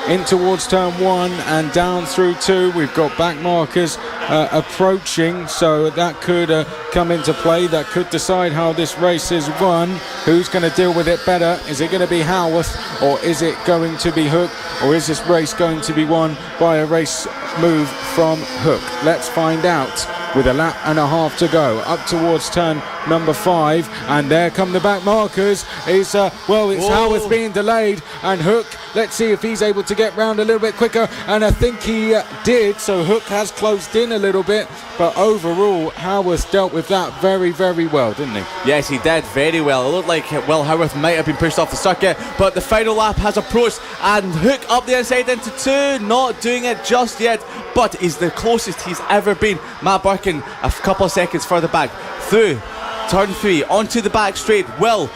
in towards turn 1 and down through 2. We've got back markers approaching, so that could come into play. That could decide how this race is won. Who's going to deal with it better? Is it going to be Howarth or is it going to be Hook, or is this race going to be won by a race move from Hook? Let's find out with a lap and a half to go up towards turn number 5, and there come the back markers. It's Howarth being delayed, and Hook, let's see if he's able to get round a little bit quicker, and I think he did, so Hook has closed in a little bit, but overall Howarth dealt with that very, very well, didn't he? Yes, he did very well. It looked like Will Howarth might have been pushed off the circuit, but the final lap has approached, and Hook up the inside into 2, not doing it just yet, but he's the closest he's ever been. Matt Birkin a couple of seconds further back. Through turn 3 onto the back straight. Will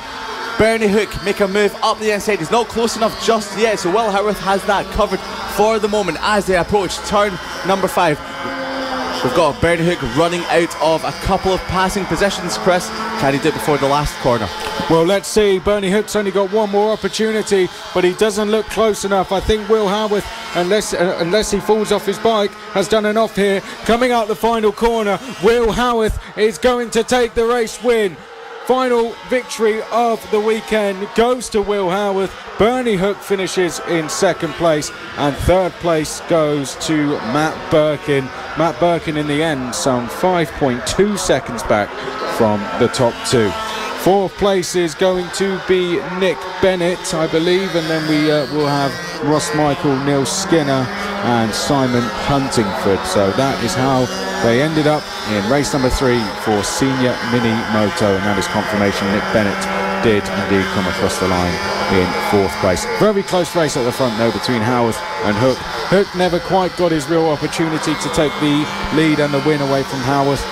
Bernie Hook make a move up the inside? He's not close enough just yet, so Will Howarth has that covered for the moment as they approach turn number 5. We've got Bernie Hook running out of a couple of passing positions. Chris, can he do it before the last corner? Well, let's see. Bernie Hook's only got one more opportunity, but he doesn't look close enough. I think Will Howarth, unless he falls off his bike, has done enough here. Coming out the final corner, Will Howarth is going to take the race win. Final victory of the weekend goes to Will Howarth. Bernie Hook finishes in 2nd place, and 3rd place goes to Matt Birkin. Matt Birkin in the end some 5.2 seconds back from the top 2. 4th place is going to be Nick Bennett, I believe, and then we will have Ross Michael, Neil Skinner and Simon Huntingford. So that is how they ended up in race number 3 for Senior Mini Moto, and that is confirmation Nick Bennett did indeed come across the line in 4th place. Very close race at the front though between Howarth and Hook. Hook never quite got his real opportunity to take the lead and the win away from Howarth,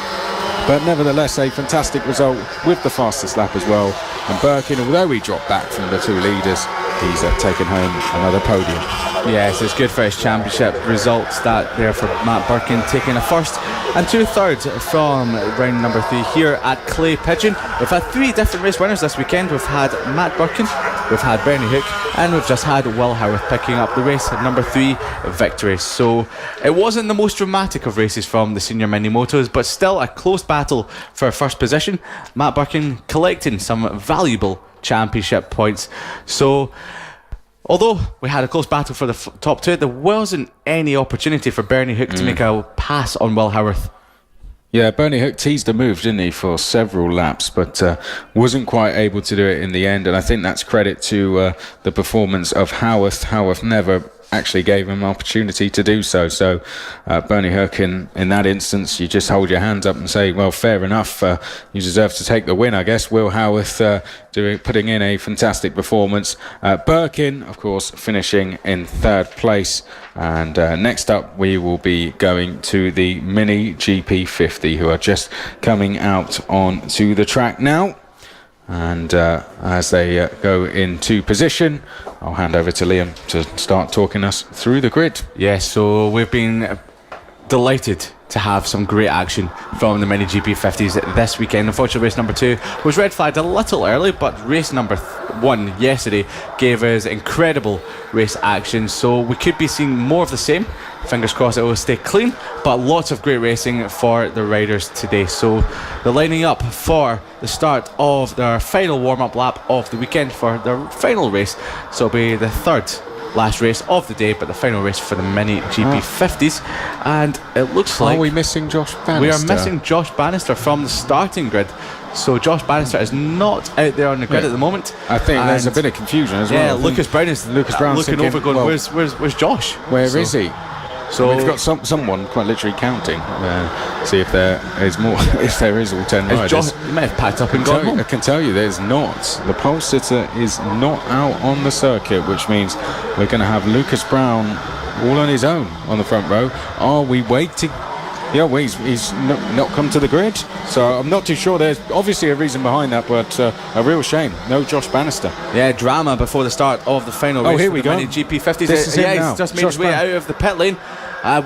but nevertheless a fantastic result with the fastest lap as well. And Birkin, although he dropped back from the 2 leaders, he's taken home another podium. Yes, it's good for his championship results that there for Matt Birkin, taking a 1st and 2 thirds from round number 3 here at Clay Pigeon. We've had 3 different race winners this weekend. We've had Matt Birkin, we've had Bernie Hook, and we've just had Will Howarth picking up the race at number 3 victory. So it wasn't the most dramatic of races from the senior mini motos, but still a close battle for 1st position. Matt Birkin collecting some valuable championship points. So although we had a close battle for the top 2, there wasn't any opportunity for Bernie Hook to make a pass on Will Howarth. Yeah, Bernie Hook teased a move, didn't he, for several laps, but wasn't quite able to do it in the end, and I think that's credit to the performance of Howarth. Howarth never actually gave him an opportunity to do so. So Bernie Hook, in that instance, you just hold your hands up and say, well, fair enough, you deserve to take the win, I guess. Will Howarth putting in a fantastic performance. Birkin, of course, finishing in third place. And next up, we will be going to the Mini GP50, who are just coming out onto the track now. And as they go into position, I'll hand over to Liam to start talking us through the grid. Yes, so we've been delighted to have some great action from the Mini GP50s this weekend. Unfortunately, race number 2 was red flagged a little early, but race number 1 yesterday gave us incredible race action, so we could be seeing more of the same. Fingers crossed it will stay clean, but lots of great racing for the riders today. So they're lining up for the start of their final warm-up lap of the weekend for their final race. So it'll be the third last race of the day, but the final race for the Mini GP50s. And it looks like... Are we missing Josh Bannister? We are missing Josh Bannister from the starting grid. So Josh Bannister is not out there on the grid at the moment. I think there's a bit of confusion as well. Yeah, Lucas Brown is looking thinking, over going, well, where's Josh? Where is he? So we've got someone quite literally counting. See if there is more. If there is all 10 riders. Josh, he may have packed up and gone home. I can tell you there's not. The pole sitter is not out on the circuit, which means we're going to have Lucas Brown all on his own on the front row. Are we waiting? Yeah, well, he's not come to the grid, so I'm not too sure. There's obviously a reason behind that, but a real shame. No Josh Bannister. Yeah, drama before the start of the final race. Here we go. Mini GP50s. This is him now. He's just made his way out of the pit lane.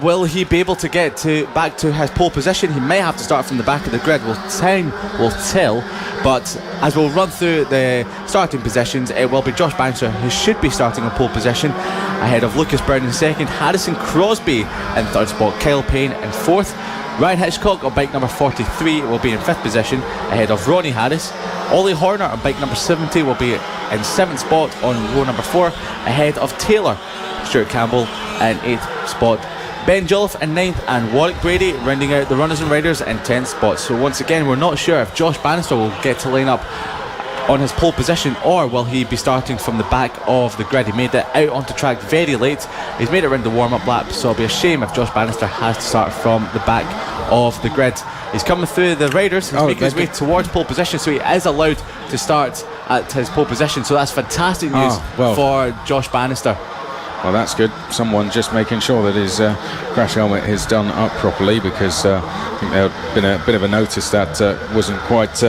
Will he be able to get back to his pole position? He may have to start from the back of the grid. Time will tell. But as we'll run through the starting positions, it will be Josh Bannister who should be starting in pole position, ahead of Lucas Brown in second, Harrison Crosby in third spot, Kyle Payne in fourth. Ryan Hitchcock on bike number 43 will be in fifth position, ahead of Ronnie Harris. Ollie Horner on bike number 70 will be in seventh spot on row number 4, ahead of Taylor. Stuart Campbell in eighth spot, Ben Jolliffe in 9th, and Warwick Brady rounding out the runners and riders in 10th spot. So once again, we're not sure if Josh Bannister will get to line up on his pole position, or will he be starting from the back of the grid. He made it out onto track very late. He's made it around the warm-up lap, so it'll be a shame if Josh Bannister has to start from the back of the grid. He's coming through the riders. He's making his way towards pole position, so he is allowed to start at his pole position. So that's fantastic news for Josh Bannister. Well, that's good. Someone just making sure that his crash helmet is done up properly, because I think there had been a bit of a notice that wasn't quite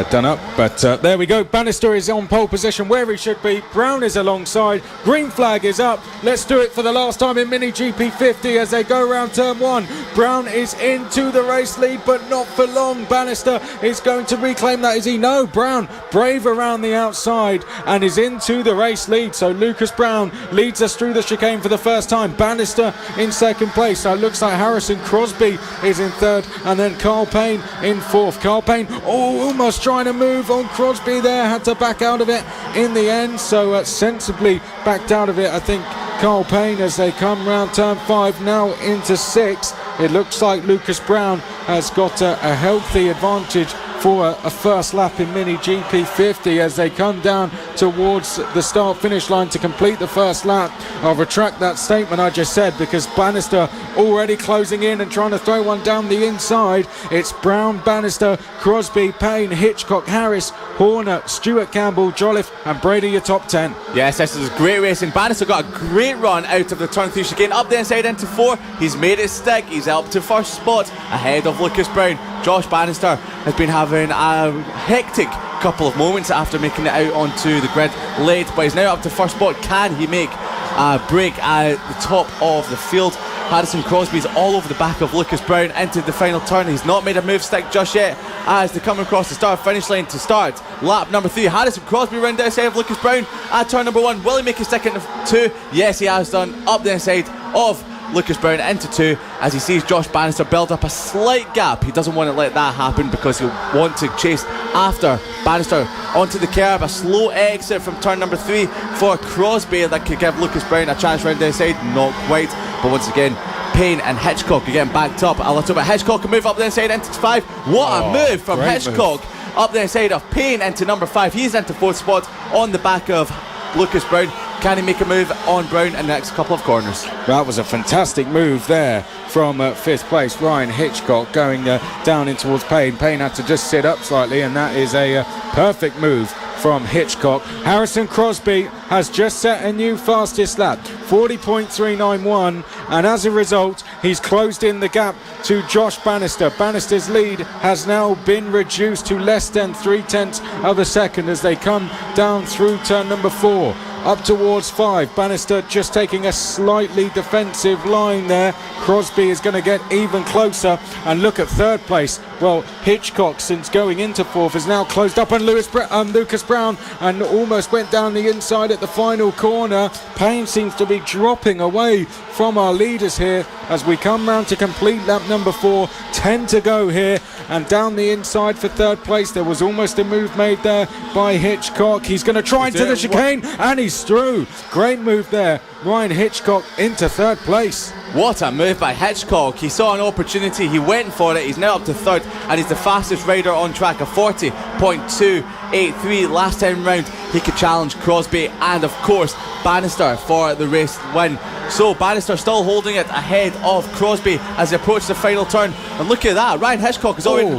done up. But there we go. Bannister is on pole position where he should be. Brown is alongside. Green flag is up. Let's do it for the last time in Mini GP50 as they go around turn 1. Brown is into the race lead, but not for long. Bannister is going to reclaim that. Is he? No. Brown brave around the outside and is into the race lead. So Lucas Brown leads us through the chicane for the first time. Bannister in second place. So it looks like Harrison Crosby is in third, and then Carl Payne in fourth. Carl Payne almost trying to move on Crosby there, had to back out of it in the end, so sensibly backed out of it, I think, Carl Payne, as they come round turn 5 now into 6. It looks like Lucas Brown has got a healthy advantage for a first lap in Mini GP50 as they come down towards the start-finish line to complete the first lap. I'll retract that statement I just said, because Bannister already closing in and trying to throw one down the inside. It's Brown, Bannister, Crosby, Payne, Hitchcock, Harris, Horner, Stuart Campbell, Jolliffe and Brady, your top 10. Yes, this is great racing. Bannister got a great run out of the turn 3 chicane, up the inside into 4. He's made it stick. He's up to first spot ahead of Lucas Brown. Josh Bannister has been having a hectic couple of moments after making it out onto the grid late, but he's now up to first spot. Can he make a break at the top of the field? Harrison Crosby's all over the back of Lucas Brown into the final turn. He's not made a move stick just yet as they come across the start finish line to start lap number 3. Harrison Crosby round the outside of Lucas Brown at turn number 1. Will he make a stick into 2? Yes, he has done, up the inside of Lucas Brown into 2 as he sees Josh Bannister build up a slight gap. He doesn't want to let that happen because he'll want to chase after Bannister onto the curb. A slow exit from turn number 3 for Crosby that could give Lucas Brown a chance round the inside. Not quite, but once again Payne and Hitchcock are getting backed up a little bit. Hitchcock can move up the inside into 5. What a move from Hitchcock up the inside of Payne into number 5. He's into 4th spot on the back of Lucas Brown. Can he make a move on Brown in the next couple of corners? That was a fantastic move there from 5th place Ryan Hitchcock going down in towards Payne. Payne had to just sit up slightly, and that is a perfect move from Hitchcock. Harrison Crosby has just set a new fastest lap, 40.391, and as a result he's closed in the gap to Josh Bannister. Bannister's lead has now been reduced to less than 0.3 of a second as they come down through turn number 4 up towards 5. Bannister just taking a slightly defensive line there. Crosby is going to get even closer, and look at 3rd place. Well, Hitchcock, since going into 4th, is now closed up on Lucas Brown, and almost went down the inside at the final corner. Payne seems to be dropping away from our leaders here as we come round to complete lap number 4. 10 to go here, and down the inside for 3rd place there was almost a move made there by Hitchcock. He's going to try into the chicane, and he's through. Great move there, Ryan Hitchcock into 3rd place. What a move by Hitchcock. He saw an opportunity, he went for it. He's now up to 3rd, and he's the fastest rider on track, a 40.283. Last time round he could challenge Crosby and of course Bannister for the race win. So Bannister still holding it ahead of Crosby as they approach the final turn, and look at that, Ryan Hitchcock is already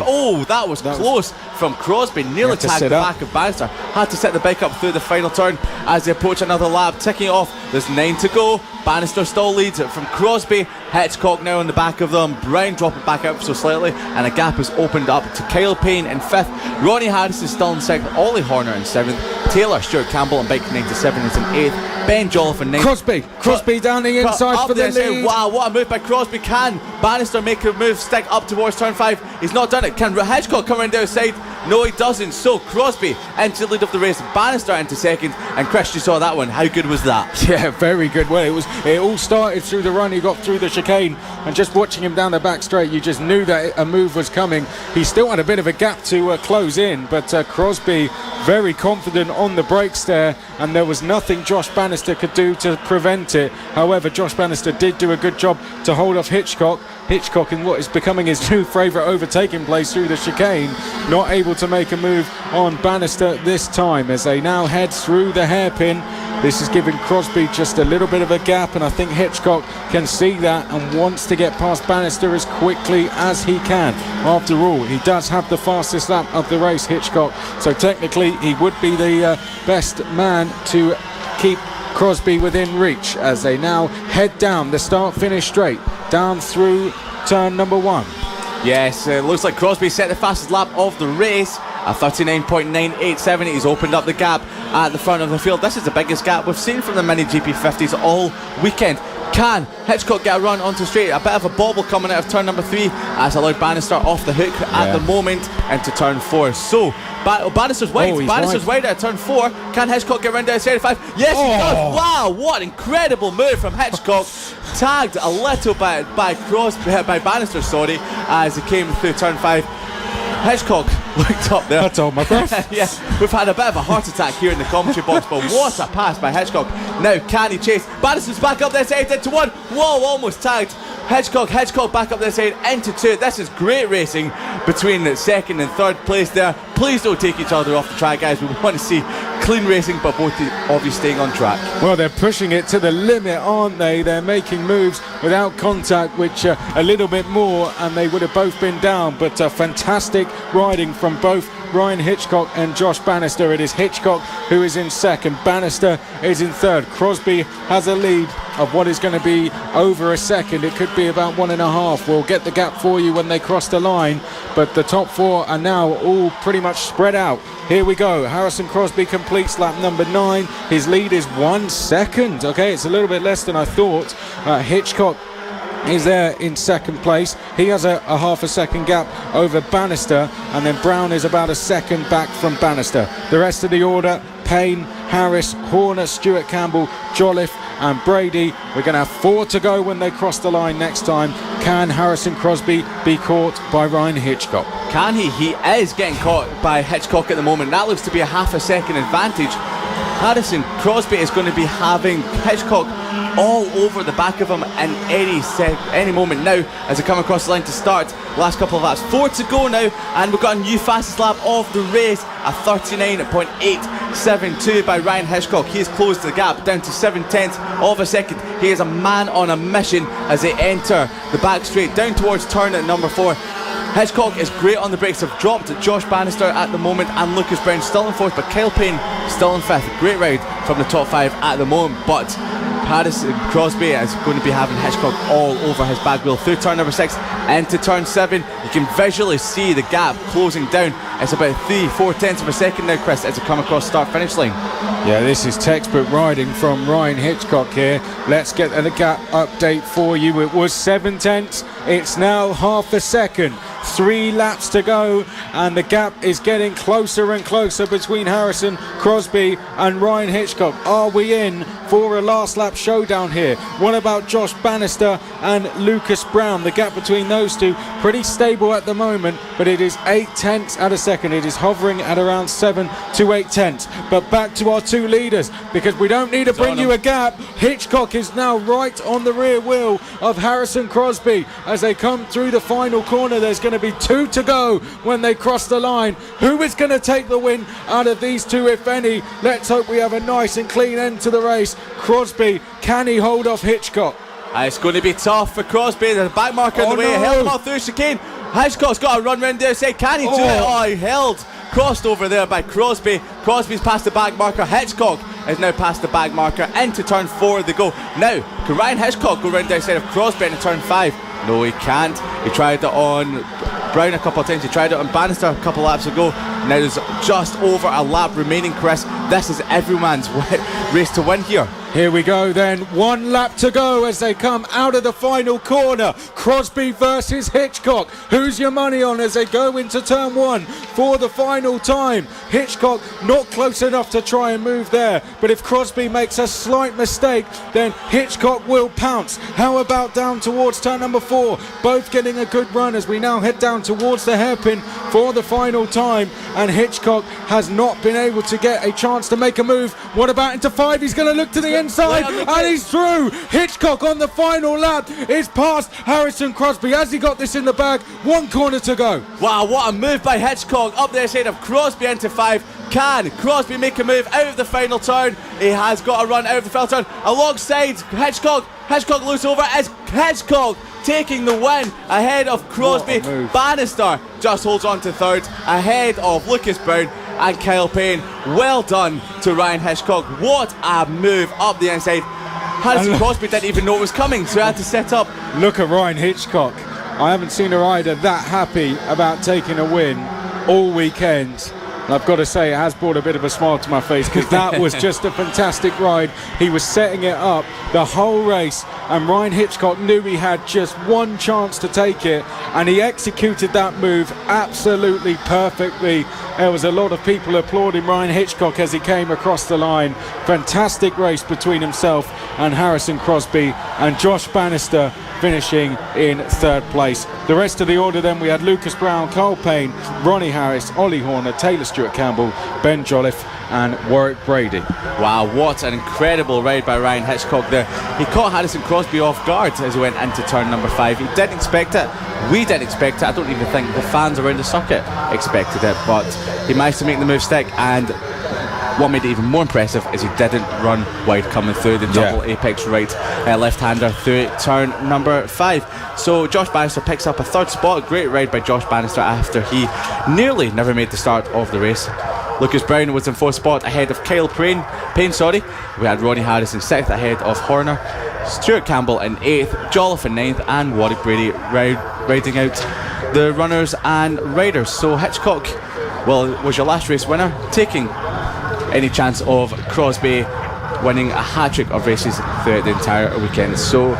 that was close from Crosby, nearly tagged the back of Bannister. Had to set the bike up through the final turn as they approach another lap, ticking off. There's 9 to go. Bannister still leads it from Crosby. Hitchcock now on the back of them. Brown dropping back up so slightly, and a gap has opened up to Kyle Payne in 5th. Ronnie Harris is still in 2nd. Ollie Horner in 7th. Taylor Stuart Campbell on bike 97 is in 8th. Ben Jolliffe in 9th. Crosby down the inside for the lead. Wow, what a move by Crosby. Can Bannister make a move, stick up towards turn 5? He's not done it. Can Hitchcock come around the outside? No, he doesn't. So Crosby into the lead of the race, Bannister into 2nd, and Chris, you saw that one. How good was that? Yeah, very good. Well, it all started through the run. He got through the chicane, and just watching him down the back straight, you just knew that a move was coming. He still had a bit of a gap to close in, but Crosby very confident on the brakes there, and there was nothing Josh Bannister could do to prevent it. However, Josh Bannister did do a good job to hold off Hitchcock in what is becoming his new favourite overtaking place through the chicane, not able to make a move on Bannister this time as they now head through the hairpin. This is giving Crosby just a little bit of a gap, and I think Hitchcock can see that and wants to get past Bannister as quickly as he can. After all, he does have the fastest lap of the race, Hitchcock, so technically he would be the best man to keep Crosby within reach as they now head down the start-finish straight, down through turn number 1. Yes, it looks like Crosby set the fastest lap of the race at 39.987. He's opened up the gap at the front of the field. This is the biggest gap we've seen from the Mini GP50s all weekend. Can Hitchcock get a run onto straight? A bit of a bobble coming out of turn number 3 has allowed Bannister off the hook at the moment into turn 4. So Bannister's wide. Bannister's wide at turn 4. Can Hitchcock get around the outside of 5? Yes, he does. Wow, what incredible move from Hitchcock. Tagged a little bit by Bannister, as he came through turn 5. Hitchcock looked up there. That's all my breath. Yeah, we've had a bit of a heart attack here in the commentary box, but what a pass by Hitchcock. Now can he chase? Bannister's back up this side into 1. Whoa, almost tagged. Hitchcock back up this side into 2. This is great racing between 2nd and 3rd place there. Please don't take each other off the track, guys. We want to see clean racing, but both of you staying on track. Well, they're pushing it to the limit, aren't they? They're making moves without contact, which a little bit more, and they would have both been down. But fantastic riding from both Ryan Hitchcock and Josh Bannister. It is Hitchcock who is in 2nd. Bannister is in 3rd. Crosby has a lead of what is going to be over a second. It could be about 1.5. We'll get the gap for you when they cross the line, but the top 4 are now all pretty much spread out. Here we go. Harrison Crosby completes lap number 9. His lead is 1 second. Okay, it's a little bit less than I thought. Hitchcock is there in 2nd place. He has a half a second gap over Bannister, and then Brown is about a second back from Bannister. The rest of the order: Payne, Harris, Horner, Stuart Campbell, Jolliffe and Brady. We're going to have 4 to go when they cross the line next time. Can Harrison Crosby be caught by Ryan Hitchcock? Can he? He is getting caught by Hitchcock at the moment. That looks to be a half a second advantage. Harrison Crosby is going to be having Hitchcock all over the back of him in any moment now as they come across the line to start. Last couple of laps, 4 to go now, and we've got a new fastest lap of the race, a 39.872 by Ryan Hitchcock. He has closed the gap down to 7/10 of a second. He is a man on a mission as they enter the back straight down towards turn at number 4. Hitchcock is great on the brakes. Have dropped Josh Bannister at the moment, and Lucas Brown still in 4th, but Kyle Payne still in 5th. Great ride from the top 5 at the moment, but Harrison Crosby is going to be having Hitchcock all over his back wheel through turn number 6 into turn 7. You can visually see the gap closing down. It's about 3/4 of a second now, Chris, as they come across start-finish line. Yeah, this is textbook riding from Ryan Hitchcock here. Let's get the gap update for you. It was 7/10. It's now half a second. 3 laps to go, and the gap is getting closer and closer between Harrison Crosby and Ryan Hitchcock. Are we in for a last lap showdown here? What about Josh Bannister and Lucas Brown? The gap between those two pretty stable at the moment, but it is 8/10 at a second. It is hovering at around 7 to 8/10. But back to our 2 leaders, because we don't need to bring you a gap. Hitchcock is now right on the rear wheel of Harrison Crosby as they come through the final corner. There's going to be 2 to go when they cross the line. Who is going to take the win out of these 2, if any? Let's hope we have a nice and clean end to the race. Crosby, can he hold off Hitchcock? It's going to be tough for Crosby. There's a back marker in the way. No. Held him off through chicane. Hitchcock's got to run round the outside. Can he do it? Oh, he held. Crossed over there by Crosby. Crosby's past the back marker. Hitchcock is now past the back marker. Into turn 4 they go. Now, can Ryan Hitchcock go round the outside of Crosby into turn 5? No, he can't. He tried it on Brown a couple of times. He tried it on Bannister a couple of laps ago. Now there's just over a lap remaining, Chris. This is everyone's race to win here. Here we go then, 1 lap to go as they come out of the final corner. Crosby versus Hitchcock. Who's your money on as they go into turn 1 for the final time? Hitchcock not close enough to try and move there, but if Crosby makes a slight mistake, then Hitchcock will pounce. How about down towards turn number 4? Both getting a good run as we now head down towards the hairpin for the final time, and Hitchcock has not been able to get a chance to make a move. What about into 5? He's going to look to the inside, and he's through. Hitchcock on the final lap is past Harrison Crosby. Has he got this in the bag? 1 corner to go. Wow, what a move by Hitchcock up the side of Crosby into 5. Can Crosby make a move out of the final turn? He has got a run out of the final turn alongside Hitchcock. Hitchcock looks over as Hitchcock taking the win ahead of Crosby. Bannister just holds on to 3rd ahead of Lucas Brown and Kyle Payne. Well done to Ryan Hitchcock. What a move up the inside. Harrison Crosby didn't even know it was coming, so he had to set up. Look at Ryan Hitchcock. I haven't seen a rider that happy about taking a win all weekend. And I've got to say, it has brought a bit of a smile to my face, because that was just a fantastic ride. He was setting it up the whole race, and Ryan Hitchcock knew he had just 1 chance to take it, and he executed that move absolutely perfectly. There was a lot of people applauding Ryan Hitchcock as he came across the line. Fantastic race between himself and Harrison Crosby, and Josh Bannister finishing in 3rd place. The rest of the order then, we had Lucas Brown, Carl Payne, Ronnie Harris, Ollie Horner, Taylor Stewart Campbell, Ben Jolliffe and Warwick Brady. Wow, what an incredible ride by Ryan Hitchcock there. He caught Harrison Crosby off guard as he went into turn number 5. He didn't expect it. We didn't expect it. I don't even think the fans around the circuit expected it, but he managed to make the move stick, and what made it even more impressive is he didn't run wide coming through the double apex right left-hander through turn number 5. So Josh Bannister picks up a 3rd spot. Great ride by Josh Bannister after he nearly never made the start of the race. Lucas Brown was in 4th spot ahead of Kyle Payne. We had Ronnie Harris in 6th ahead of Horner. Stuart Campbell in 8th, Jolliffe in 9th, and Warwick Brady riding out the runners and riders. So Hitchcock, well, was your last race winner, taking any chance of Crosby winning a hat-trick of races throughout the entire weekend. So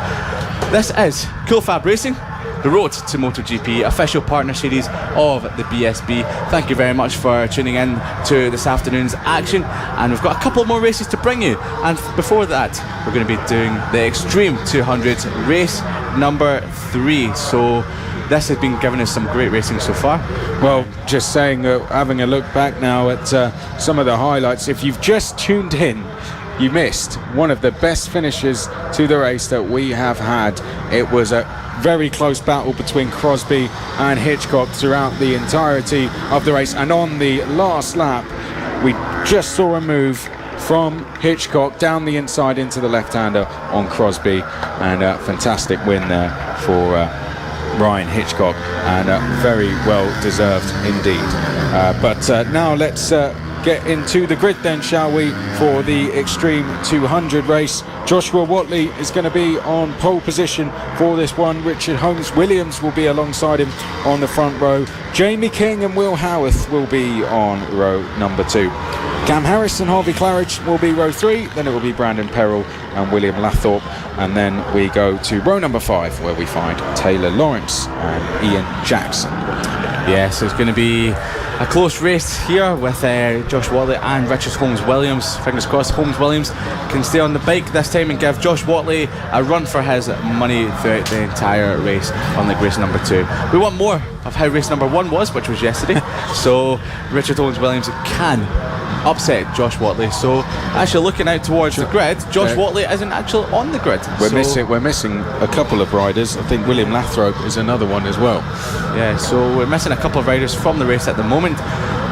this is Cool Fab Racing, the road to MotoGP, official partner series of the BSB. Thank you very much for tuning in to this afternoon's action, and we've got a couple more races to bring you, and before that we're going to be doing the Extreme 200 race number 3. So this has been giving us some great racing so far. Well, just saying, having a look back now at some of the highlights, if you've just tuned in, you missed one of the best finishes to the race that we have had. It was a very close battle between Crosby and Hitchcock throughout the entirety of the race, and on the last lap we just saw a move from Hitchcock down the inside into the left-hander on Crosby, and a fantastic win there for Ryan Hitchcock, and very well deserved indeed. But now let's get into the grid then, shall we, for the Extreme 200 race. Joshua Watley is going to be on pole position for this one. Richard Holmes-Williams will be alongside him on the front row. Jamie King and Will Howarth will be on row number 2. Cam Harris and Harvey Claridge will be row 3, then it will be Brandon Perrell and William Lathorpe, and then we go to row number 5 where we find Taylor Lawrence and Ian Jackson. Yes, it's going to be a close race here with Josh Watley and Richard Holmes-Williams. Fingers crossed Holmes-Williams can stay on the bike this time and give Josh Watley a run for his money throughout the entire race, unlike race number 2. We want more of how race number 1 was, which was yesterday. So Richard Holmes-Williams can upset Josh Watley. So actually looking out towards the grid, Josh Watley isn't actually on the grid. We're missing a couple of riders. I think William Lathrope is another one as well. Yeah, so we're missing a couple of riders from the race at the moment.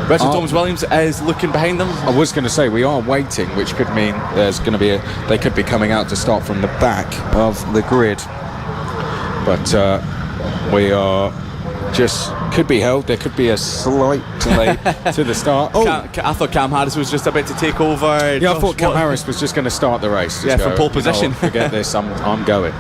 Richard Holmes-Williams is looking behind them. I was going to say we are waiting, which could mean there's going to be they could be coming out to start from the back of the grid, but we are just could be held. There could be a slight delay to the start. I thought Cam Harris was just about to take over. Yeah, I thought Cam Harris was just going to start the race. Just from pole position. Forget this, I'm going.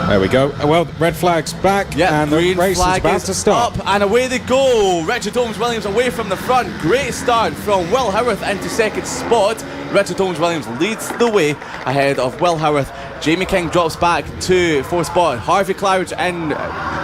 There we go. Well, red flag's back, and the race is about to start. Up and away they go. Richard Holmes-Williams away from the front. Great start from Will Howarth into second spot. Richard Holmes-Williams leads the way ahead of Will Howarth. Jamie King drops back to fourth spot. Harvey Claridge in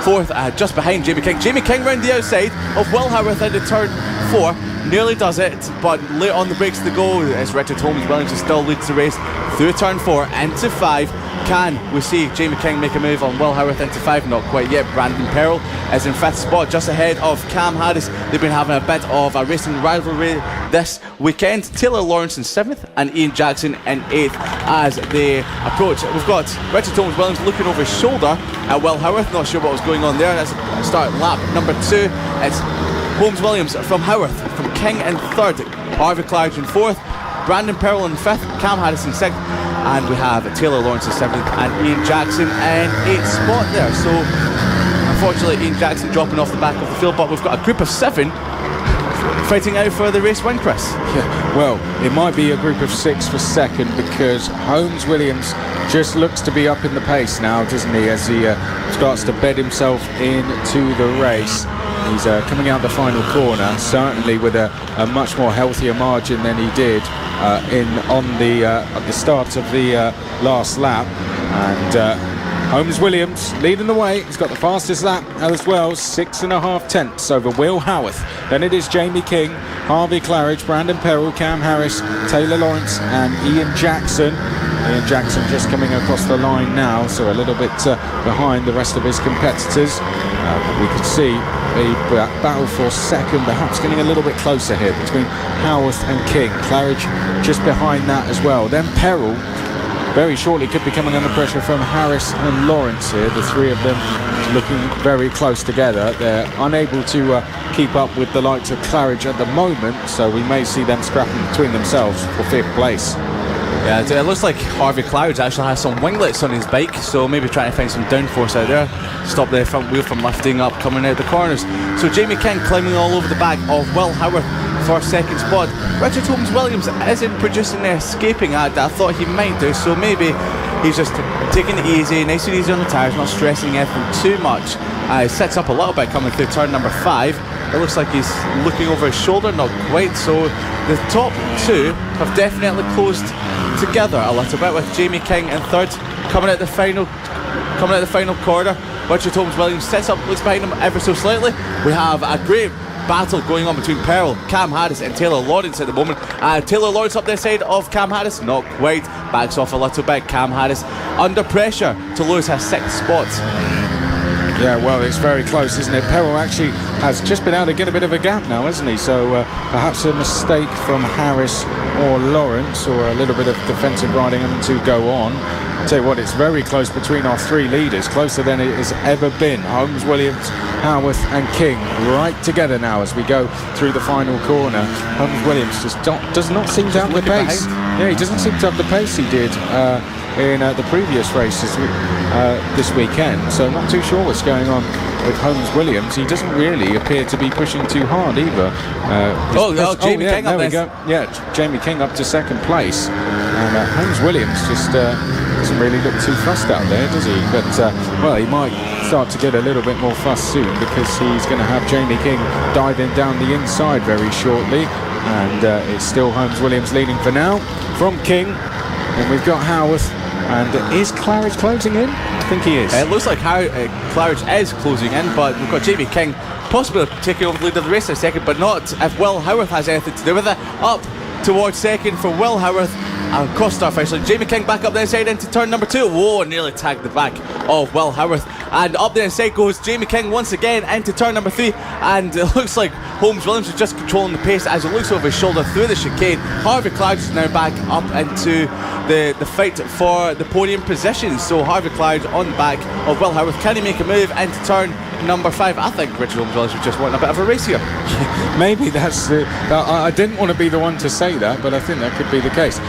fourth, just behind Jamie King. Jamie King round the outside of Will Howarth into turn 4. Nearly does it, but late on the brakes to go as Richard Holmes-Williams still leads the race through turn 4 into 5. Can we see Jamie King make a move on Will Howarth into 5? Not quite yet. Brandon Perrell is in 5th spot, just ahead of Cam Harris. They've been having a bit of a racing rivalry this weekend. Taylor Lawrence in 7th and Ian Jackson in 8th as they approach. We've got Richard Holmes-Williams looking over his shoulder at Will Howarth. Not sure what was going on there. That's start lap number 2. It's Holmes-Williams from Howarth, from King in 3rd, Harvey Claridge in 4th, Brandon Perrell in 5th, Cam Harris in 6th, and we have Taylor Lawrence in 7th and Ian Jackson in 8th spot there. So unfortunately Ian Jackson dropping off the back of the field, but we've got a group of 7 fighting out for the race win, Chris. Yeah, well, it might be a group of 6 for second, because Holmes-Williams just looks to be up in the pace now, doesn't he, as he starts to bed himself into the race. He's coming out the final corner, certainly with a much more healthier margin than he did at the start of the last lap. And Holmes-Williams leading the way. He's got the fastest lap as well, 6.5 tenths over Will Howarth. Then it is Jamie King, Harvey Claridge, Brandon Perrell, Cam Harris, Taylor Lawrence and Ian Jackson. Ian Jackson just coming across the line now, so a little bit behind the rest of his competitors. We can see the battle for second perhaps getting a little bit closer here between Howarth and King. Claridge just behind that as well. Then Perrell very shortly could be coming under pressure from Harris and Lawrence here. The three of them looking very close together. They're unable to keep up with the likes of Claridge at the moment, so we may see them scrapping between themselves for 5th place. Yeah, it looks like Harvey Claridge actually has some winglets on his bike, so maybe trying to find some downforce out there, stop the front wheel from lifting up coming out the corners. So Jamie King climbing all over the back of Will Howarth for 2nd spot. Richard Holmes-Williams isn't producing the escaping act that I thought he might do, so maybe he's just taking it easy, nice and easy on the tyres, not stressing anything too much. He sets up a little bit coming through turn number 5. It looks like he's looking over his shoulder, not quite. So the top 2 have definitely closed together a little bit, with Jamie King in 3rd, coming out the final corner. Richard Holmes-Williams sets up, looks behind him ever so slightly. We have a great battle going on between Perrell, Cam Harris and Taylor Lawrence at the moment. Taylor Lawrence up the side of Cam Harris, not quite, backs off a little bit. Cam Harris under pressure to lose his 6th spot. Yeah, well, it's very close, isn't it? Perrell actually has just been able to get a bit of a gap now, hasn't he? So perhaps a mistake from Harris or Lawrence, or a little bit of defensive riding them to go on. I'll tell you what, it's very close between our three leaders, closer than it has ever been. Holmes, Williams, Howarth and King right together now as we go through the final corner. Holmes Williams just does not seem to have the pace. Yeah, he doesn't seem to have the pace he did in the previous races this weekend. So not too sure what's going on with Holmes Williams. He doesn't really appear to be pushing too hard either. Jamie King there up we go. Yeah, Jamie King up to second place. And Holmes Williams just doesn't really look too fussed out there, does he? But well, he might start to get a little bit more fuss soon, because he's going to have Jamie King diving down the inside very shortly. And it's still Holmes Williams leading for now from King. And we've got Howarth. And is Claridge closing in? I think he is. It looks like Claridge is closing in, but we've got Jamie King possibly taking over the lead of the race in a second, but not if Will Howarth has anything to do with it. Up towards second for Will Howarth. Cross start finish. Jamie King back up the inside into turn number 2. Whoa, nearly tagged the back of Will Howarth. And up the inside goes Jamie King once again into turn number 3. And it looks like Holmes Williams is just controlling the pace as he looks over his shoulder through the chicane. Harvey Clark is now back up into the fight for the podium position. So Harvey Clark on the back of Will Howarth. Can he make a move into turn number 5? I think Richard Holmes Williams was just wanting a bit of a race here. Maybe that's the... I didn't want to be the one to say that, but I think that could be the case.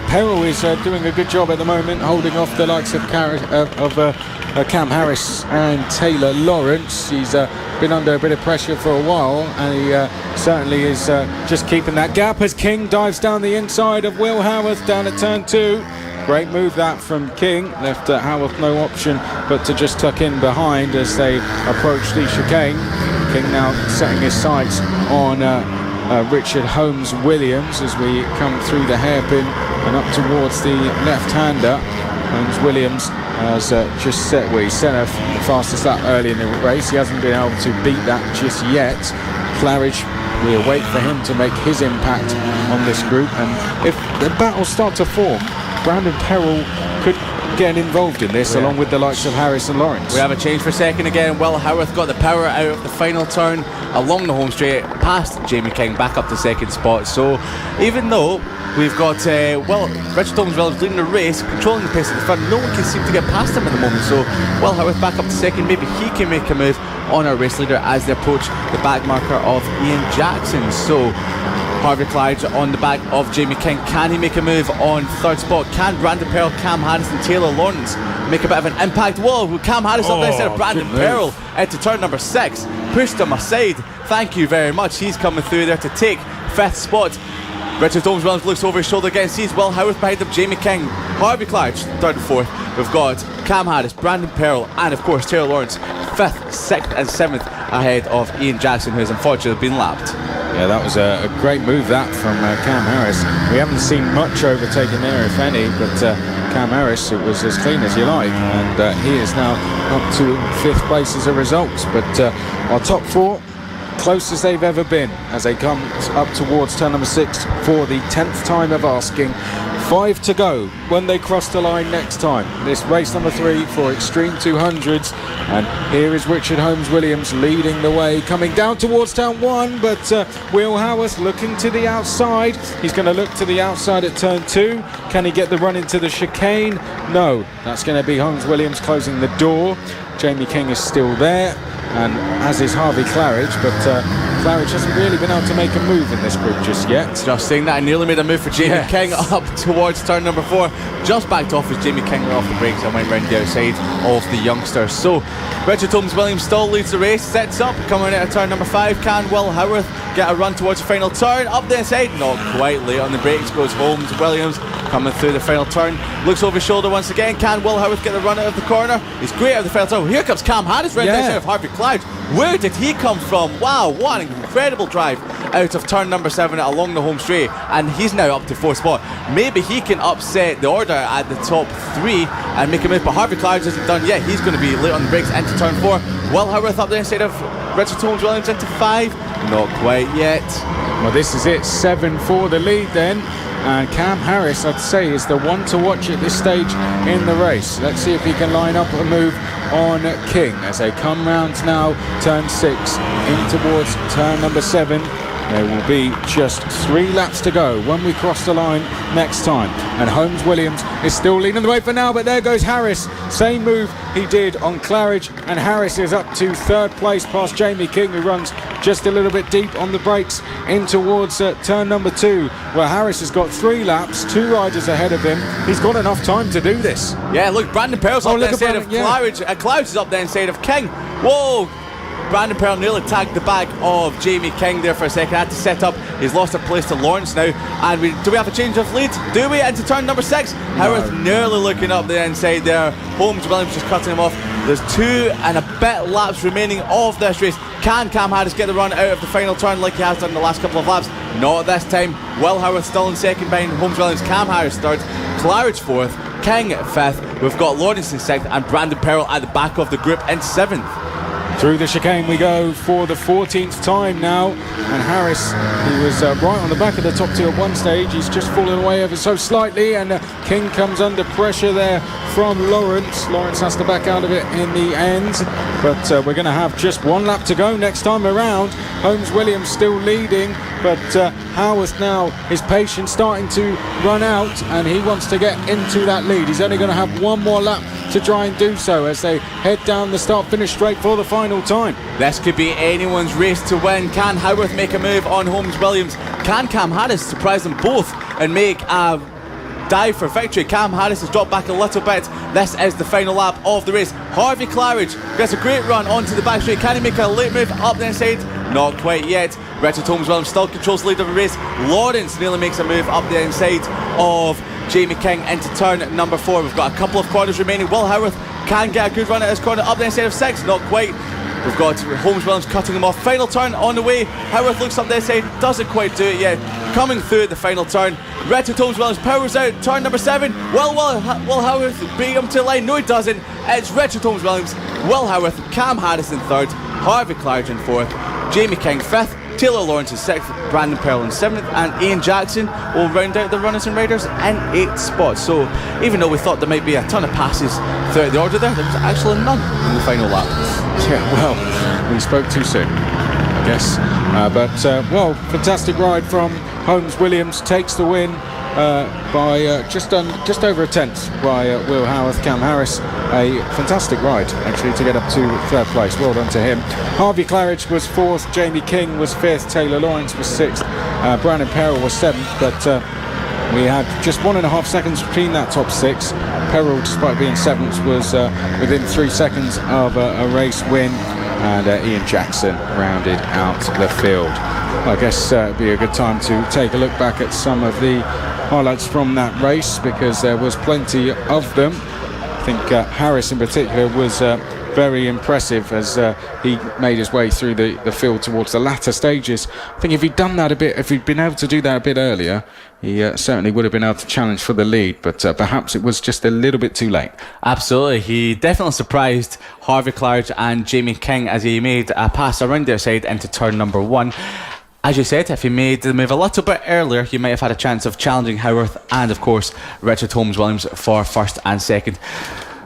Peril is doing a good job at the moment, holding off the likes of Cam Harris and Taylor Lawrence. He's been under a bit of pressure for a while, and he certainly is just keeping that gap as King dives down the inside of Will Howarth down at turn 2. Great move that from King, left Howarth no option but to just tuck in behind as they approach the chicane. King now setting his sights on Richard Holmes Williams as we come through the hairpin and up towards the left-hander. Holmes Williams has just set, well, he set a fastest lap early in the race. He hasn't been able to beat that just yet. Claridge, we'll wait for him to make his impact on this group, and if the battles start to form, Brandon Peril could get involved in this, along with the likes of Harris and Lawrence. We have a change for second again. Will Howarth got the power out of the final turn along the home straight, past Jamie King, back up to second spot. So even though we've got Richard Holmes Williams leading the race, controlling the pace at the front, no one can seem to get past him at the moment. So Will Howarth back up to second. Maybe he can make a move on our race leader as they approach the back marker of Ian Jackson. So Harvey Clyde on the back of Jamie King. Can he make a move on third spot? Can Brandon Pearl, Cam Harris and Taylor Lawrence make a bit of an impact? Whoa, with Cam Harris up there instead of Brandon Pearl into turn number 6. Pushed him aside. Thank you very much. He's coming through there to take 5th spot. Richard Holmes Williams looks over his shoulder again, sees Will Howarth behind him, Jamie King, Harvey Clyde, 3rd and 4th. We've got Cam Harris, Brandon Pearl, and of course Taylor Lawrence, 5th, 6th and 7th ahead of Ian Jackson, who has unfortunately been lapped. Yeah, that was a great move that from Cam Harris. We haven't seen much overtaking there, if any, but Cam Harris, it was as clean as you like, and he is now up to 5th place as a result. But our top 4, close as they've ever been, as they come up towards turn number 6 for the 10th time of asking. 5 to go when they cross the line next time. This race number 3 for Extreme 200s, and here is Richard Holmes Williams leading the way, coming down towards turn 1, but Will Howarth looking to the outside. He's going to look to the outside at turn 2. Can he get the run into the chicane? No, that's going to be Holmes Williams closing the door. Jamie King is still there, and as is Harvey Claridge, but Claridge hasn't really been able to make a move in this group just yet. Just saying that, I nearly made a move for Jamie King up towards turn number 4. Just backed off as Jamie King went off the brakes and went round the outside of the youngsters. So Richard Holmes Williams still leads the race, sets up, coming out of turn number 5. Can Will Howarth get a run towards the final turn? Up the inside, not quite. Late on the brakes goes Holmes Williams, coming through the final turn, looks over his shoulder once again. Can Will Howarth get the run out of the corner? He's great out of the final turn. Here comes Cam Harris right outside of Harvey Clyde. Where did he come from? Wow, what an incredible drive out of turn number 7 along the home straight, and he's now up to 4th spot. Maybe he can upset the order at the top 3 and make a move, but Harvey Clyde hasn't done yet. He's going to be late on the brakes into turn 4. Will Howarth up the inside of Richard Holmes Williams into 5. Not quite yet. Well, this is it. 7 for the lead then. And Cam Harris, I'd say, is the one to watch at this stage in the race. Let's see if he can line up a move on King as they come round now, turn 6, in towards turn number 7. There will be just 3 laps to go when we cross the line next time. And Holmes Williams is still leading the way for now, but there goes Harris. Same move he did on Claridge, and Harris is up to 3rd place past Jamie King, who runs just a little bit deep on the brakes in towards turn number 2, where Harris has got 3 laps, 2 riders ahead of him. He's got enough time to do this. Yeah, look, Brandon Pearl's up there instead of Claridge. Claridge is up there instead of King. Whoa! Brandon Pearl nearly tagged the back of Jamie King there for a second. Had to set up. He's lost a place to Lawrence now. And do we have a change of lead? Do we? Into turn number 6. No. Howarth nearly looking up the inside there. Holmes Williams just cutting him off. There's 2 and a bit laps remaining of this race. Can Cam Harris get the run out of the final turn like he has done the last couple of laps? Not this time. Will Howarth still in second behind Holmes Williams. Cam Harris 3rd. Claridge 4th. King 5th. We've got Lawrence in 6th. And Brandon Pearl at the back of the group in 7th. Through the chicane we go for the 14th time now, and Harris, who was right on the back of the top 2 at one stage, he's just fallen away ever so slightly, and King comes under pressure there from Lawrence. Lawrence has to back out of it in the end, but we're going to have just 1 lap to go next time around. Holmes Williams still leading, but Howarth now, his patience starting to run out, and he wants to get into that lead. He's only going to have 1 more lap to try and do so as they head down the start-finish straight for the final time. This could be anyone's race to win. Can Howarth make a move on Holmes Williams? Can Cam Harris surprise them both and make a dive for victory? Cam Harris has dropped back a little bit. This is the final lap of the race. Harvey Claridge gets a great run onto the back straight. Can he make a late move up the inside? Not quite yet. Richard Holmes Williams still controls the lead of the race. Lawrence nearly makes a move up the inside of Jamie King into turn number 4. We've got a couple of corners remaining. Will Howarth can get a good run at this corner up the inside of 6. Not quite. We've got Holmes Williams cutting them off. Final turn on the way. Howarth looks up the inside. Doesn't quite do it yet. Coming through at the final turn. Richard Holmes Williams powers out. Turn number 7. Will Howarth beat him to the line? No, he doesn't. It's Richard Holmes Williams, Will Howarth, Cam Harris in 3rd, Harvey Claridge in 4th, Jamie King 5th, Taylor Lawrence in 6th, Brandon Pearl in 7th, and Ian Jackson will round out the runners and riders in 8th spots. So even though we thought there might be a ton of passes throughout the order there was actually none in the final lap. Yeah, well, we spoke too soon, I guess. Well, fantastic ride from Holmes Williams. Takes the win by just over a tenth by Will Howarth. Cam Harris, a fantastic ride actually to get up to 3rd place. Well done to him. Harvey Claridge was 4th, Jamie King was 5th, Taylor Lawrence was 6th, Brandon Perrill was 7th, but we had just 1.5 seconds between that top 6. Perrill, despite being 7th, was within 3 seconds of a race win, and Ian Jackson rounded out the field. I guess it'd be a good time to take a look back at some of the highlights from that race, because there was plenty of them. I think Harris in particular was very impressive as he made his way through the field towards the latter stages. I think if he'd done that if he'd been able to do that a bit earlier, he certainly would have been able to challenge for the lead, but perhaps it was just a little bit too late. Absolutely, he definitely surprised Harvey Claridge and Jamie King as he made a pass around their side into turn number 1. As you said, if he made the move a little bit earlier, he might have had a chance of challenging Howarth and, of course, Richard Holmes Williams for 1st and 2nd.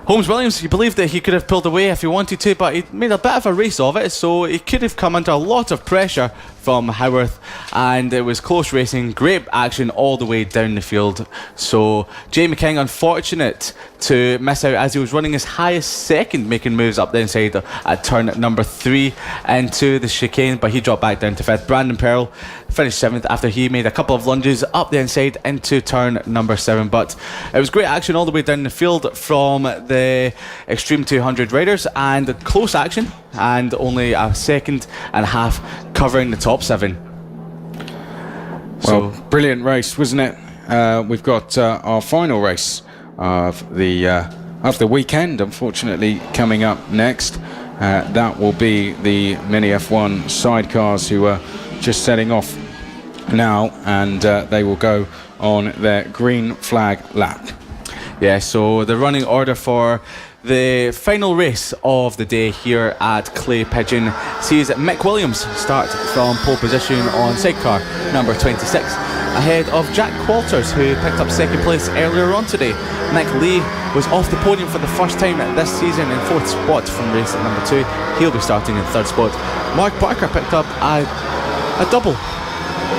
Holmes Williams, he believed that he could have pulled away if he wanted to, but he made a bit of a race of it, so he could have come under a lot of pressure from Howarth, and it was close racing, great action all the way down the field. So Jamie King, unfortunate to miss out as he was running his highest 2nd, making moves up the inside at turn number 3 into the chicane, but he dropped back down to 5th. Brandon Pearl finished 7th after he made a couple of lunges up the inside into turn number 7, but it was great action all the way down the field from the Extreme 200 riders, and close action, and only a 2.5 covering the top 7. Well, brilliant race, wasn't it? We've got our final race of the weekend, unfortunately, coming up next. That will be the Mini F1 sidecars, who are just setting off now, and they will go on their green flag lap. Yeah, so the running order for The final race of the day here at Clay Pigeon sees Mick Williams start from pole position on sidecar number 26, ahead of Jack Walters, who picked up second place earlier on today. Mick Lee was off the podium for the first time this season in fourth spot from race at number 2. He'll be starting in third spot. Mark Parker picked up a double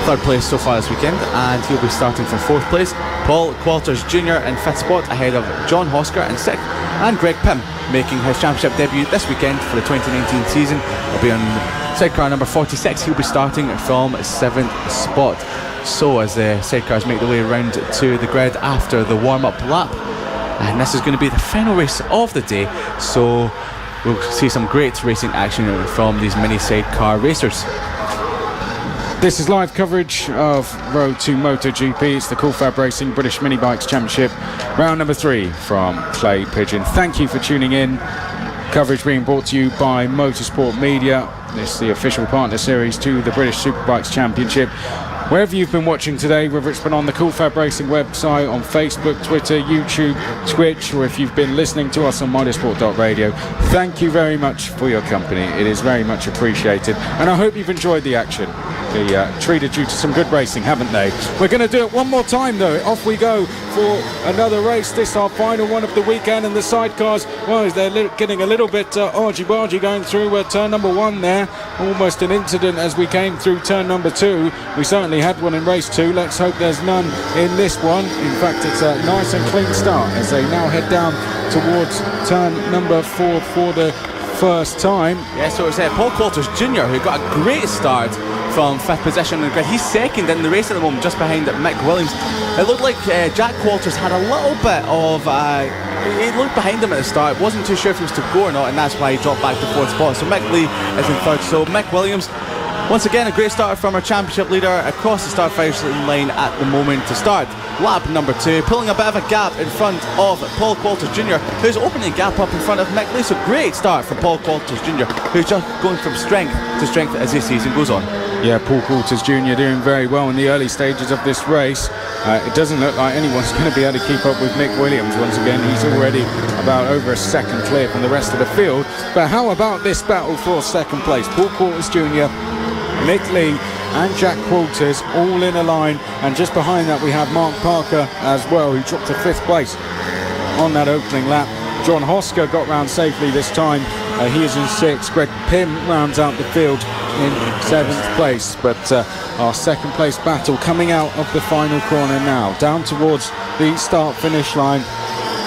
third place so far this weekend, and he'll be starting for fourth place. Paul Walters Jr. in fifth spot, ahead of John Hosker in sixth, and Greg Pym making his championship debut this weekend for the 2019 season. He'll be on sidecar number 46. He'll be starting from seventh spot. So as the sidecars make their way around to the grid after the warm-up lap, and this is going to be the final race of the day, so we'll see some great racing action from these mini sidecar racers. This is live coverage of Road to MotoGP. It's the FAB-Racing British Mini Bikes Championship, round number 3 from Clay Pigeon. Thank you for tuning in. Coverage being brought to you by Motorsport Media. This is the official partner series to the British Superbikes Championship. Wherever you've been watching today, whether it's been on the FAB-Racing website, on Facebook, Twitter, YouTube, Twitch, or if you've been listening to us on motorsport.radio, thank you very much for your company. It is very much appreciated, and I hope you've enjoyed the action. They treated you to some good racing, haven't they? We're going to do it one more time, though. Off we go for another race. This is our final one of the weekend, and the sidecars, well, they're getting a little bit argy-bargy going through turn number 1 there. Almost an incident as we came through turn number 2. We certainly had one in race 2. Let's hope there's none in this one. In fact, it's a nice and clean start as they now head down towards turn number 4 for the first time. Yeah, so it's Paul Walters Jr. who got a great start from 5th position on the grid. He's second in the race at the moment, just behind Mick Williams. It looked like Jack Walters had a little bit of he looked behind him at the start, wasn't too sure if he was to go or not, and that's why he dropped back to 4th spot. So Mick Lee is in 3rd. So Mick Williams, once again, a great start from our championship leader across the start finishing line at the moment to start lap number 2, pulling a bit of a gap in front of Paul Walters Jr., who's opening a gap up in front of Mick Lee. So great start for Paul Walters Jr., who's just going from strength to strength as this season goes on. Yeah, Paul Walters Jr. doing very well in the early stages of this race. It doesn't look like anyone's going to be able to keep up with Mick Williams. Once again, he's already about over a second clear from the rest of the field. But how about this battle for second place? Paul Walters Jr., Mick Lee and Jack Walters all in a line, and just behind that we have Mark Parker as well, who dropped to 5th place on that opening lap. John Hosker got round safely this time. He is in 6th. Greg Pym rounds out the field in 7th place. But our second place battle coming out of the final corner now, down towards the start finish line.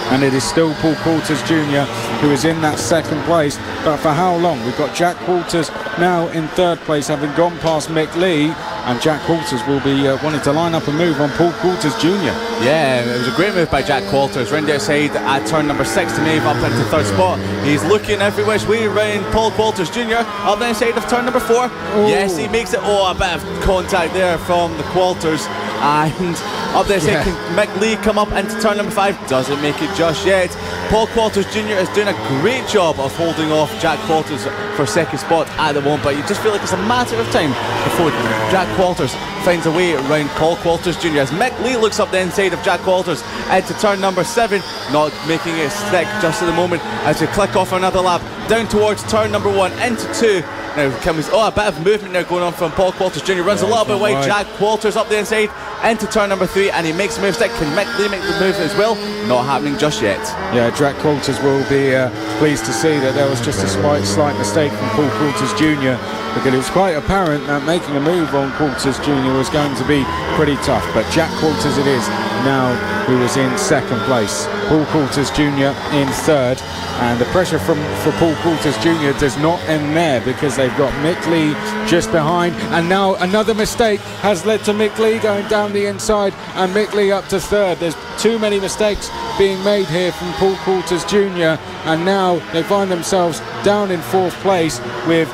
And it is still Paul Walters Jr. who is in that second place. But for how long? We've got Jack Walters now in 3rd place, having gone past Mick Lee. And Jack Walters will be wanting to line up a move on Paul Walters Jr. Yeah, it was a great move by Jack Walters. Round the outside at turn number 6 to move up into 3rd spot. He's looking every which way around Paul Walters Jr. Up the outside of turn number 4. Oh. Yes, he makes it. Oh, a bit of contact there from the Walters. And up there, can Mick Lee come up into turn number 5? Doesn't make it just yet. Paul Walters Jr. is doing a great job of holding off Jack Walters for 2nd spot at the moment, but you just feel like it's a matter of time before Jack Walters finds a way around Paul Walters Jr. as Mick Lee looks up the inside of Jack Walters into turn number 7, not making it stick just at the moment as we click off another lap down towards turn number 1 into 2. Now comes a bit of movement now going on from Paul Walters Jr. Runs a little bit wide. Jack Walters up the inside into turn number 3, and he makes a move stick. Can Mick Lee make the move as well? Not happening just yet. Yeah, Jack Walters will be pleased to see that there was just a slight mistake from Paul Walters Jr. because it was quite apparent that making a move on Walters Jr. was going to be pretty tough. But Jack Walters it is now who is in 2nd place. Paul Walters Jr. in 3rd. And the pressure for Paul Walters Jr. does not end there, because they've got Mick Lee just behind, and now another mistake has led to Mick Lee going down the inside and Mick Lee up to 3rd. There's too many mistakes being made here from Paul Walters Jr. and now they find themselves down in 4th place with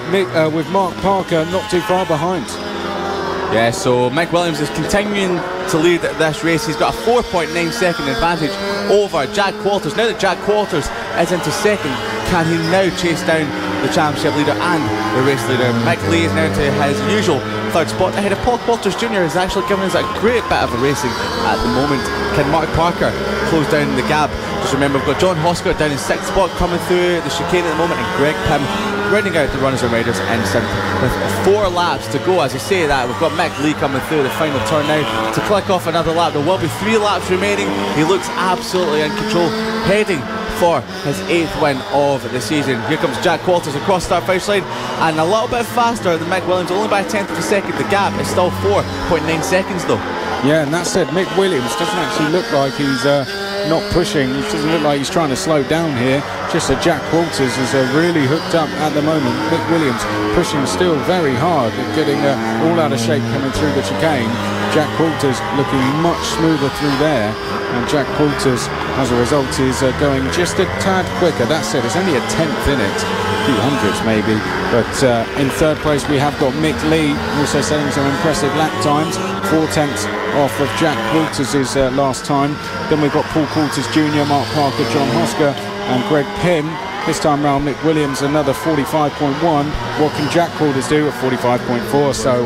Mark Parker not too far behind. Yeah, so Mick Williams is continuing to lead this race. He's got a 4.9 second advantage over Jack Walters. Now that Jack Walters is into 2nd, can he now chase down the championship leader and the race leader? Mick Lee is now to his usual third spot ahead of Paul Qualters Jr. is actually giving us a great bit of a racing at the moment. Can Mark Parker close down the gap? Just remember, we've got John Hosker down in 6th spot coming through the chicane at the moment, and Greg Pym rounding out the runners and riders in 7th with 4 laps to go. As I say that, we've got Mick Lee coming through the final turn now to click off another lap. There will be 3 laps remaining. He looks absolutely in control, heading for his 8th win of the season. Here comes Jack Qualters across the start finish line, and a little bit faster than Mick Williams, only by a 10th of a second. The gap is still 4.9 seconds though. Yeah, and that said, Mick Williams doesn't actually look like he's not pushing. It doesn't look like he's trying to slow down here. Just that Jack Qualters is really hooked up at the moment. Mick Williams pushing still very hard, getting all out of shape coming through the chicane. Jack Qualters looking much smoother through there, and Jack Qualters, as a result, is going just a tad quicker. That said, it's only a 10th in it, a few hundreds maybe. But in 3rd place we have got Mick Lee, also setting some impressive lap times, 4 tenths off of Jack Qualters' last time. Then we've got Paul Qualters Jr., Mark Parker, John Hosker and Greg Pym. This time round, Mick Williams another 45.1. What can Jack Qualters do at 45.4? So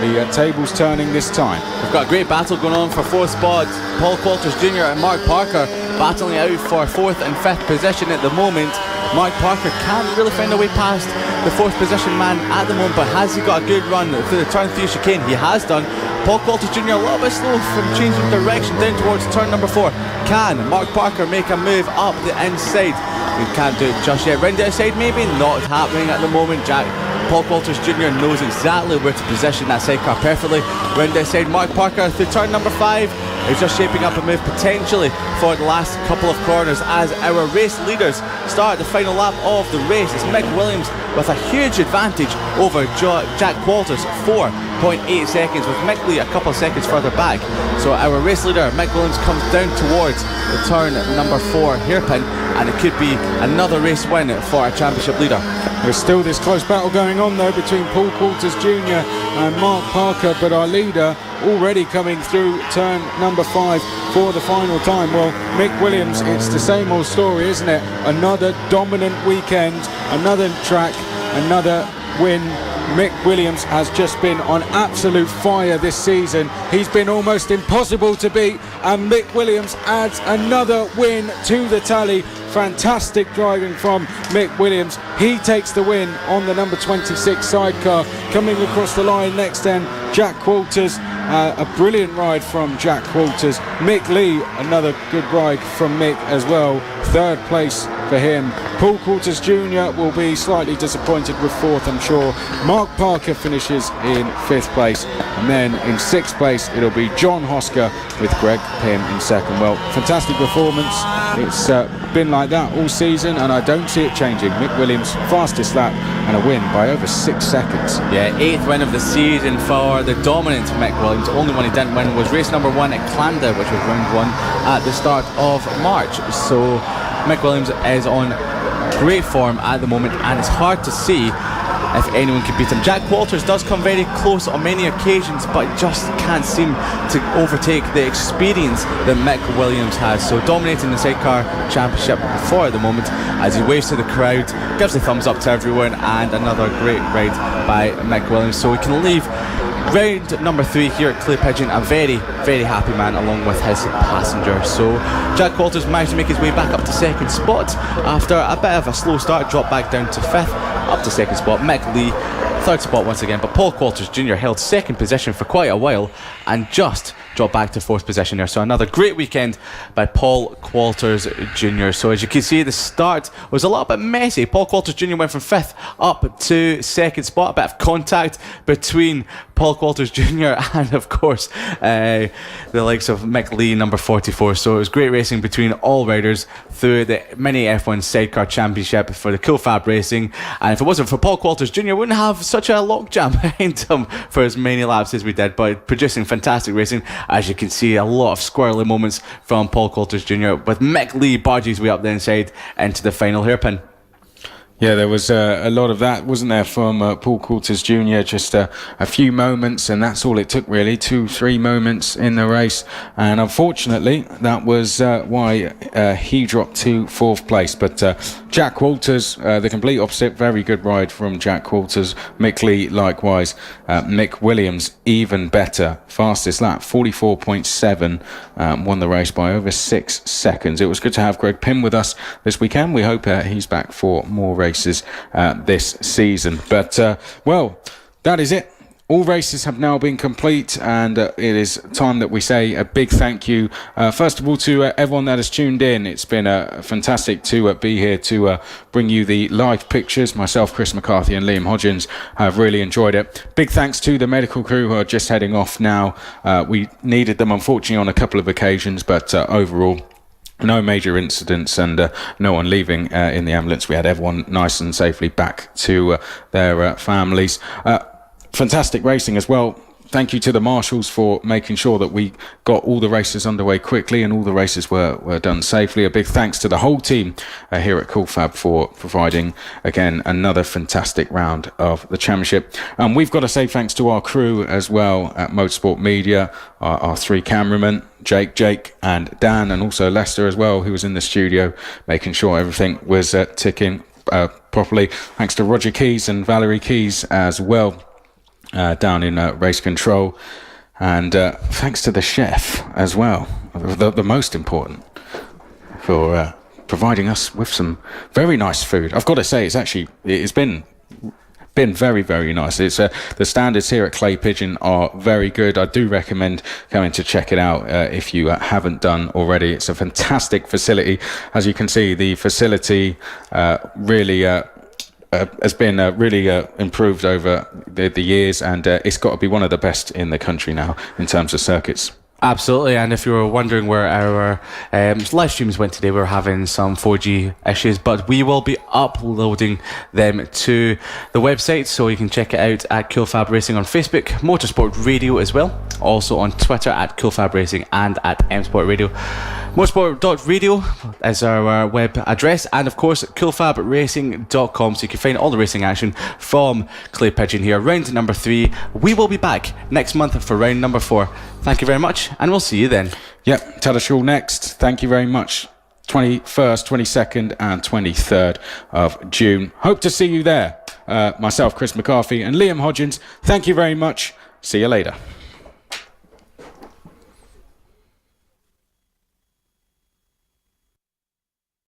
the table's turning this time. We've got a great battle going on for 4th spot. Paul Qualters Jr. and Mark Parker battling out for 4th and 5th position at the moment. Mark Parker can't really find a way past the 4th position man at the moment, but has he got a good run through the turn 3 chicane? He has done. Paul Qualters Jr. a little bit slow from changing direction down towards turn number 4. Can Mark Parker make a move up the inside? He can't do it just yet. Round the outside maybe, not happening at the moment. Paul Qualters Jr. knows exactly where to position that sidecar perfectly. Round the outside, Mark Parker through turn number 5. He's just shaping up a move potentially for the last couple of corners as our race leaders start the final lap of the race. It's Mick Williams with a huge advantage over Jack Qualters, 4.8 seconds, with Mick Lee a couple of seconds further back. So our race leader Mick Williams comes down towards the turn number 4 hairpin, and it could be another race win for our championship leader. There's still this close battle going on though between Paul Qualters Jr. and Mark Parker, but our leader already coming through turn number 5 for the final time. Well, Mick Williams, it's the same old story, isn't it? Another dominant weekend, another track, another win. Mick Williams has just been on absolute fire this season. He's been almost impossible to beat, and Mick Williams adds another win to the tally. Fantastic driving from Mick Williams. He takes the win on the number 26 sidecar. Coming across the line next then, Jack Qualters. A brilliant ride from Jack Qualters. Mick Lee, another good ride from Mick as well. 3rd place for him. Paul Qualters Jr. will be slightly disappointed with 4th, I'm sure. Mark Parker finishes in 5th place, and then in 6th place it'll be John Hosker with Greg Pym in 2nd. Well, fantastic performance. It's been like that all season, and I don't see it changing. Mick Williams, fastest lap and a win by over 6 seconds. Yeah, 8th win of the season for the dominant Mick Williams. The only one he didn't win was race number 1 at Clandar, which was round 1 at the start of March. So Mick Williams is on great form at the moment, and it's hard to see if anyone could beat him. Jack Qualters does come very close on many occasions, but just can't seem to overtake the experience that Mick Williams has. So dominating the sidecar championship for the moment as he waves to the crowd, gives the thumbs up to everyone, and another great ride by Mick Williams. So we can leave round number 3 here at Clay Pigeon a very, very happy man along with his passenger. So Jack Qualters managed to make his way back up to 2nd spot after a bit of a slow start, dropped back down to 5th, up to 2nd spot. Mick Lee 3rd spot once again, but Paul Qualters Jr. held 2nd position for quite a while and just dropped back to 4th position there. So another great weekend by Paul Qualters Jr. So as you can see, the start was a little bit messy. Paul Qualters Jr. went from 5th up to 2nd spot. A bit of contact between Paul Qualters Jr. and of course the likes of Mick Lee, number 44. So it was great racing between all riders through the mini F1 sidecar championship for the FAB-Racing. And if it wasn't for Paul Qualters Jr., we wouldn't have such a logjam behind him for as many laps as we did, but producing fantastic racing. As you can see, a lot of squirrely moments from Paul Qualters Jr. with Mick Lee barges way up the inside into the final hairpin. Yeah, there was a lot of that, wasn't there, from Paul Coulters Jr. Just a few moments, and that's all it took, really. 2-3 moments in the race, and unfortunately, that was why he dropped to 4th place. But Jack Walters, the complete opposite, very good ride from Jack Walters. Mick Lee, likewise. Mick Williams, even better. Fastest lap, 44.7, won the race by over 6 seconds. It was good to have Greg Pym with us this weekend. We hope he's back for more races this season. But well, that is it. All races have now been complete, and it is time that we say a big thank you first of all to everyone that has tuned in. It's been fantastic to be here to bring you the live pictures. Myself, Chris McCarthy and Liam Hodgins have really enjoyed it. Big thanks to the medical crew who are just heading off now. We needed them unfortunately on a couple of occasions, but overall no major incidents, and no one leaving in the ambulance. We had everyone nice and safely back to their families. Fantastic racing as well. Thank you to the marshals for making sure that we got all the races underway quickly and all the races were done safely. A big thanks to the whole team here at Cool Fab for providing, again, another fantastic round of the championship. And we've got to say thanks to our crew as well at Motorsport Media, our 3 cameramen, Jake and Dan, and also Lester as well, who was in the studio making sure everything was ticking properly. Thanks to Roger Keys and Valerie Keys as well. Down in race control, and thanks to the chef as well, the most important, for providing us with some very nice food. I've got to say, it's been very, very nice. It's the standards here at Clay Pigeon are very good. I do recommend coming to check it out if you haven't done already. It's a fantastic facility. As you can see, the facility really has been really improved over the years, and it's got to be one of the best in the country now in terms of circuits. Absolutely, and if you were wondering where our live streams went today, we're having some 4G issues, but we will be uploading them to the website, so you can check it out at Cool Fab Racing on Facebook, Motorsport Radio as well, also on Twitter at Cool Fab Racing and at M-Sport Radio. Motorsport.radio is our web address, and of course coolfabracing.com, so you can find all the racing action from Clay Pigeon here. Round number 3. We will be back next month for round number 4. Thank you very much, and we'll see you then. Yep, Tattershall next. Thank you very much. 21st, 22nd and 23rd of June. Hope to see you there. Myself, Chris McCarthy and Liam Hodgins, thank you very much. See you later.